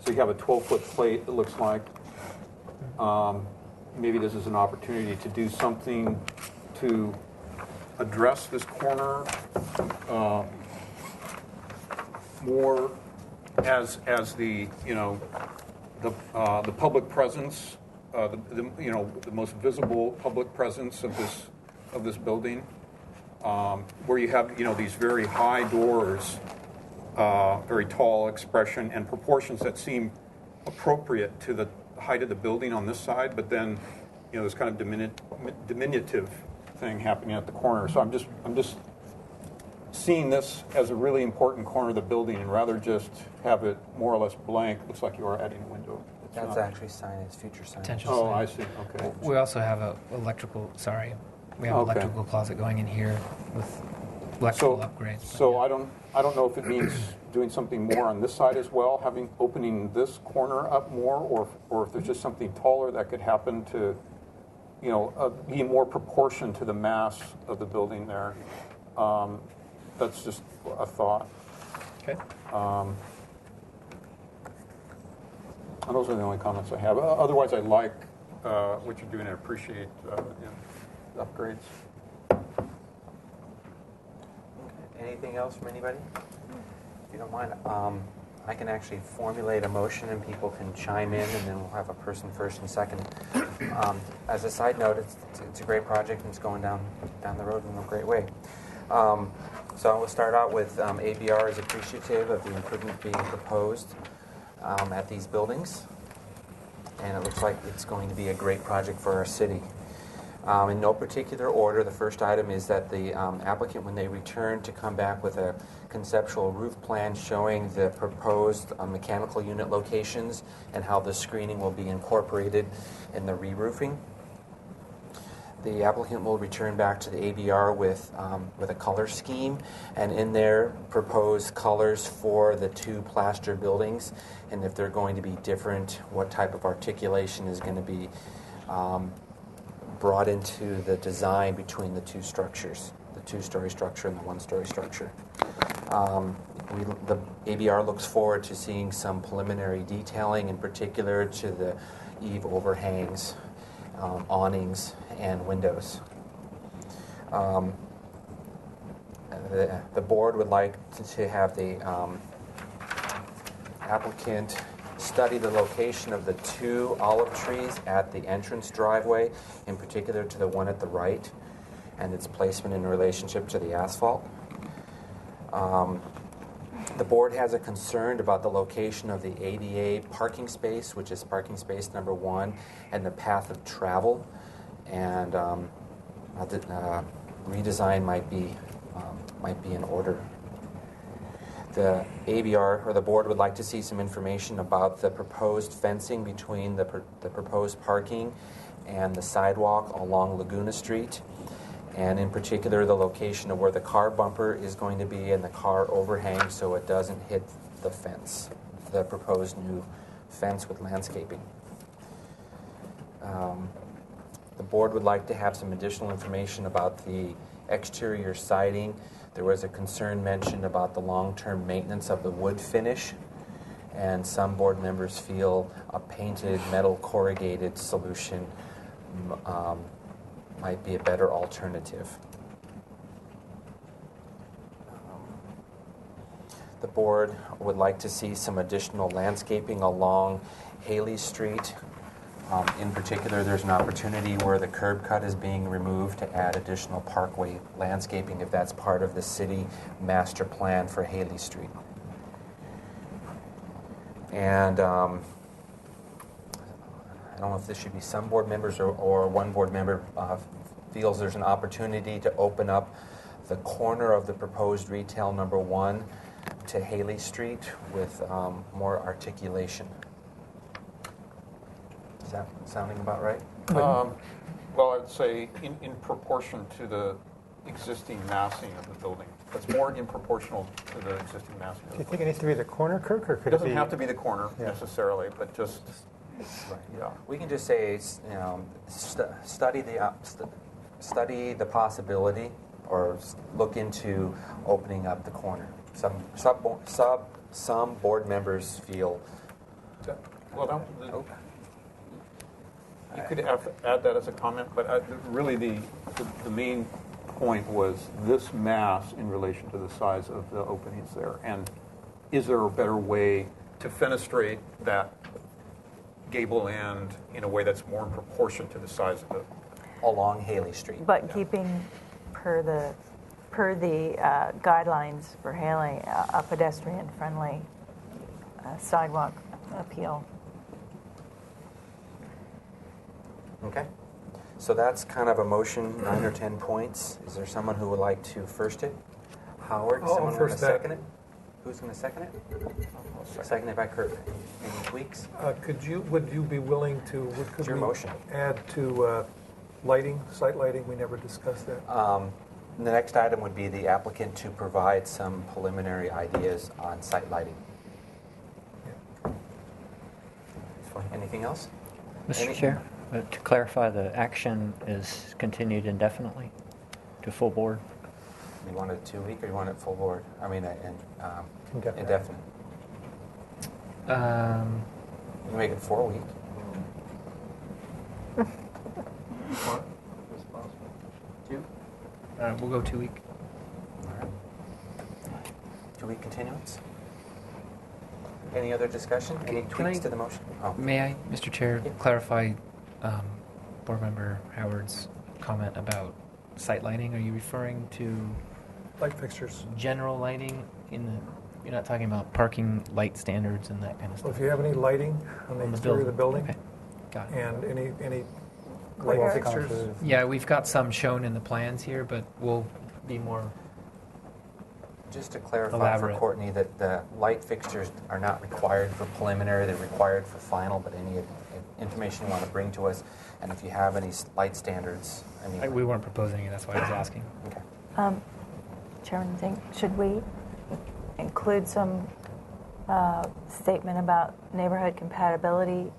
So you have a 12-foot plate, it looks like. Maybe this is an opportunity to do something to address this corner more as the the public presence, the most visible public presence of this building, where you have these very high doors, very tall expression and proportions that seem appropriate to the height of the building on this side, but then there's kind of diminutive thing happening at the corner. So I'm just seeing this as a really important corner of the building, and rather just have it more or less blank, looks like you are adding a window. That's actually signage, future signage. Potential Oh, signage. I see. Okay. We also have a electrical. Sorry, we have an Okay. electrical closet going in here with electrical upgrades. So I don't know if it means doing something more on this side as well, opening this corner up more, or if there's just something taller that could happen to, be more proportion to the mass of the building there. That's just a thought. Okay. And those are the only comments I have. Otherwise, I like what you're doing. I appreciate the upgrades. Anything else from anybody? If you don't mind, I can actually formulate a motion and people can chime in, and then we'll have a person first and second. As a side note, it's a great project and it's going down the road in a great way. So we'll start out with ABR is appreciative of the improvement being proposed at these buildings, and it looks like it's going to be a great project for our city. In no particular order, the first item is that the applicant, when they return, to come back with a conceptual roof plan showing the proposed mechanical unit locations and how the screening will be incorporated in the re-roofing. The applicant will return back to the ABR with a color scheme, and in there propose colors for the two plaster buildings, and if they're going to be different, what type of articulation is going to be brought into the design between the two structures, the two-story structure and the one-story structure. The ABR looks forward to seeing some preliminary detailing, in particular to the eave overhangs, awnings, and windows. The board would like to have the applicant study the location of the two olive trees at the entrance driveway, in particular to the one at the right, and its placement in relationship to the asphalt. The board has a concern about the location of the ADA parking space, which is parking space number 1, and the path of travel, and redesign might be in order. The ABR, or the board, would like to see some information about the proposed fencing between the proposed parking and the sidewalk along Laguna Street, and in particular the location of where the car bumper is going to be and the car overhang, so it doesn't hit the fence, the proposed new fence with landscaping. The board would like to have some additional information about the exterior siding. There was a concern mentioned about the long-term maintenance of the wood finish, and some board members feel a painted metal corrugated solution might be a better alternative. The board would like to see some additional landscaping along Haley Street In particular, there's an opportunity where the curb cut is being removed to add additional parkway landscaping if that's part of the city master plan for Haley Street. And I don't know if this should be some board members or one board member feels there's an opportunity to open up the corner of the proposed retail number 1 to Haley Street with more articulation. Is that sounding about right? Well, I'd say in proportion to the existing massing of the building. That's more in proportional to the existing massing. Do you think it needs to be the corner, Kirk, or could It doesn't be? have to be the corner Yeah. necessarily, but just, yeah. We can just say, study the possibility, or look into opening up the corner. Some board members feel. Well, you could add that as a comment, but really the main point was this mass in relation to the size of the openings there. And is there a better way to fenestrate that gable end in a way that's more in proportion to the size of it? Along Haley Street. But keeping per the guidelines for Haley, a pedestrian-friendly sidewalk appeal. Okay. So that's kind of a motion, 9 or 10 points. Is there someone who would like to first it? Howard, I'll someone want to first that. second it? Who's going to second it? Seconded by Kurt. Any tweaks? Would you be willing to, It's your motion. add to lighting, site lighting? We never discussed that. The next item would be the applicant to provide some preliminary ideas on site lighting. Anything else? Mr. Chair, to clarify, the action is continued indefinitely to full board. You want it 2 week or you want it full board? I mean, Indefinite. indefinite. You can make it 4 week. What? 2? We'll go 2 week. All right. 2 week continuance. Any other discussion? Any Can tweaks I- to the motion? Oh. May I, Mr. Chair, Yeah. clarify Board Member Howard's comment about site lighting? Are you referring to Light fixtures. general lighting in the? You're not talking about parking light standards and that kind of So stuff. if you have any lighting on the On the exterior of the building, Okay, got it. and any light Clear. fixtures, Yeah, we've got some shown in the plans here, but we'll be more. Just to clarify Elaborate. for Courtney that the light fixtures are not required for preliminary, they're required for final, but any information you want to bring to us, and if you have any light standards, I mean... We weren't proposing it, that's why I was asking. Okay. Chairman, should we include some statement about neighborhood compatibility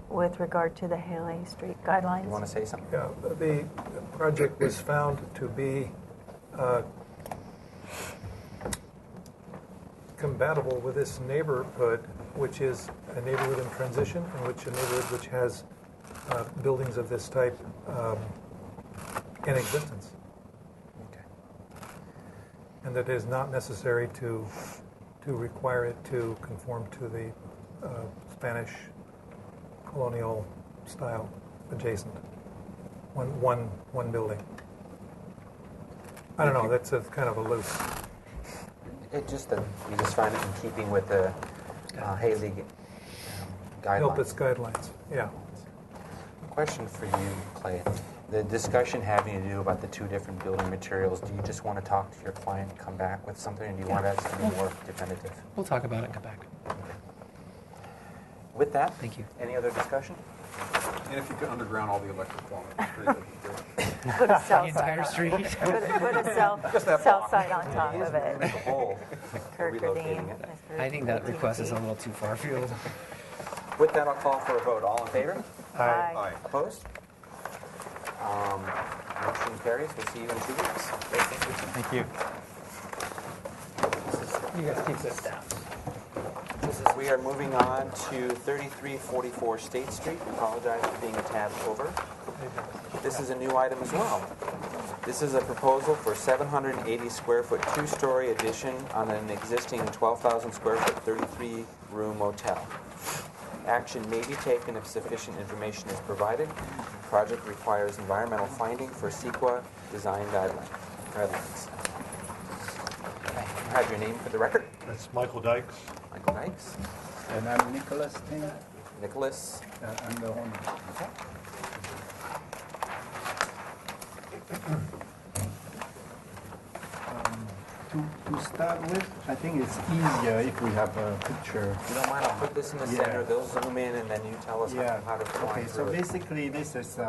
with regard to the Haley Street guidelines? You want to say something? yeah, the project was found to be compatible with this neighborhood, which is a neighborhood in transition, and a neighborhood which has buildings of this type in existence. Okay. And that it is not necessary to require it to conform to the Spanish colonial style adjacent. One building. I don't know, that's a kind of a loose. You just find it in keeping with the Haley guidelines. Help its guidelines, yeah. Question for you, Clay. The discussion having to do about the 2 different building materials, do you just want to talk to your client and come back with something, or do you want us to be more definitive? We'll talk about it and come back. With that, Thank you. any other discussion? And if you could underground all the electric plumbing, that'd be great. Put a cell The entire site street. put a cell that cell block. site on top of it. The whole, Kurt relocating Gerdine, it. Mr. I think that request is a little too far afield. With that, I'll call for a vote. All in favor? Aye. Aye. Opposed? Motion carries. We'll see you in 2 weeks. Thank you. You guys keep this down. We are moving on to 3344 State Street. Apologize for being a tad over. This is a new item as well. This is a proposal for 780 square foot 2-story addition on an existing 12,000 square foot 33-room motel. Action may be taken if sufficient information is provided. Project requires environmental finding for CEQA design guidelines. Okay. Have your name for the record. That's Michael Dykes. Michael Dykes. And I'm Nicholas Ting. Nicholas. I'm the owner. Okay. To start with, I think it's easier if we have a picture. If you don't mind, I'll put this in the center. They'll zoom in, and then you tell us how to fly Okay, so through it. basically this is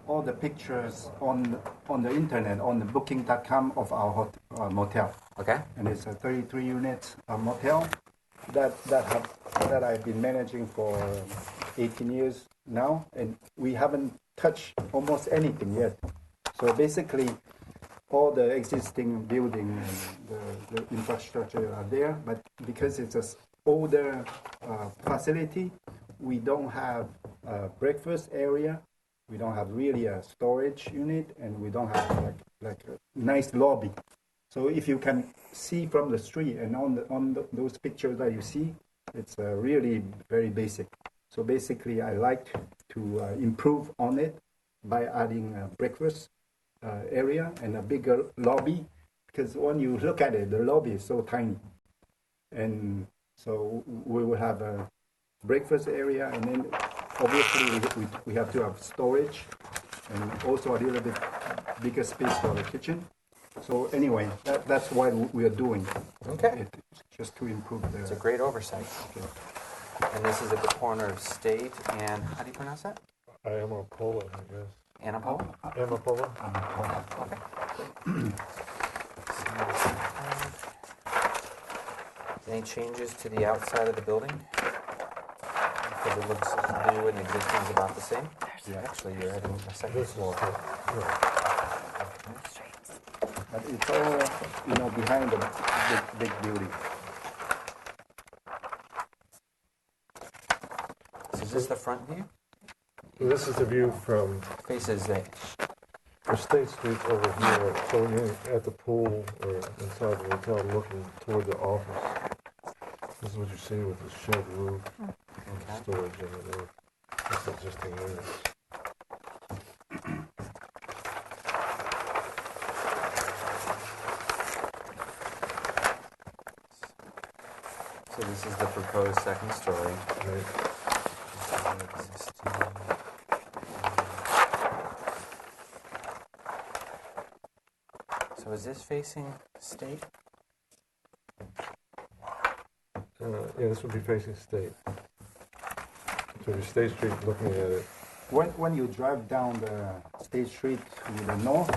all the pictures on the internet, on the booking.com of our motel. Okay. And it's a 33 unit motel that I've been managing for 18 years now, and we haven't touched almost anything yet. So basically, all the existing building and the infrastructure are there, but because it's an older facility, we don't have a breakfast area, we don't have really a storage unit, and we don't have like a nice lobby. So if you can see from the street and on those pictures that you see, it's really very basic. So basically, I like to improve on it by adding a breakfast area and a bigger lobby, because when you look at it, the lobby is so tiny. And so we will have a breakfast area, and then obviously we have to have storage and also a little bit bigger space for the kitchen. So anyway, that's what we are doing. Okay. Just to improve the... It's a great oversight. Okay. And this is at the corner of State and, how do you pronounce that? Amapola, I guess. Anapola? Amapola? Okay. Any changes to the outside of the building? Because it looks new and existing is about the same? Yeah. Actually, you're adding a second floor. But it's all, behind the big building. So is this the front view? This is the view from Faces the State Street over here. So when you're at the pool or inside the hotel looking toward the office, this is what you see with the shed roof, storage in the roof. This existing units. So this is the proposed second story. Right. So is this facing State? Yeah, this would be facing State. So your State Street looking at it. When you drive down the State Street to the north,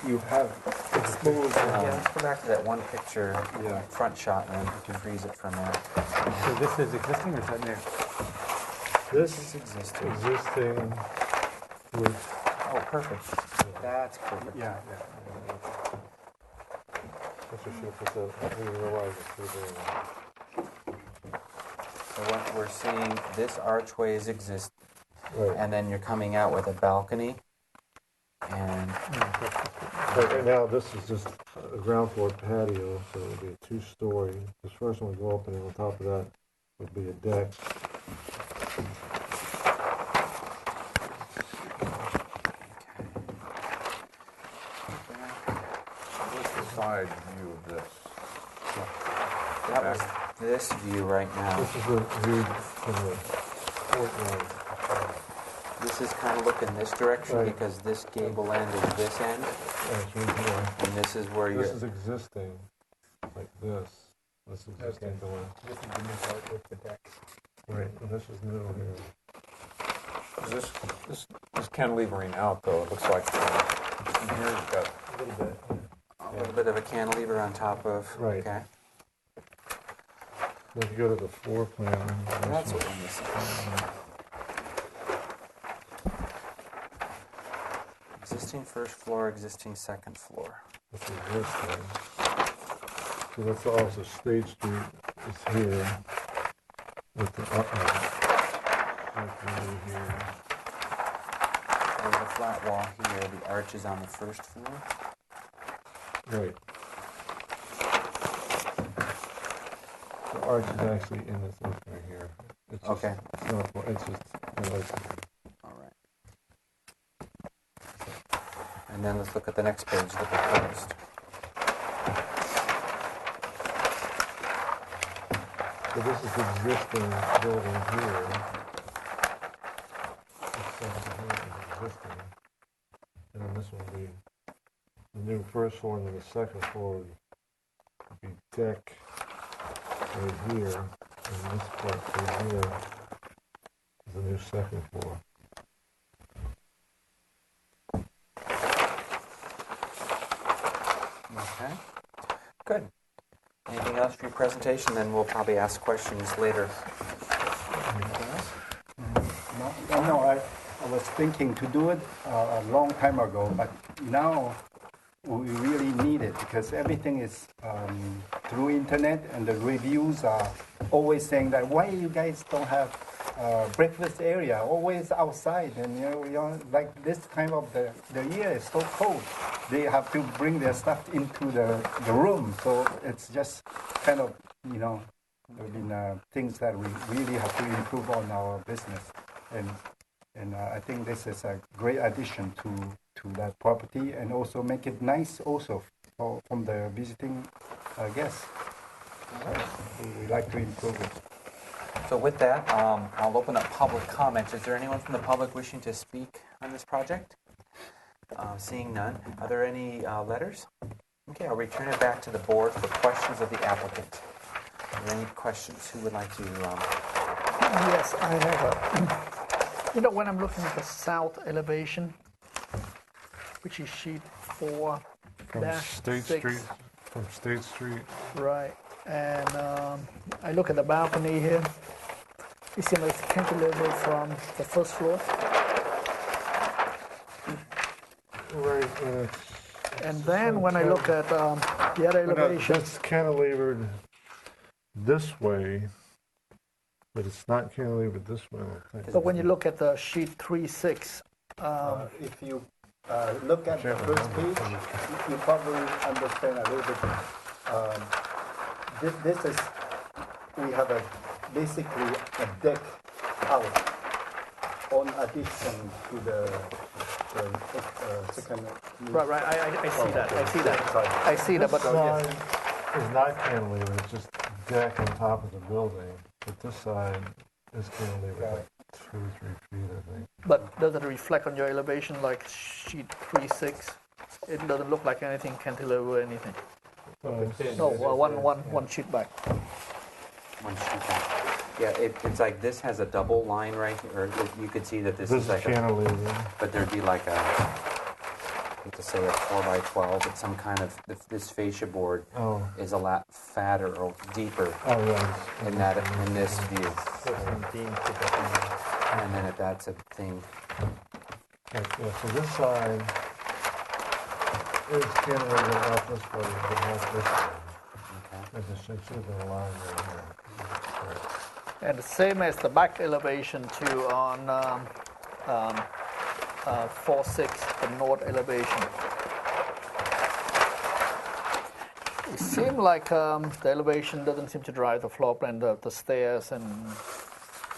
you have exposed... Let's go back to that one picture, front shot, and then we can freeze it from there. So this is existing or is that new? This is existing. Existing with... Oh, perfect. That's perfect. Yeah. That's what she'll put that. I didn't realize it's through there. So what we're seeing, this archway is existing. Right. And then you're coming out with a balcony. And right now, this is just a ground floor patio, so it would be a two-story. This first one would go up, and then on top of that would be a deck. What's the side view of this? that was this view right now. This is the view from the courtyard. This is kind of looking this direction Right. because this gable end is this end. That's right here. And this is where This you're... is existing, like this. This is existing door. This is the new part with the deck. Right, and this is new here. This cantilevering out, though, it looks like in here you've got A little bit. A little bit of a cantilever on top of... Right. Okay. If you go to the floor plan. That's what we're missing. Existing first floor, existing second floor. This is this thing. So that's also State Street is here with the window here. There's a flat wall here. The arch is on the first floor. Right. The arch is actually in this opening here. It's just, Okay. It's not, it's just, All right. And then let's look at the next page, the proposed. so this is the existing building here. This section here is existing. And then this will be the new first floor, and then the second floor would be deck right here, and this part right here is the new second floor. Okay. Good. Anything else for your presentation? Then we'll probably ask questions later. Anything else? No, I was thinking to do it a long time ago, but now we really need it because everything is through internet, and the reviews are always saying that why you guys don't have breakfast area, always outside, and like this time of the year is so cold, they have to bring their stuff into the room, so it's just kind of things that we really have to improve on our business, and I think this is a great addition to that property, and also make it nice also from the visiting guests. We like to improve it. So with that, I'll open up public comments. Is there anyone from the public wishing to speak on this project? Seeing none. Are there any letters? Okay, I'll return it back to the board for questions of the applicant. Are there any questions? Who would like to? Yes, I have a. When I'm looking at the south elevation, which is sheet 4 From State 6. Street, from State Street. Right, and I look at the balcony here. It seems like it's cantilever from the first floor. Right. And then when I look at the other elevation, That's cantilevered this way, but it's not cantilevered this way, I don't think. but when you look at the sheet 3-6, If you look at the first page, you probably understand a little bit. This is, we have basically a deck out on addition to the second. right, I see that, I see that, but This side is not cantilevered, it's just deck on top of the building, but this side is cantilevered like 2 or 3 feet, I think. But does it reflect on your elevation like sheet 3-6? It doesn't look like anything cantilever or anything. No, one sheet back. One sheet back. Yeah, it's like this has a double line right here. Or you could see that this is like cantilevered. But there'd be like a, I hate to say a 4x12, but some kind of this fascia board is a lot fatter or deeper in this view. And then if that's a thing. Yeah, so this side is cantilevered up this way, but not this way. There's a the line right here. Right. And the same as the back elevation too on 4-6, the north elevation. It seemed like the elevation doesn't seem to drive the floor plan, the stairs, and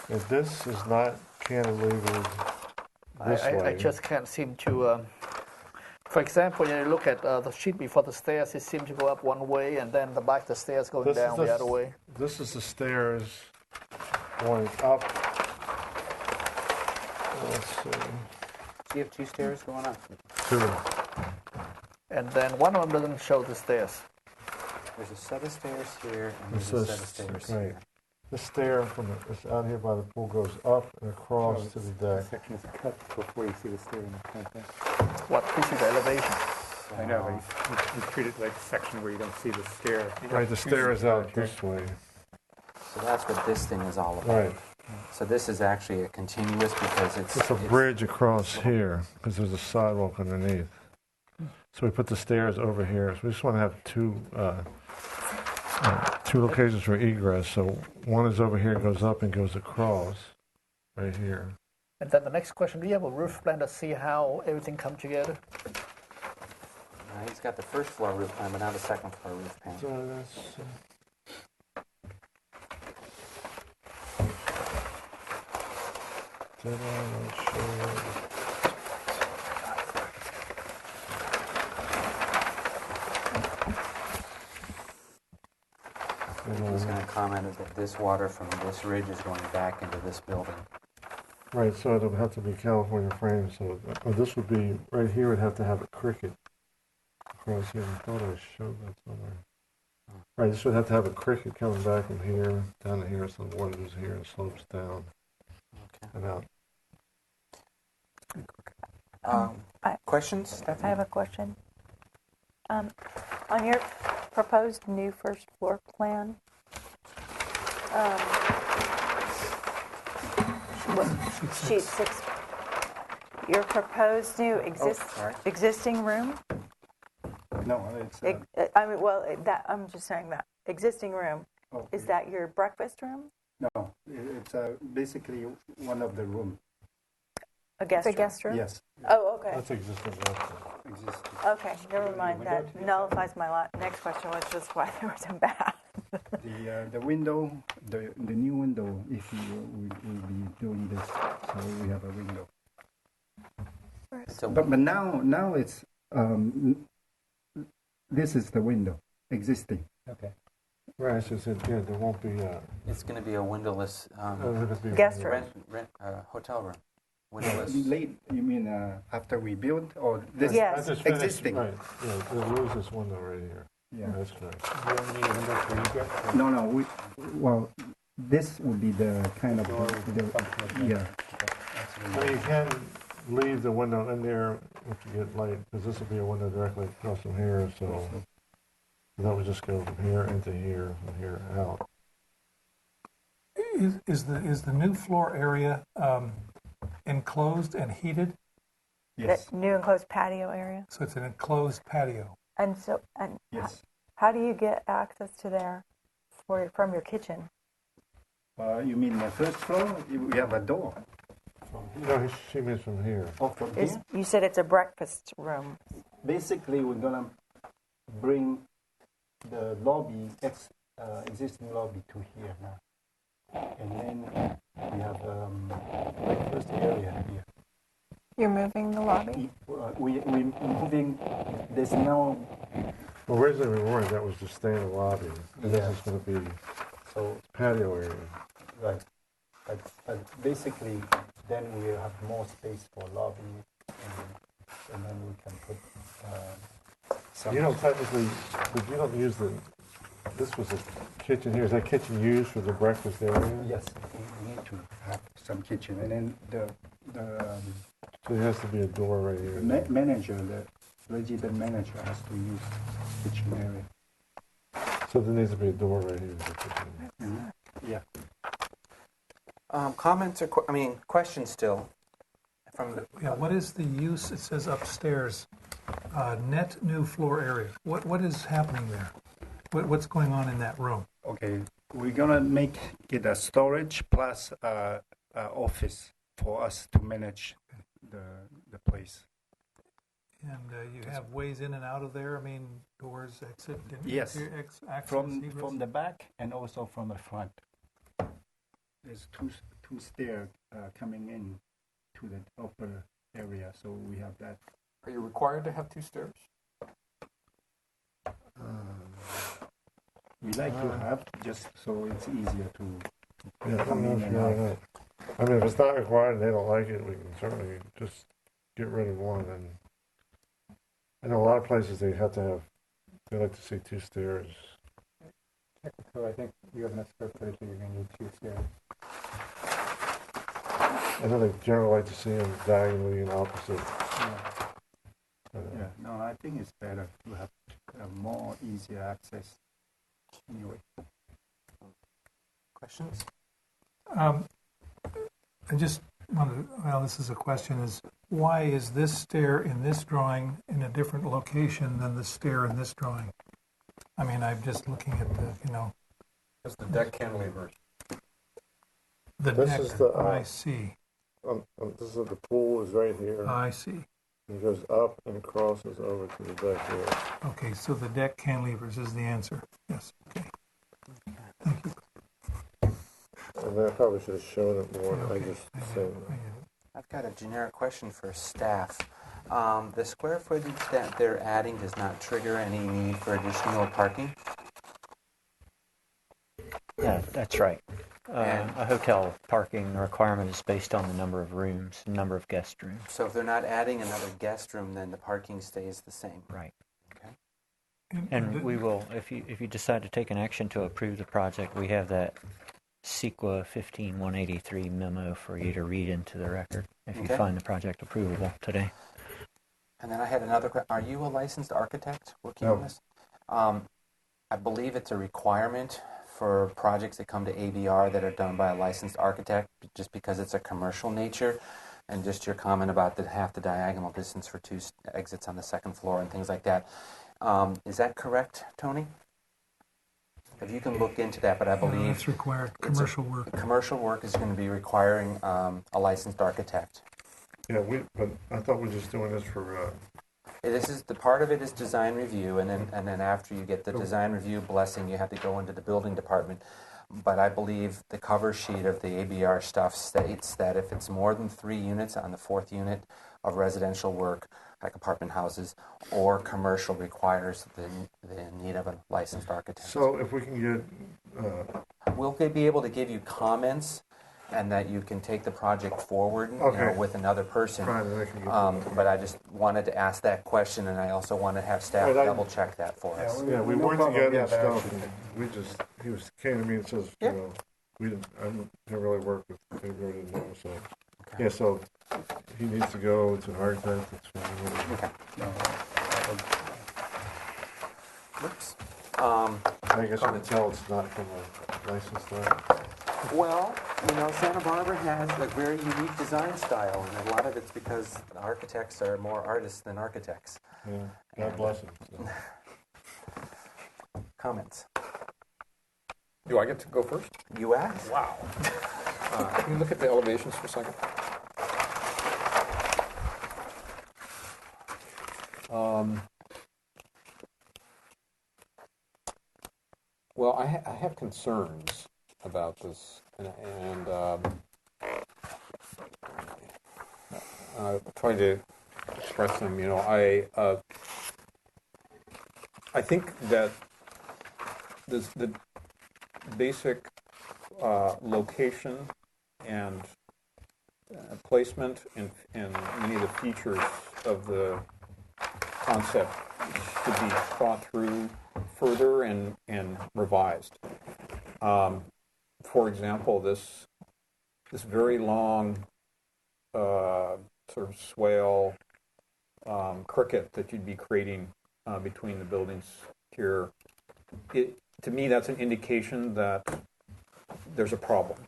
If this is not cantilevered this way. I just can't seem to. For example, when you look at the sheet before the stairs, it seems to go up one way, and then the back the stairs going down the other way. This is the stairs going up. Let's see. So you have 2 stairs going up? 2. And then one of them doesn't show the stairs. There's a set of stairs here, and there's a set of stairs here. The stair from it's out here by the pool goes up and across to the deck. The section is cut before you see the stair in the front there. What? This is the elevation. I know, but you treat it like a section where you don't see the stair. Right, the stair is out this way. So that's what this thing is all about. Right. So this is actually a continuous because It's a bridge across here because there's a sidewalk underneath. So we put the stairs over here. So we just want to have two locations for egress. So one is over here, goes up and goes across, right here. And then the next question: do you have a roof plan to see how everything comes together? He's got the first floor roof plan, but not the second floor roof plan. So that's. that on? Let's show. He's going to comment that this water from this ridge is going back into this building. Right, so it would have to be California frame. So this would be right here. Would have to have a cricket across here. I thought I showed that somewhere. Right, this would have to have a cricket coming back from here down to here, so the water goes here and slopes down and out. Questions, Stephanie? I have a question. On your proposed new first floor plan, sheet 6, your proposed new existing room? No, it's. I mean, well, I'm just saying that existing room. Okay. Is that your breakfast room? No, it's basically one of the rooms. A guest room? It's a guest room? Yes. Oh, okay. That's existing. Existing. Okay, never mind. That nullifies my next question, was just why there was a bath. The window, the new window, if you will be doing this, so we have a window. But now it's this is the window existing. Okay. Right, so there won't be. It's going to be a windowless guest room. Hotel room. Windowless. Late, you mean after we build, or this Yes. existing? Right, yeah, we'll lose this window right here. Yeah. That's correct. You don't need a window for egress? No, well, this would be the kind of yeah. I mean, you can leave the window in there if you get light, because this will be a window directly across from here, so that would just go from here into here, from here out. Is the new floor area enclosed and heated? Yes. That new enclosed patio area? So it's an enclosed patio. And Yes. how do you get access to there from your kitchen? You mean the first floor? We have a door. No, she means from here. Oh, from here? You said it's a breakfast room. Basically, we're gonna bring the lobby, existing lobby, to here now, and then we have breakfast area here. You're moving the lobby? We're moving. There's no. Well, originally we weren't. That was just stay in the lobby. And this is going to be patio area. Right. But basically, then we have more space for lobby, and then we can put some. You don't technically, but you don't use this was a kitchen here. Is that kitchen used for the breakfast area? Yes, we need to have some kitchen, and then the so there has to be a door right here. manager, the resident manager has to use kitchen area. So there needs to be a door right here. For the kitchen. Mm-hmm. Yeah. Comments or questions still? What is the use? It says upstairs, net new floor area. What is happening there? What's going on in that room? Okay, we're gonna make it a storage plus office for us to manage the place. And you have ways in and out of there. I mean, doors, exit. Yes. Access, From the back and also from the front. There's two stairs coming in to the upper area, so we have that. Are you required to have 2 stairs? We like to have just so it's easier to Yeah, come in and out. I mean, if it's not required and they don't like it, we can certainly just get rid of one. And I know a lot of places they like to see 2 stairs. So I think you have enough square footage that you're going to need 2 stairs. I know they generally like to see them diagonally and opposite. Yeah, no, I think it's better to have more easier access. Anyway. Questions? I just wanted, this is a question, is why is this stair in this drawing in a different location than the stair in this drawing? I mean, I'm just looking at That's the deck cantilevers. The This deck, is the, I see. This is the pool is right here. I see. It goes up and crosses over to the deck here. Okay, so the deck cantilevers is the answer. Yes, okay. Thank you. And I probably should have shown it more. Okay, I just I get said it. I've got a generic question for staff. The square footage that they're adding does not trigger any need for additional parking? Yeah, that's right. A hotel parking requirement is based on the number of rooms, number of guest rooms. So if they're not adding another guest room, then the parking stays the same? Right. Okay. And we will, if you decide to take an action to approve the project, we have that CEQA 15183 memo for you to read into the record if you find the project approvable today. And then I had another question. Are you a licensed architect working on this? I believe it's a requirement for projects that come to ABR that are done by a licensed architect just because it's a commercial nature. And just your comment about the half the diagonal distance for two exits on the second floor and things like that. Is that correct, Tony? If you can look into that, but I believe that's required. Commercial work. Commercial work is going to be requiring a licensed architect. Yeah, but I thought we were just doing this for. This is the part of it is design review, and then after you get the design review blessing, you have to go into the building department. But I believe the cover sheet of the ABR stuff states that if it's more than 3 units on the 4th unit of residential work, like apartment houses, or commercial requires the need of a licensed architect. So if we can get... we'll be able to give you comments and that you can take the project forward with another person. But I just wanted to ask that question, and I also want to have staff double check that for us. Yeah, we worked together and stuff, and he came to me and says, you know, I didn't really work with anybody, didn't know, so. Okay. Yeah, so he needs to go, it's an architect, it's fine. Whoops. I guess you can tell it's not from a licensed architect. Well, you know, Santa Barbara has a very unique design style, and a lot of it's because the architects are more artists than architects. Yeah, God bless them. So. Comments? Do I get to go first? You asked. Wow. Can you look at the elevations for a second? Well, I have concerns about this, and I'm trying to express them. You know, I think that the basic location and placement and many of the features of the concept should be thought through further and revised. For example, this very long sort of swale cricket that you'd be creating between the buildings here, to me that's an indication that there's a problem.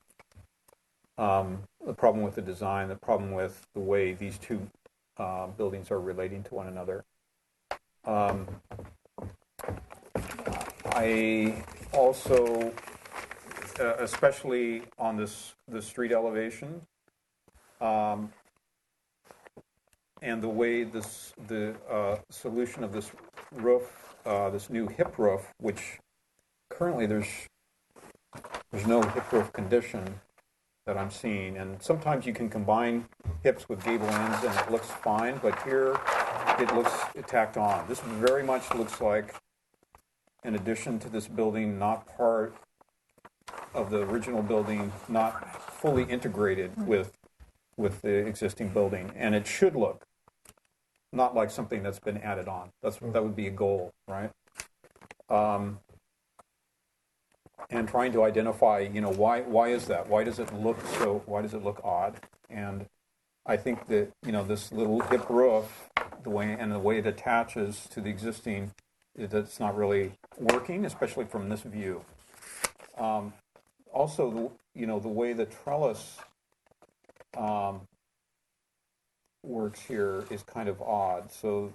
The problem with the design, the problem with the way these two buildings are relating to one another. I also, especially on the street elevation, and the way the solution of this roof, this new hip roof, which currently there's no hip roof condition that I'm seeing, and sometimes you can combine hips with gable ends and it looks fine, but here it looks tacked on. This very much looks like an addition to this building, not part of the original building, not fully integrated with the existing building, and it should look not like something that's been added on. That would be a goal, right? And trying to identify, you know, why is that? Why does it look odd? And I think that, you know, this little hip roof, the way it attaches to the existing, that's not really working, especially from this view. Also, you know, the way the trellis works here is kind of odd. So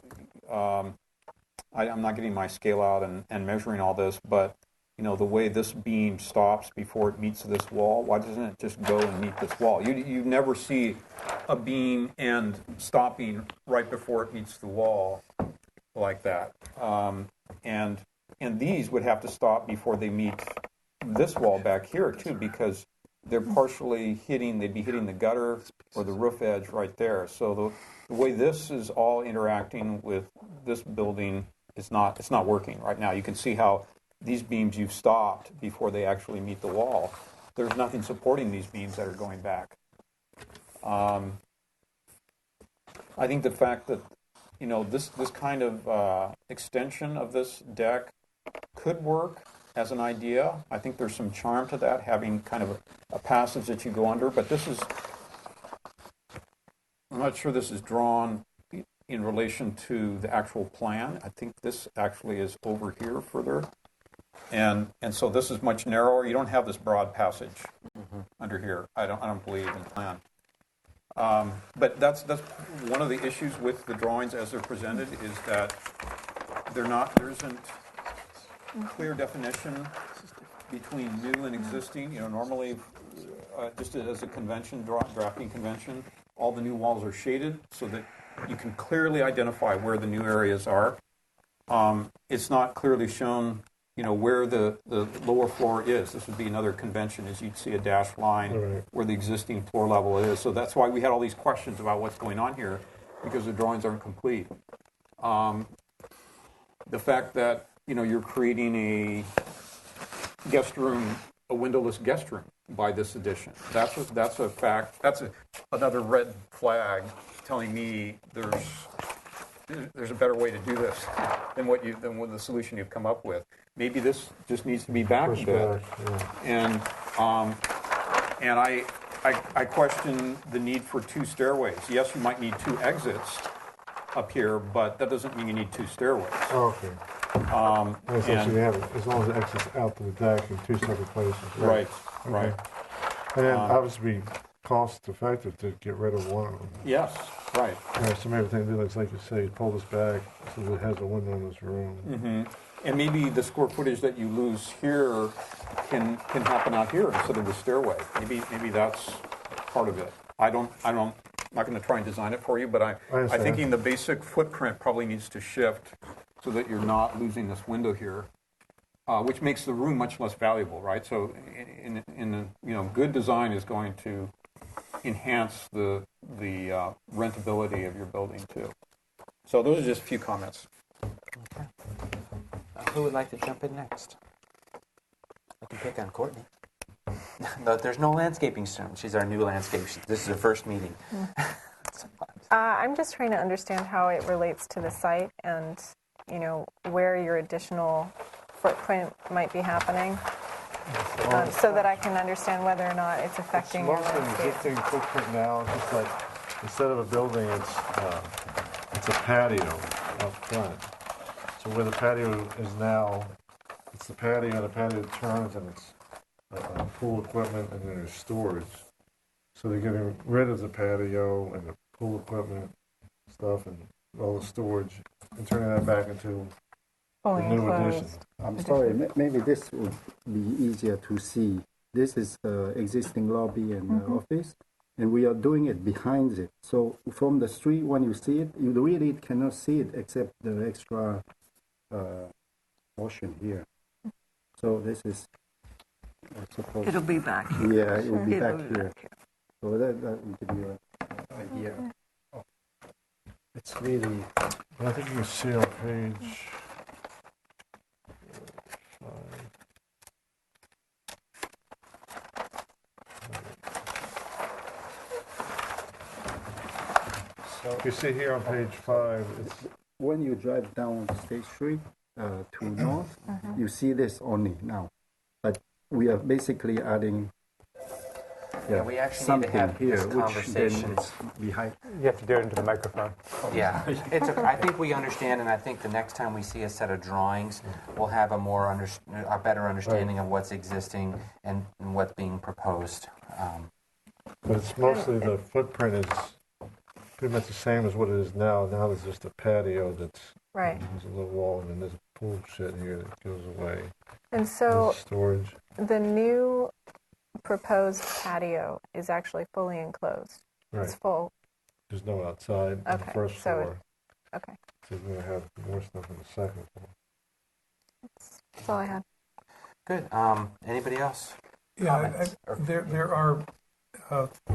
I'm not getting my scale out and measuring all this, but you know, the way this beam stops before it meets this wall, why doesn't it just go and meet this wall? You never see a beam end stopping right before it meets the wall like that. And these would have to stop before they meet this wall back here too, because they're partially they'd be hitting the gutter or the roof edge right there. So the way this is all interacting with this building, it's not working right now. You can see how these beams you've stopped before they actually meet the wall. There's nothing supporting these beams that are going back. I think the fact that, this kind of extension of this deck could work as an idea. I think there's some charm to that, having kind of a passage that you go under. But I'm not sure this is drawn in relation to the actual plan. I think this actually is over here further. And so this is much narrower. You don't have this broad passage under here. I don't believe in the plan. But that's one of the issues with the drawings as they're presented, is that there isn't clear definition between new and existing. Normally, just as a convention, drafting convention, all the new walls are shaded so that you can clearly identify where the new areas are. It's not clearly shown, where the lower floor is. This would be another convention, is you'd see a dashed line where the existing floor level is. So that's why we had all these questions about what's going on here, because the drawings aren't complete. The fact that, you're creating a guest room, a windowless guest room by this addition. That's a fact. That's another red flag telling me there's a better way to do this than what the solution you've come up with. Maybe this just needs to be back a bit. And I question the need for 2 stairways. Yes, you might need 2 exits up here, but that doesn't mean you need 2 stairways. Okay. So you have it, as long as it exits out to the deck in 2 separate places. Right. Okay. Right. And then obviously cost effective to get rid of one of them. Yes, right. So maybe the thing to do is, like you say, pull this back so that it has a window in this room. Mm-hmm. And maybe the square footage that you lose here can happen out here instead of the stairway. Maybe that's part of it. I'm not going to try and design it for you, but I'm thinking the basic footprint probably needs to shift so that you're not losing this window here, which makes the room much less valuable, right? So, good design is going to enhance the rentability of your building too. So those are just a few comments. Okay. Who would like to jump in next? I can pick on Courtney. No, there's no landscaping soon. She's our new landscaper. This is her first meeting. I'm just trying to understand how it relates to the site and, where your additional footprint might be happening, so that I can understand whether or not it's affecting your It's mostly landscape. existing footprint now. It's just like, instead of a building, it's a patio up front. So where the patio is now, it's the patio turns, and it's pool equipment, and then there's storage. So they're getting rid of the patio and the pool equipment stuff and all the storage and turning that back into the new addition. I'm sorry, maybe this would be easier to see. This is existing lobby and office, and we are doing it behind it. So from the street, when you see it, you really cannot see it except the extra portion here. So this is, I suppose. It'll be back here. Yeah, it will be It'll back be here. So that will give you an idea. It's really. I think you can see on page 5. So you see here on page 5, it's when you drive down State Street to north, you see this only now. But we are basically adding we actually need to have here, this which then conversation. is behind. You have to do it into the microphone. Yeah, I think we understand, and I think the next time we see a set of drawings, we'll have a better understanding of what's existing and what's being proposed. But it's mostly the footprint is pretty much the same as what it is now. Now there's just a patio that's Right. there's a little wall, and then there's a pool shed here that goes away. And so There's storage. the new proposed patio is actually fully enclosed. Right. It's full. There's no outside on the Okay, first so floor. Okay. So we're going to have more stuff on the second floor. That's all I had. Good. Anybody else? comments? There are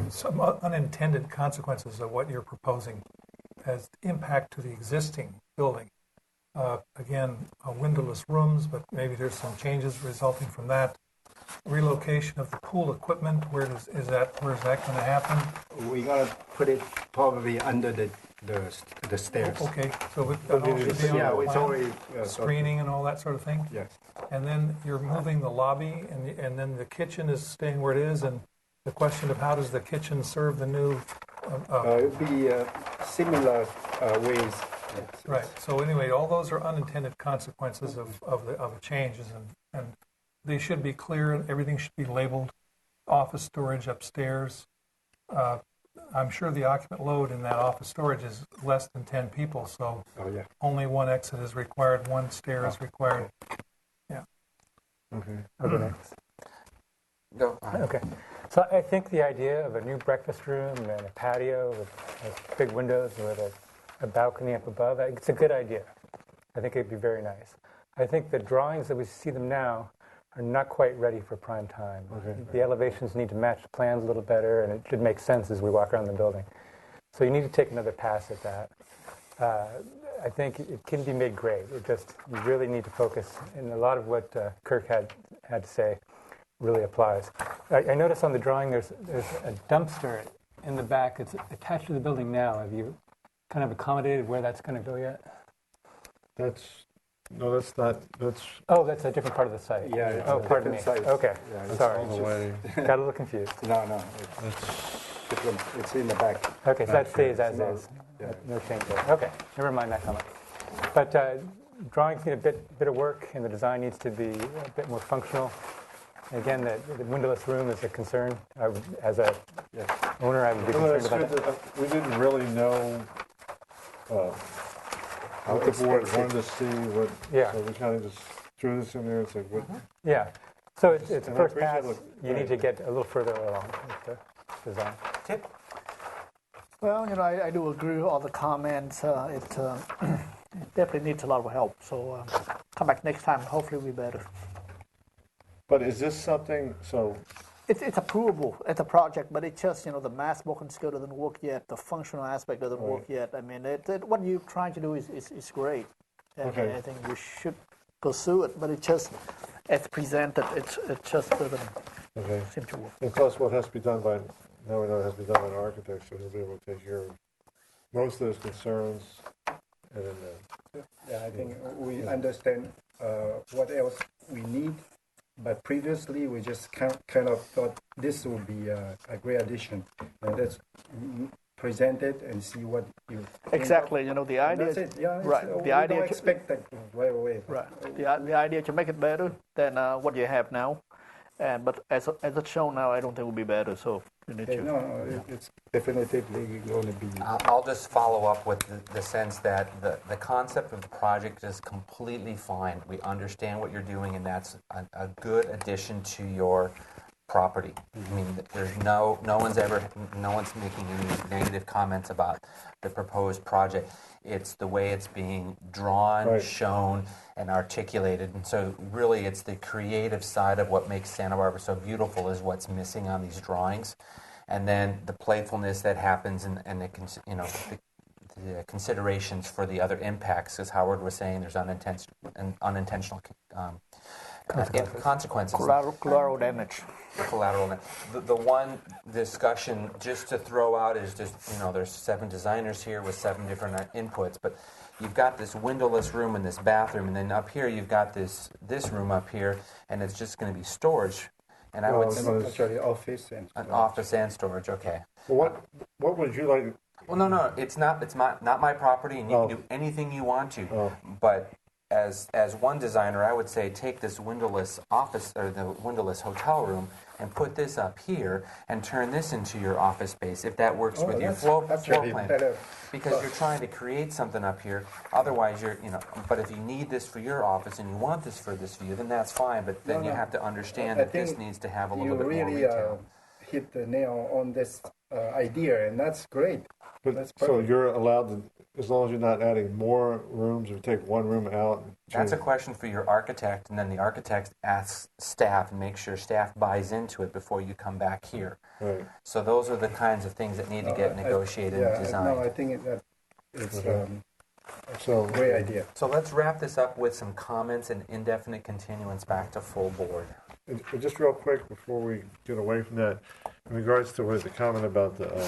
some unintended consequences of what you're proposing as impact to the existing building. Again, windowless rooms, but maybe there's some changes resulting from that. Relocation of the pool equipment. Where is that going to happen? We're gonna put it probably under the stairs. Okay, so that all should be on Yeah, the it's plan? already Screening and all that sort of thing. Yes. And then you're moving the lobby, and then the kitchen is staying where it is. And the question of how does the kitchen serve the new? It'll be similar ways. Right. So anyway, all those are unintended consequences of the changes, and they should be clear. And everything should be labeled. Office storage upstairs. I'm sure the occupant load in that office storage is less than 10 people, so only one exit is required, one stair is required. Yeah. Okay. Okay. Next. Go. Okay. So I think the idea of a new breakfast room and a patio with big windows with a balcony up above, it's a good idea. I think it'd be very nice. I think the drawings that we see them now are not quite ready for prime time. Okay. The elevations need to match the plans a little better, and it should make sense as we walk around the building. So you need to take another pass at that. I think it can be made great. You really need to focus, and a lot of what Kirk had to say really applies. I noticed on the drawing there's a dumpster in the back. It's attached to the building now. Have you kind of accommodated where that's going to go yet? That's not. Oh, that's a different part of the site. Yeah. Oh, pardon me. Site. Okay. Yeah, sorry. All the way. Got a little confused. No. It's in the back. Okay, so that stays as is. Yeah. No change there. Okay, never mind that comment. But drawings need a bit of work, and the design needs to be a bit more functional. Again, the windowless room is a concern. As a owner, I would be concerned about that. We didn't really know what the board wanted to see. So we kind of just threw this in there and said, what? Yeah. So it's And I first appreciate pass. it. You need to get a little further along with the design. Tip? Well, I do agree with all the comments. It definitely needs a lot of help. So come back next time. Hopefully we'll be better. But is this something, It's approvable as a project, but it's just, the mass walking skill doesn't work yet. The functional aspect doesn't work yet. I mean, what you're trying to do is great. And Okay. I think we should pursue it, but it just, as presented, it just doesn't seem to work. and plus what has to be done by, now we know it has to be done by an architect, so he'll be able to take care of most of those concerns. And then, Yeah, I think we understand what else we need, but previously we just kind of thought this would be a great addition, and let's present it and see what you think. Exactly, the idea. That's it. Yeah, right. We don't expect that right away. Right. The idea to make it better than what you have now, but as it's shown now, I don't think it will be better. So you need to. No, it's definitely going to be. I'll just follow up with the sense that the concept of the project is completely fine. We understand what you're doing, and that's a good addition to your property. I mean, there's no one's making any negative comments about the proposed project. It's the way it's being drawn, shown, and articulated. And so really it's the creative side of what makes Santa Barbara so beautiful is what's missing on these drawings. And then the playfulness that happens and the considerations for the other impacts, as Howard was saying, there's unintentional consequences. Collateral damage. The one discussion just to throw out is just, there's 7 designers here with 7 different inputs, but you've got this windowless room and this bathroom, and then up here you've got this room up here, and it's just going to be storage. And I would actually office and an office and storage. Okay. well, what would you like? Well, no, it's not my property, and you can do anything you want to. But as one designer, I would say take this windowless office or the windowless hotel room and put this up here and turn this into your office space if that works with your floor plan. Better. Because you're trying to create something up here. Otherwise, but if you need this for your office and you want this for this view, then that's fine. But then you have to understand that this needs to have a little bit more retail. Hit the nail on this idea, and that's great. But so you're allowed to, as long as you're not adding more rooms or take one room out. And That's a change- question for your architect, and then the architect asks staff and makes sure staff buys into it before you come back here. Right. So those are the kinds of things that need to get negotiated and designed. No, I think it's So a great idea. So let's wrap this up with some comments and indefinite continuance back to full board. And just real quick before we get away from that, in regards to what the comment about the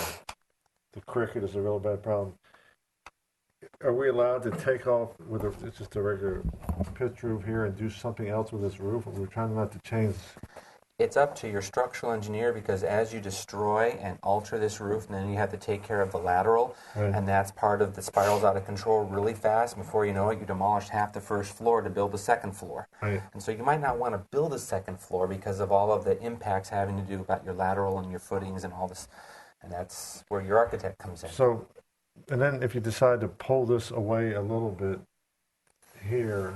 cricket is a real bad problem. Are we allowed to take off with it's just a regular pitch roof here and do something else with this roof? We're trying not to change. It's up to your structural engineer, because as you destroy and alter this roof, then you have to take care of the lateral, Right. and that's part of the spirals out of control really fast. Before you know it, you demolished half the first floor to build the second floor. Right. And so you might not want to build a second floor because of all of the impacts having to do about your lateral and your footings and all this. And that's where your architect comes in. So, and then if you decide to pull this away a little bit here,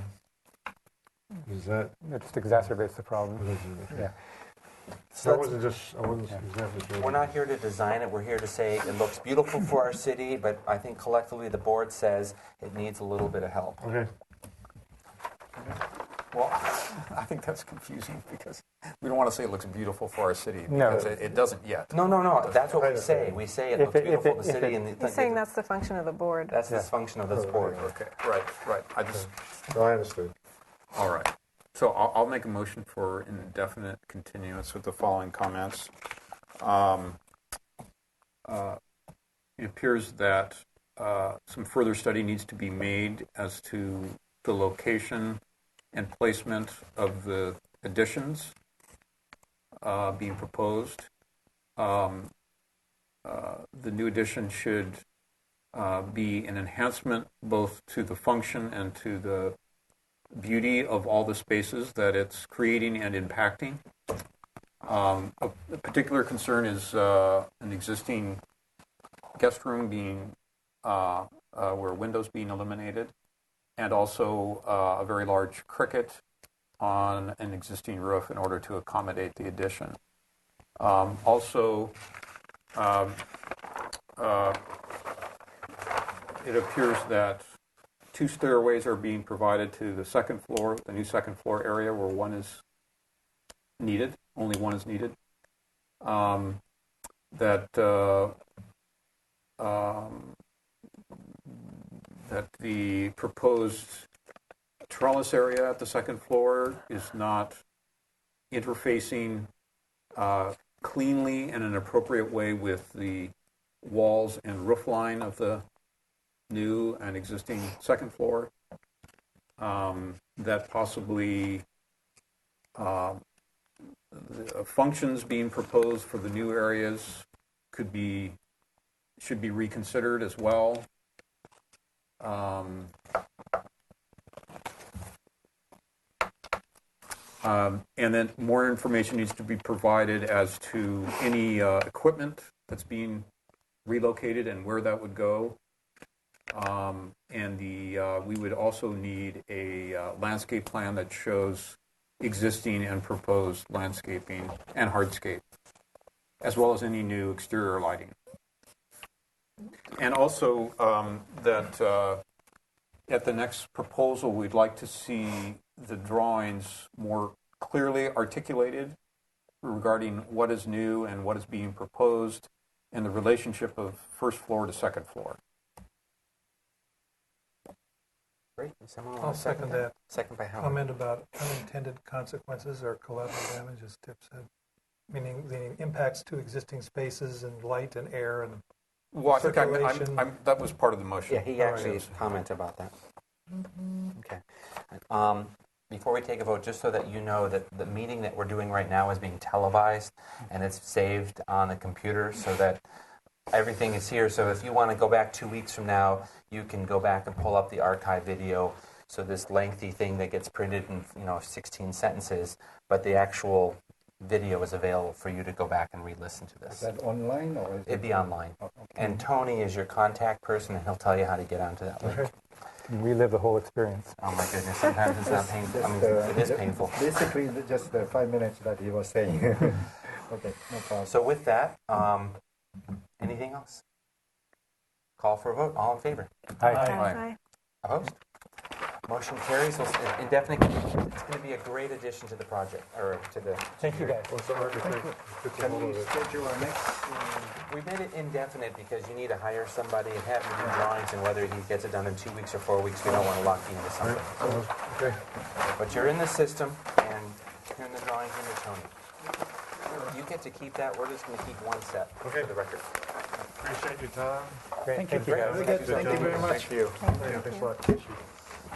is that? It just exacerbates the problem. Okay. Yeah. So I wasn't exactly sure. We're not here to design it. We're here to say it looks beautiful for our city, but I think collectively the board says it needs a little bit of help. Okay. Well, I think that's confusing because we don't want to say it looks beautiful for our city. No. Because it doesn't yet. No. That's what we say. We say it If looks it- beautiful if for the it- city. if And He's saying that's the function of the board. that's the function of this board. Okay, right. I just, No, I understood. all right. So I'll make a motion for indefinite continuance with the following comments. It appears that some further study needs to be made as to the location and placement of the additions being proposed. The new addition should be an enhancement both to the function and to the beauty of all the spaces that it's creating and impacting. A particular concern is an existing guest room being where windows being eliminated, and also a very large cricket on an existing roof in order to accommodate the addition. Also, it appears that 2 stairways are being provided to the second floor, the new second floor area, where one is needed, only one is needed. That the proposed trellis area at the second floor is not interfacing cleanly in an appropriate way with the walls and roof line of the new and existing second floor. That possibly the functions being proposed for the new areas should be reconsidered as well. And then more information needs to be provided as to any equipment that's being relocated and where that would go. And we would also need a landscape plan that shows existing and proposed landscaping and hardscape, as well as any new exterior lighting. And also that at the next proposal, we'd like to see the drawings more clearly articulated regarding what is new and what is being proposed and the relationship of first floor to second floor. Great. Someone I'll want to second that. Second by Howard. Comment about unintended consequences or collateral damage, as Tip said, meaning the impacts to existing spaces and light and air and Well, I think circulation. that was part of the motion. Yeah, he actually commented about that. Okay. Before we take a vote, just so that you know that the meeting that we're doing right now is being televised and it's saved on a computer so that everything is here. So if you want to go back 2 weeks from now, you can go back and pull up the archive video. So this lengthy thing that gets printed in 16 sentences, but the actual video is available for you to go back and re-listen to this. Is that online or is It'd be online. Oh, okay. And Tony is your contact person, and he'll tell you how to get onto that link. Okay. And relive the whole experience. Oh my goodness, sometimes it's not painful. I mean, it is painful. Basically, just the 5 minutes that he was saying. Okay, no problem. So with that, anything else? Call for a vote. All in favor? Aye. Opposed? Motion carries. Indefinite. It's going to be a great addition to the project, or to the. Thank you, guys. Can we schedule our next? We made it indefinite because you need to hire somebody and have him do drawings, and whether he gets it done in 2 weeks or 4 weeks, we don't want to lock you into something. Okay. But you're in the system, and you're in the drawings in the Tony. You get to keep that. We're just going to keep one set for the record. Appreciate your time. Great. Thank you, guys. Thank you very much. Thank you. Thanks a lot.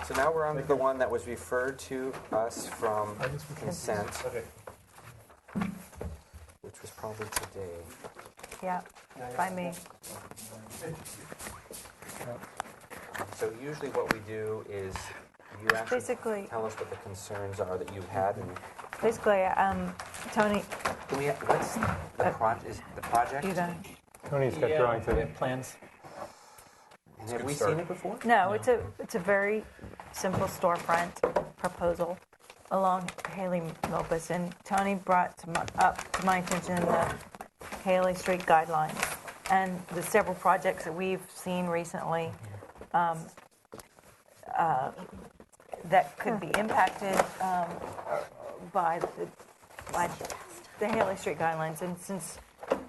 So now we're on to the one that was referred to us from consent, which was probably today. Yeah, by me. So usually what we do is you actually Basically- tell us what the concerns are that you had, and Basically, Tony, do we what's is the project? you done? Tony's got drawings of it. Plans. Have we seen it before? No, it's a very simple storefront proposal along Haley Milpas, and Tony brought up to my attention the Haley Street guidelines and the several projects that we've seen recently that could be impacted by the Haley Street guidelines. And since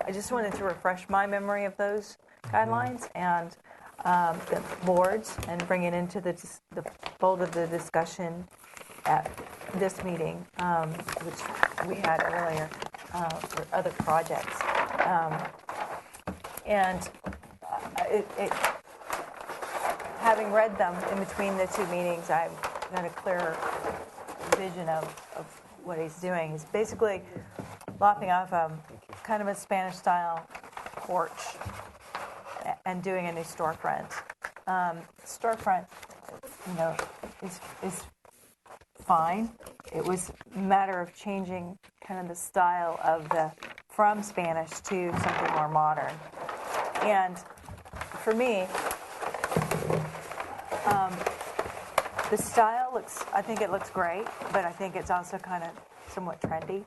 I just wanted to refresh my memory of those guidelines and the boards and bring it into the fold of the discussion at this meeting, which we had earlier for other projects. And having read them in between the two meetings, I've got a clearer vision of what he's doing. He's basically lopping off kind of a Spanish-style porch and doing a new storefront. Storefront, is fine. It was a matter of changing kind of the style of from Spanish to something more modern. And for me, the style I think it looks great, but I think it's also kind of somewhat trendy.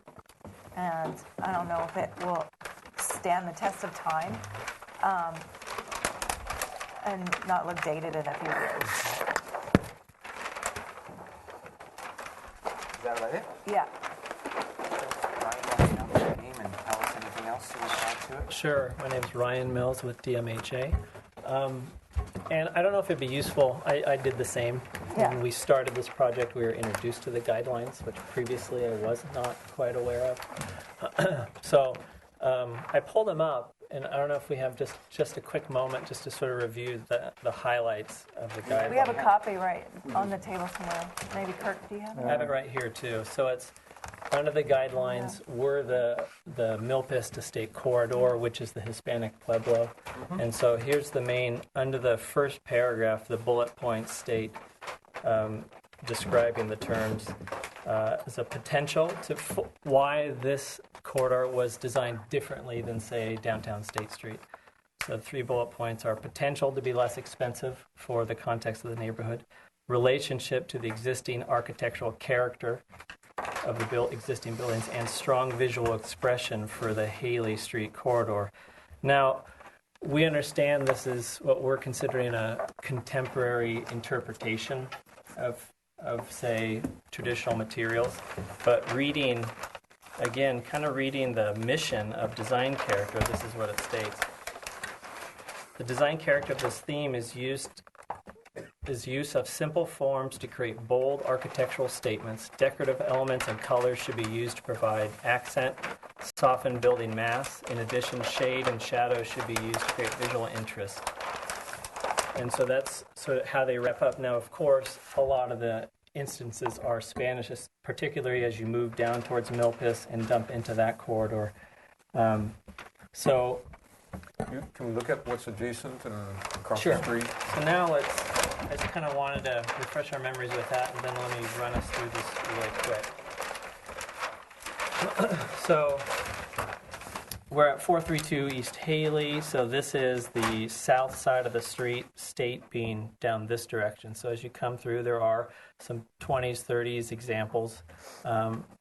And I don't know if it will stand the test of time and not look dated in a few years. Is that about it? Yeah. Ryan, want to announce your name and tell us anything else you want to add to it? Sure. My name's Ryan Mills with DMHA. And I don't know if it'd be useful. I did the same. Yeah. When we started this project, we were introduced to the guidelines, which previously I was not quite aware of. So I pulled them up, and I don't know if we have just a quick moment just to sort of review the highlights of the guidelines. We have a copy right on the table somewhere. Maybe Kirk, do you have it? I have it right here too. So it's under the guidelines were the Milpas Estate Corridor, which is the Hispanic Pueblo. And so here's the main, under the first paragraph, the bullet points state describing the terms as a potential to why this corridor was designed differently than, say, downtown State Street. So the 3 bullet points are potential to be less expensive for the context of the neighborhood, relationship to the existing architectural character of the existing buildings, and strong visual expression for the Haley Street corridor. Now, we understand this is what we're considering a contemporary interpretation of say, traditional materials, but reading, again, kind of reading the mission of design character, this is what it states. The design character of this theme is use of simple forms to create bold architectural statements. Decorative elements and colors should be used to provide accent, soften building mass. In addition, shade and shadow should be used to create visual interest. And so that's sort of how they wrap up. Now, of course, a lot of the instances are Spanish, particularly as you move down towards Milpas and dump into that corridor. So Can we look at what's adjacent and across Sure. the street? So now I just kind of wanted to refresh our memories with that, and then let me run us through this really quick. So we're at 432 East Haley. So this is the south side of the street, State being down this direction. So as you come through, there are some 20s, 30s examples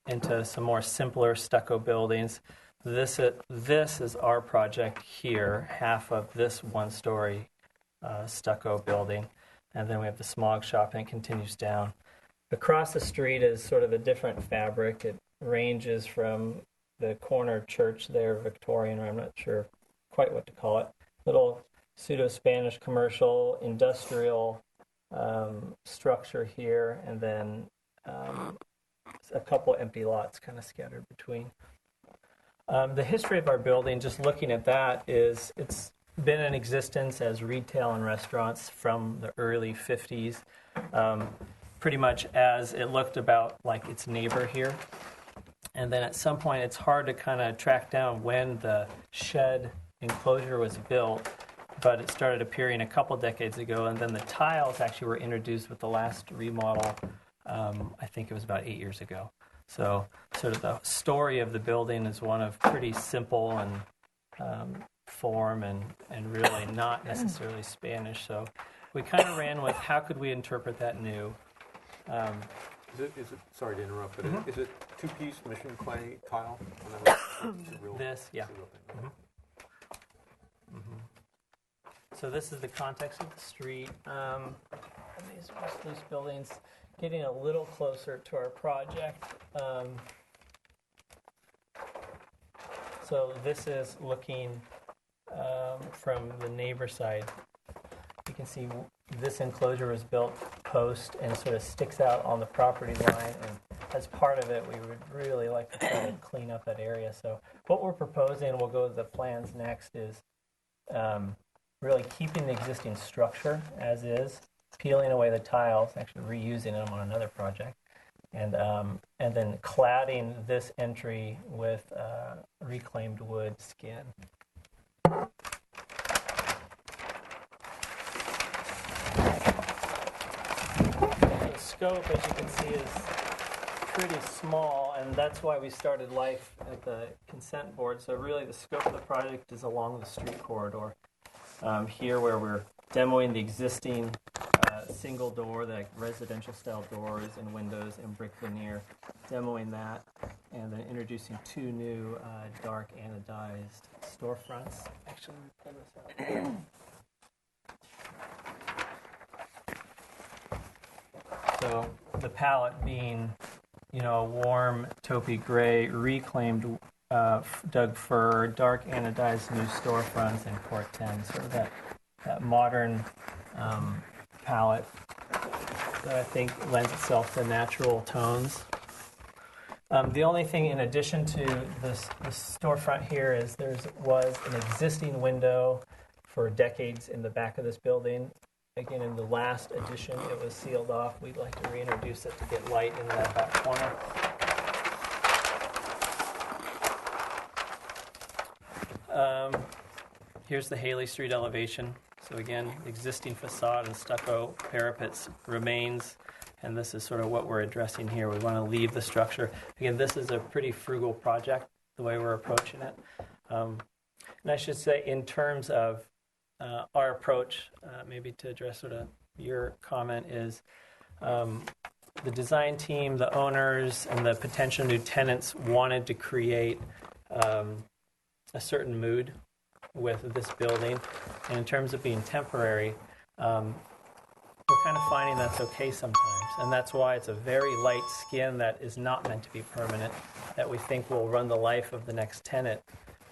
into some more simpler stucco buildings. This is our project here, half of this one-story stucco building. And then we have the smog shop, and it continues down. Across the street is sort of a different fabric. It ranges from the corner church there, Victorian, or I'm not sure quite what to call it. Little pseudo-Spanish commercial, industrial structure here, and then a couple empty lots kind of scattered between. The history of our building, just looking at that, is it's been in existence as retail and restaurants from the early 50s, pretty much as it looked about like its neighbor here. And then at some point, it's hard to kind of track down when the shed enclosure was built, but it started appearing a couple decades ago, and then the tiles actually were introduced with the last remodel, I think it was about 8 years ago. So sort of the story of the building is one of pretty simple and form and really not necessarily Spanish. So we kind of ran with how could we interpret that new. Is it, sorry to interrupt, but is it two-piece mission clay tile? This, yeah. So this is the context of the street. These are loose buildings. Getting a little closer to our project. So this is looking from the neighbor side. You can see this enclosure was built post and sort of sticks out on the property line. And as part of it, we would really like to try to clean up that area. So what we're proposing, we'll go to the plans next, is really keeping the existing structure as is, peeling away the tiles, actually reusing them on another project, and then cladding this entry with reclaimed wood skin. The scope, as you can see, is pretty small, and that's why we started life at the consent board. So really the scope of the project is along the street corridor. Here where we're demoing the existing single door, the residential style doors and windows and brick veneer, demoing that, and then introducing two new dark anodized storefronts. Actually, let me pull this out. So the palette being, a warm taupey gray, reclaimed Doug fir, dark anodized new storefronts, and Court 10, sort of that modern palette that I think lends itself to natural tones. The only thing in addition to this storefront here is there was an existing window for decades in the back of this building. Again, in the last edition, it was sealed off. We'd like to reintroduce it to get light in that back corner. Here's the Haley Street elevation. So again, existing facade and stucco parapets remains, and this is sort of what we're addressing here. We want to leave the structure. Again, this is a pretty frugal project, the way we're approaching it. And I should say, in terms of our approach, maybe to address sort of your comment, is the design team, the owners, and the potential new tenants wanted to create a certain mood with this building. And in terms of being temporary, we're kind of finding that's okay sometimes. And that's why it's a very light skin that is not meant to be permanent, that we think will run the life of the next tenant,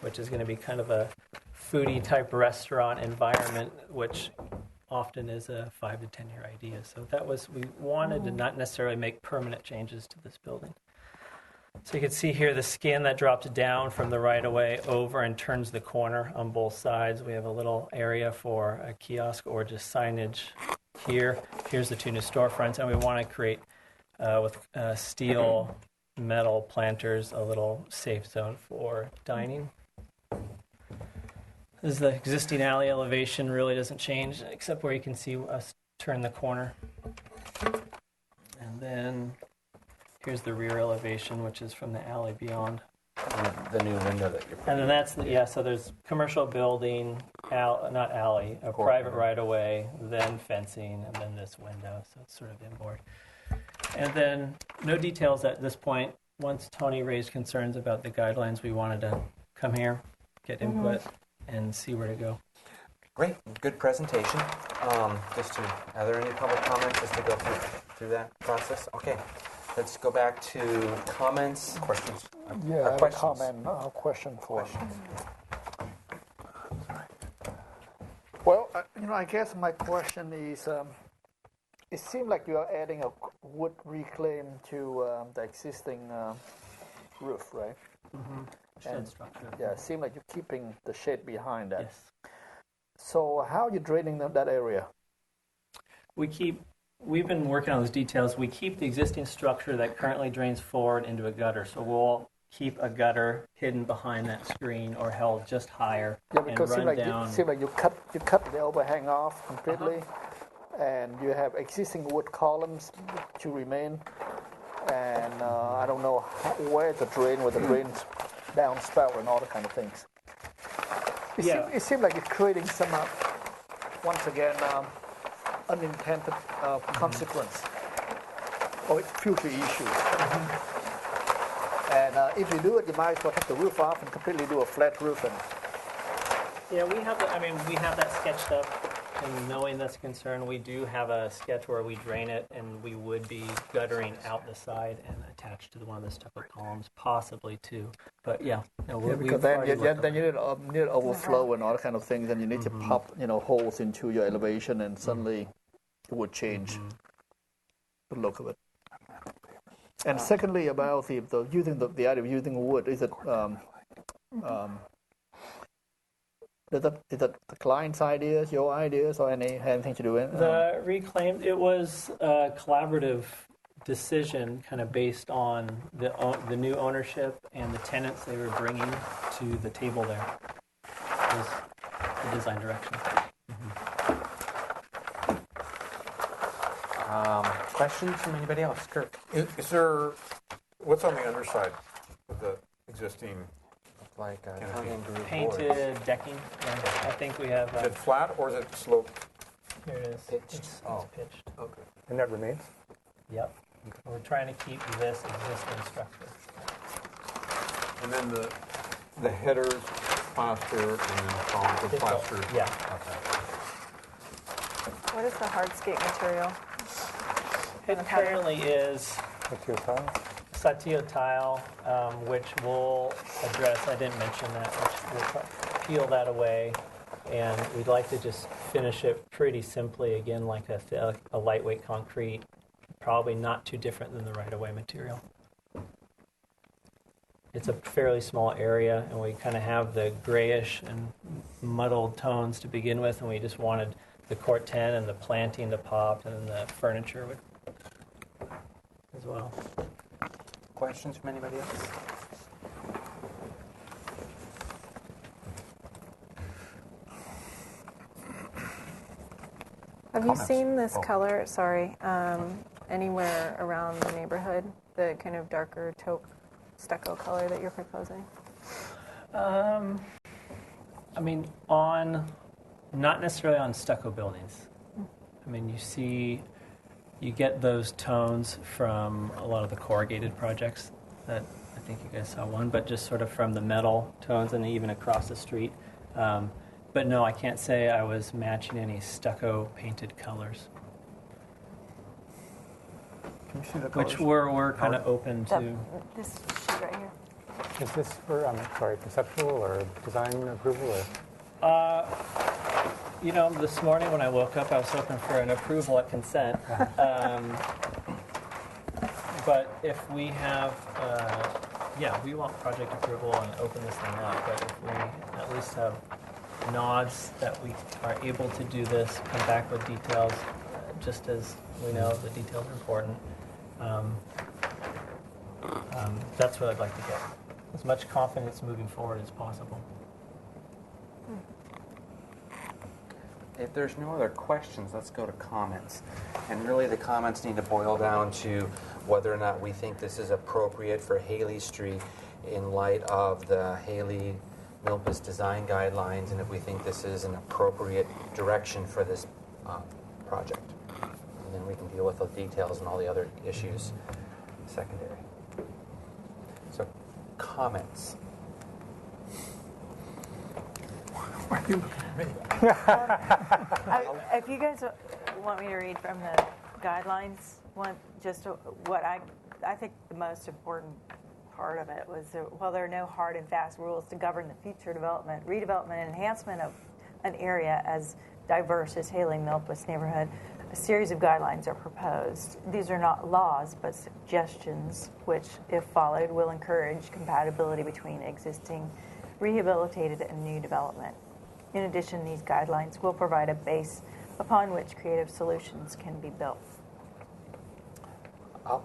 which is going to be kind of a foodie type restaurant environment, which often is a 5 to 10 year idea. So that was, we wanted to not necessarily make permanent changes to this building. So you can see here the skin that drops down from the right-of-way over and turns the corner on both sides. We have a little area for a kiosk or just signage here. Here's the two new storefronts, and we want to create, with steel metal planters, a little safe zone for dining. This is the existing alley elevation, really doesn't change, except where you can see us turn the corner. And then here's the rear elevation, which is from the alley beyond. The new window that you're putting. And then that's, so there's commercial building, not alley, a private right-of-way, then fencing, and then this window, so it's sort of inboard. And then no details at this point. Once Tony raised concerns about the guidelines, we wanted to come here, get input, and see where to go. Great, good presentation. Are there any public comments just to go through that process? Okay, let's go back to comments, questions. Yeah, I have a comment, question for. Well, I guess my question is, it seems like you are adding a wood reclaim to the existing roof, right? Mm-hmm. Shed structure. Yeah, it seems like you're keeping the shed behind that. Yes. So how are you draining that area? We've been working on those details. We keep the existing structure that currently drains forward into a gutter. So we'll keep a gutter hidden behind that screen or held just higher Yeah, because and run down. it seems like you cut the overhang off completely, and you have existing wood columns to remain. And I don't know where the drain's downspout and all the kind of things. It seems like it's creating some, once again, unintended consequence or future issues. And if you do it, you might as well take the roof off and completely do a flat roof. Yeah, we have that sketched up. And knowing that's a concern, we do have a sketch where we drain it, and we would be guttering out the side and attached to one of the stucco columns, possibly too. But yeah, no, because then you need overflow and all kind of things, and you need to pop holes into your elevation, and suddenly it would change the look of it. And secondly, about the idea of using wood, is it is that the client's ideas, your ideas, or anything to do with it? The reclaimed, it was a collaborative decision kind of based on the new ownership and the tenants they were bringing to the table there. Was the design direction. Questions from anybody else? Kirk? Is there, what's on the underside of the existing? Like painted decking. Yeah, I think we have. Is it flat or is it sloped? Here it is. Pitched. It's pitched. Okay. And that remains? Yep. We're trying to keep this existing structure. And then the headers, plaster, and then the columns are plastered? Yeah. Okay. What is the hardscape material? It currently is Satio tile, which we'll address. I didn't mention that, which we'll peel that away, and we'd like to just finish it pretty simply, again, like a lightweight concrete, probably not too different than the right-of-way material. It's a fairly small area, and we kind of have the grayish and muddled tones to begin with, and we just wanted the Corten and the planting to pop, and then the furniture would as well. Questions from anybody else? Have you seen this color, anywhere around the neighborhood? The kind of darker taupe stucco color that you're proposing? I mean, not necessarily on stucco buildings. I mean, you get those tones from a lot of the corrugated projects that I think you guys saw one, but just sort of from the metal tones and even across the street. But no, I can't say I was matching any stucco painted colors. Can you see the colors? Which we're kind of open to. This sheet right here. Is this for, conceptual or design approval? This morning when I woke up, I was hoping for an approval at consent. But if we have, we want project approval and open this thing up. But if we at least have nods that we are able to do this, come back with details, just as we know the details are important. That's what I'd like to get. As much confidence moving forward as possible. If there's no other questions, let's go to comments. And really the comments need to boil down to whether or not we think this is appropriate for Haley Street in light of the Haley Milpas design guidelines, and if we think this is an appropriate direction for this project. And then we can deal with the details and all the other issues secondary. So, comments. Why are you looking at me? If you guys want me to read from the guidelines, what I think the most important part of it was while there are no hard and fast rules to govern the future development, redevelopment, and enhancement of an area as diverse as Haley-Milpas neighborhood, a series of guidelines are proposed. These are not laws, but suggestions which, if followed, will encourage compatibility between existing, rehabilitated, and new development. In addition, these guidelines will provide a base upon which creative solutions can be built.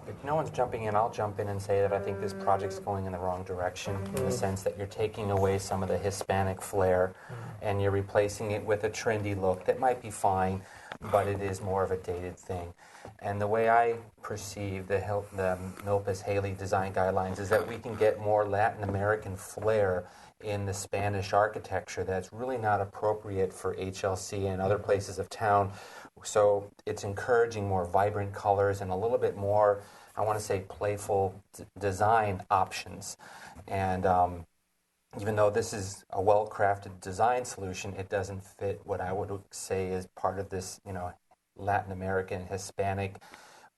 If no one's jumping in, I'll jump in and say that I think this project's going in the wrong direction in the sense that you're taking away some of the Hispanic flair and you're replacing it with a trendy look that might be fine, but it is more of a dated thing. And the way I perceive the Milpas Haley design guidelines is that we can get more Latin American flair in the Spanish architecture that's really not appropriate for HLC and other places of town. So it's encouraging more vibrant colors and a little bit more, I want to say, playful design options. And even though this is a well-crafted design solution, it doesn't fit what I would say is part of this, Latin American, Hispanic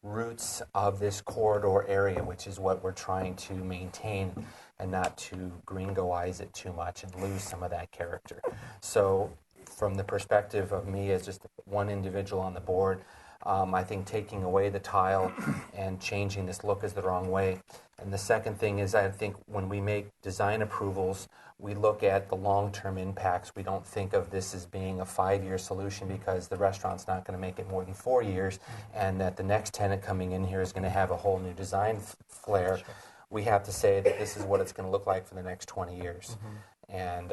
roots of this corridor area, which is what we're trying to maintain and not to gringoize it too much and lose some of that character. So from the perspective of me as just one individual on the board, I think taking away the tile and changing this look is the wrong way. And the second thing is I think when we make design approvals, we look at the long-term impacts. We don't think of this as being a 5-year solution because the restaurant's not going to make it more than 4 years and that the next tenant coming in here is going to have a whole new design flair. Sure. We have to say that this is what it's going to look like for the next 20 years. And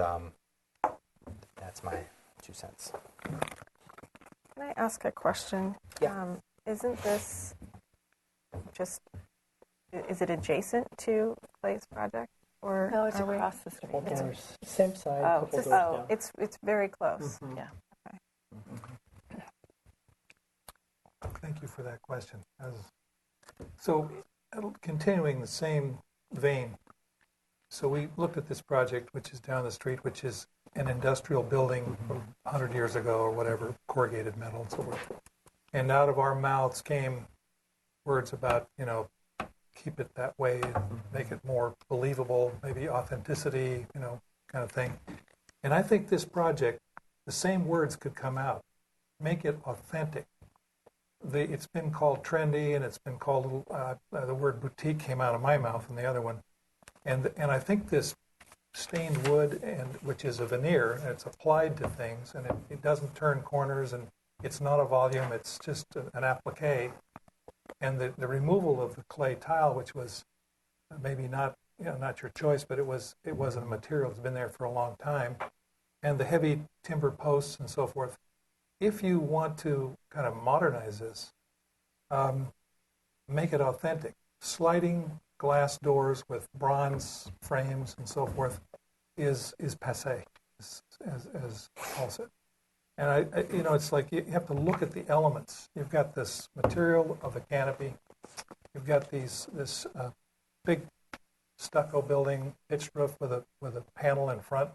that's my 2 cents. Can I ask a question? Yeah. Isn't this is it adjacent to Clay's project? Or No, it's are we- across the street. Same side. couple doors Oh, down. it's very close. Yeah. Thank you for that question. So, continuing the same vein, so we looked at this project, which is down the street, which is an industrial building from 100 years ago or whatever, corrugated metal and so forth. And out of our mouths came words about, keep it that way, make it more believable, maybe authenticity, kind of thing. And I think this project, the same words could come out. Make it authentic. It's been called trendy, and it's been called, the word boutique came out of my mouth and the other one. And I think this stained wood, which is a veneer, and it's applied to things, and it doesn't turn corners, and it's not a volume, it's just an applique. And the removal of the clay tile, which was maybe not your choice, but it was a material that's been there for a long time, and the heavy timber posts and so forth. If you want to kind of modernize this, make it authentic. Sliding glass doors with bronze frames and so forth is passé, as Paul said. And it's like you have to look at the elements. You've got this material of the canopy. You've got this big stucco building, pitched roof with a panel in front.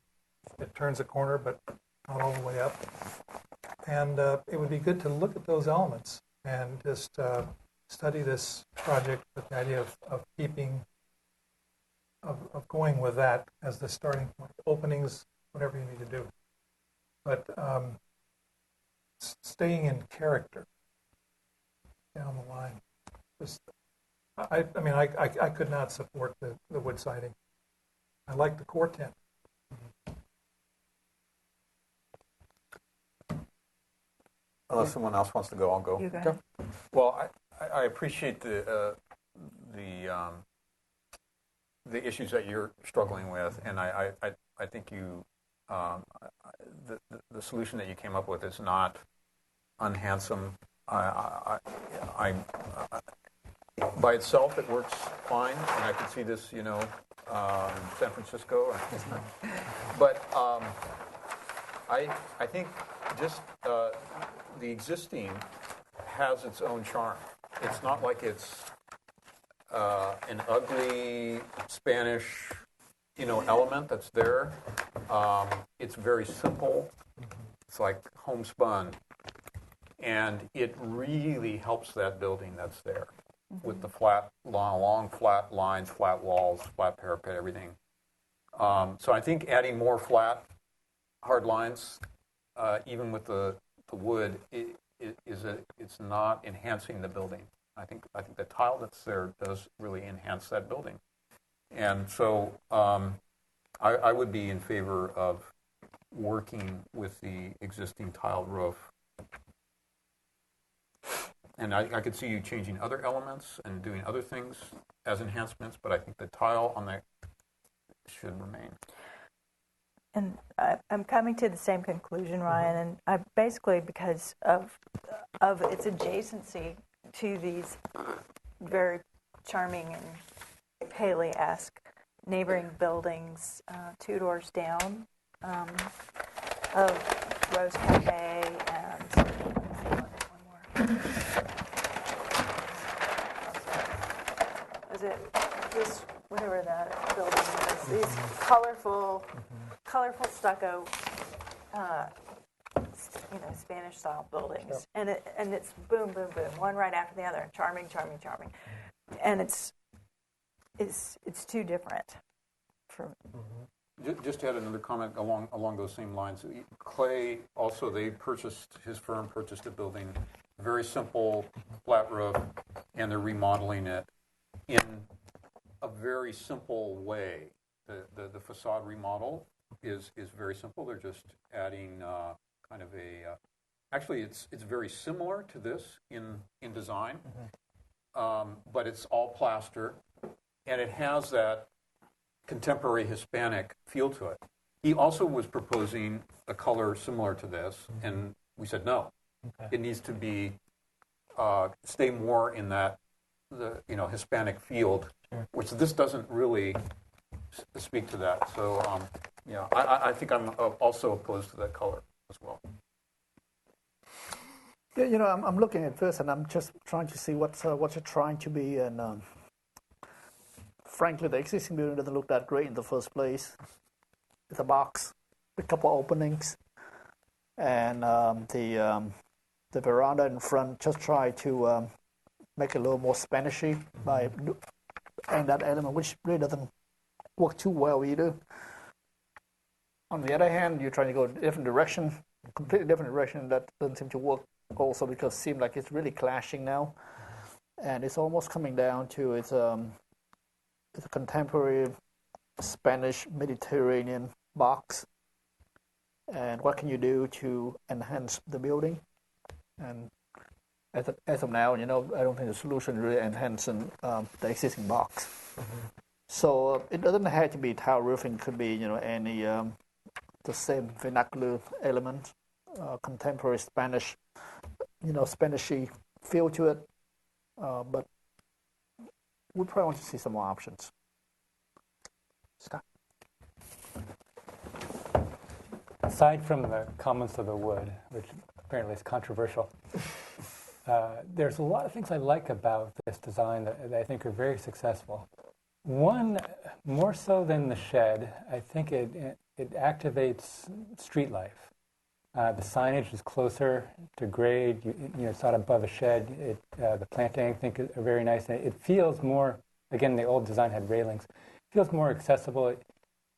It turns a corner, but not all the way up. And it would be good to look at those elements and just study this project with the idea of going with that as the starting point. Openings, whatever you need to do. But staying in character down the line. I could not support the wood siding. I like the core tent. Unless someone else wants to go, I'll go. You go ahead. Well, I appreciate the issues that you're struggling with, and I think you the solution that you came up with is not unhandsome. By itself, it works fine, and I could see this, in San Francisco. But I think just the existing has its own charm. It's not like it's an ugly Spanish, element that's there. it's very simple. It's like homespun. And it really helps that building that's there with the flat, long flat lines, flat walls, flat parapet, everything. So I think adding more flat, hard lines, even with the wood, it's not enhancing the building. I think the tile that's there does really enhance that building. And so I would be in favor of working with the existing tile roof. And I could see you changing other elements and doing other things as enhancements, but I think the tile on that should remain. And I'm coming to the same conclusion, Ryan, and I basically because of its adjacency to these very charming and Paley-esque neighboring buildings 2 doors down of Rose Cafe and one more. Is it this, whatever that building is? These colorful stucco, Spanish-style buildings, and it's boom, boom, boom, one right after the other, charming, charming, charming, and it's too different. Just to add another comment along those same lines, Clay also his firm purchased a building, very simple flat roof, and they're remodeling it in a very simple way. The facade remodel is very simple. They're just adding kind of actually it's very similar to this in design, but it's all plaster, and it has that contemporary Hispanic feel to it. He also was proposing a color similar to this, and we said no. Okay. It needs to be stay more in that Hispanic field, which this doesn't really speak to that. So I think I'm also opposed to that color as well. Yeah, I'm looking at this and I'm just trying to see what you're trying to be, and frankly, the existing building doesn't look that great in the first place. It's a box with a couple openings, and the veranda in front. Just try to make it a little more Spanishy by adding that element, which really doesn't work too well either. On the other hand, you're trying to go a different direction, completely different direction. That doesn't seem to work also because it seems like it's really clashing now, and it's almost coming down to it's a contemporary Spanish Mediterranean box. And what can you do to enhance the building? And as of now, I don't think the solution really enhancing the existing box. So it doesn't have to be tile roofing. It could be any the same vernacular element, contemporary Spanish, Spanishy feel to it. But we probably want to see some more options. Scott? Aside from the comments of the wood, which apparently is controversial, there's a lot of things I like about this design that I think are very successful. One, more so than the shed, I think it activates street life. The signage is closer to grade. It's not above a shed. The planting, I think, are very nice. And it feels more, again, the old design had railings. It feels more accessible.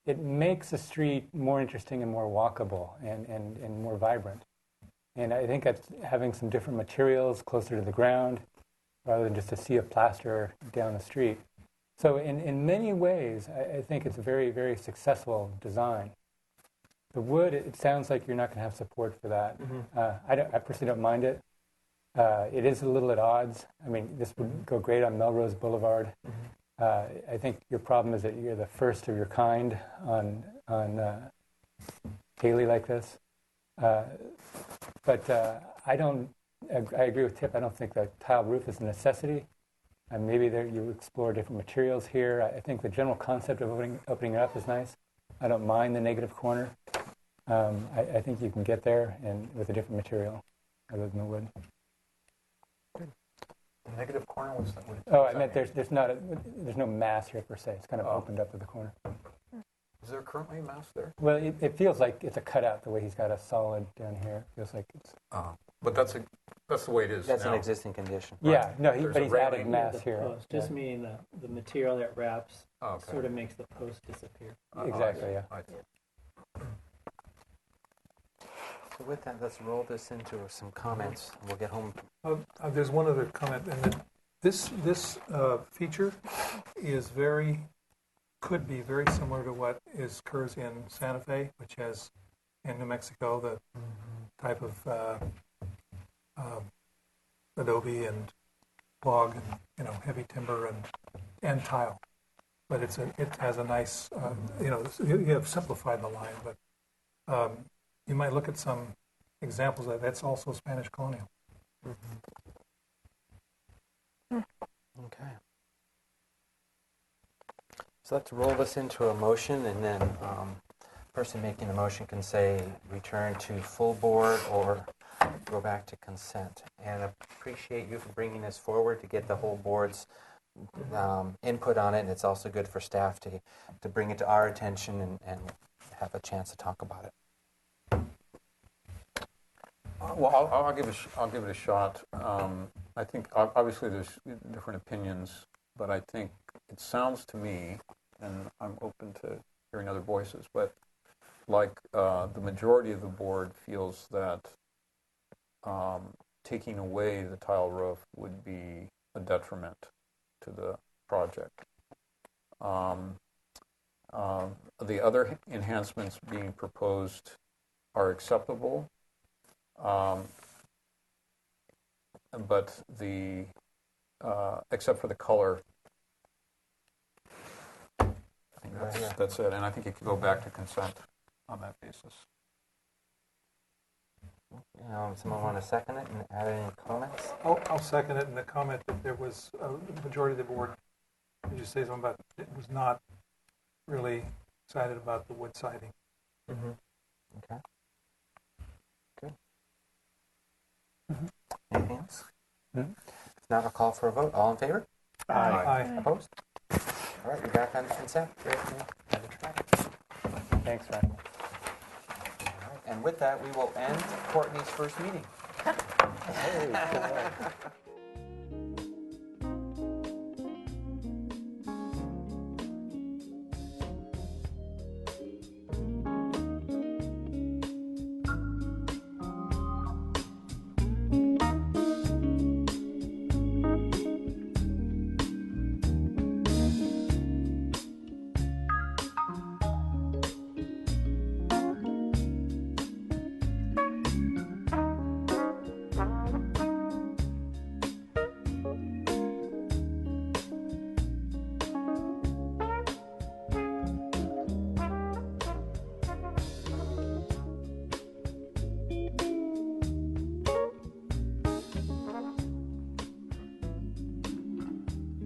It makes the street more interesting and more walkable and more vibrant. And I think that's having some different materials closer to the ground rather than just a sea of plaster down the street. So in many ways, I think it's a very, very successful design. The wood, it sounds like you're not going to have support for that. I personally don't mind it. It is a little at odds. I mean, this would go great on Melrose Boulevard. I think your problem is that you're the first of your kind on Haley like this. But I agree with Tip. I don't think the tile roof is a necessity. Maybe you explore different materials here. I think the general concept of opening it up is nice. I don't mind the negative corner. I think you can get there and with a different material other than the wood. The negative corner was that? Oh, I meant there's no mass here per se. It's kind of opened up at the corner. Is there currently a mast there? Well, it feels like it's a cutout the way he's got a solid down here. It feels like it's. But that's the way it is That's now. an existing condition. Yeah, no, There's but a he's railing. added mass The here. post, just Yeah. meaning the material that wraps Okay. sort of makes the post disappear. Exactly, yeah. I see. So with that, let's roll this into some comments. We'll get home. There's one other comment, and that this feature is could be very similar to what occurs in Santa Fe, which has in New Mexico the type of adobe and log and heavy timber and tile. But it has a nice you have simplified the line, but you might look at some examples of that's also Spanish colonial. Okay. So let's roll this into a motion, and then person making the motion can say return to full board or go back to consent. And I appreciate you for bringing this forward to get the whole board's input on it, and it's also good for staff to bring it to our attention and have a chance to talk about it. Well, I'll give it a shot. I think obviously there's different opinions, but I think it sounds to me, and I'm open to hearing other voices, but like the majority of the board feels that taking away the tile roof would be a detriment to the project. The other enhancements being proposed are acceptable. But except for the color, I think that's it. And I think it could go back to consent on that basis. Someone want to second it and add any comments? I'll second it, and the comment that there was the majority of the board, did you say something about it was not really excited about the wood siding. Okay. Good. Anything else? If not, I'll call for a vote. All in favor? Aye. Opposed? All right, you're back on consent. Thanks, Ryan. And with that, we will end Courtney's first meeting.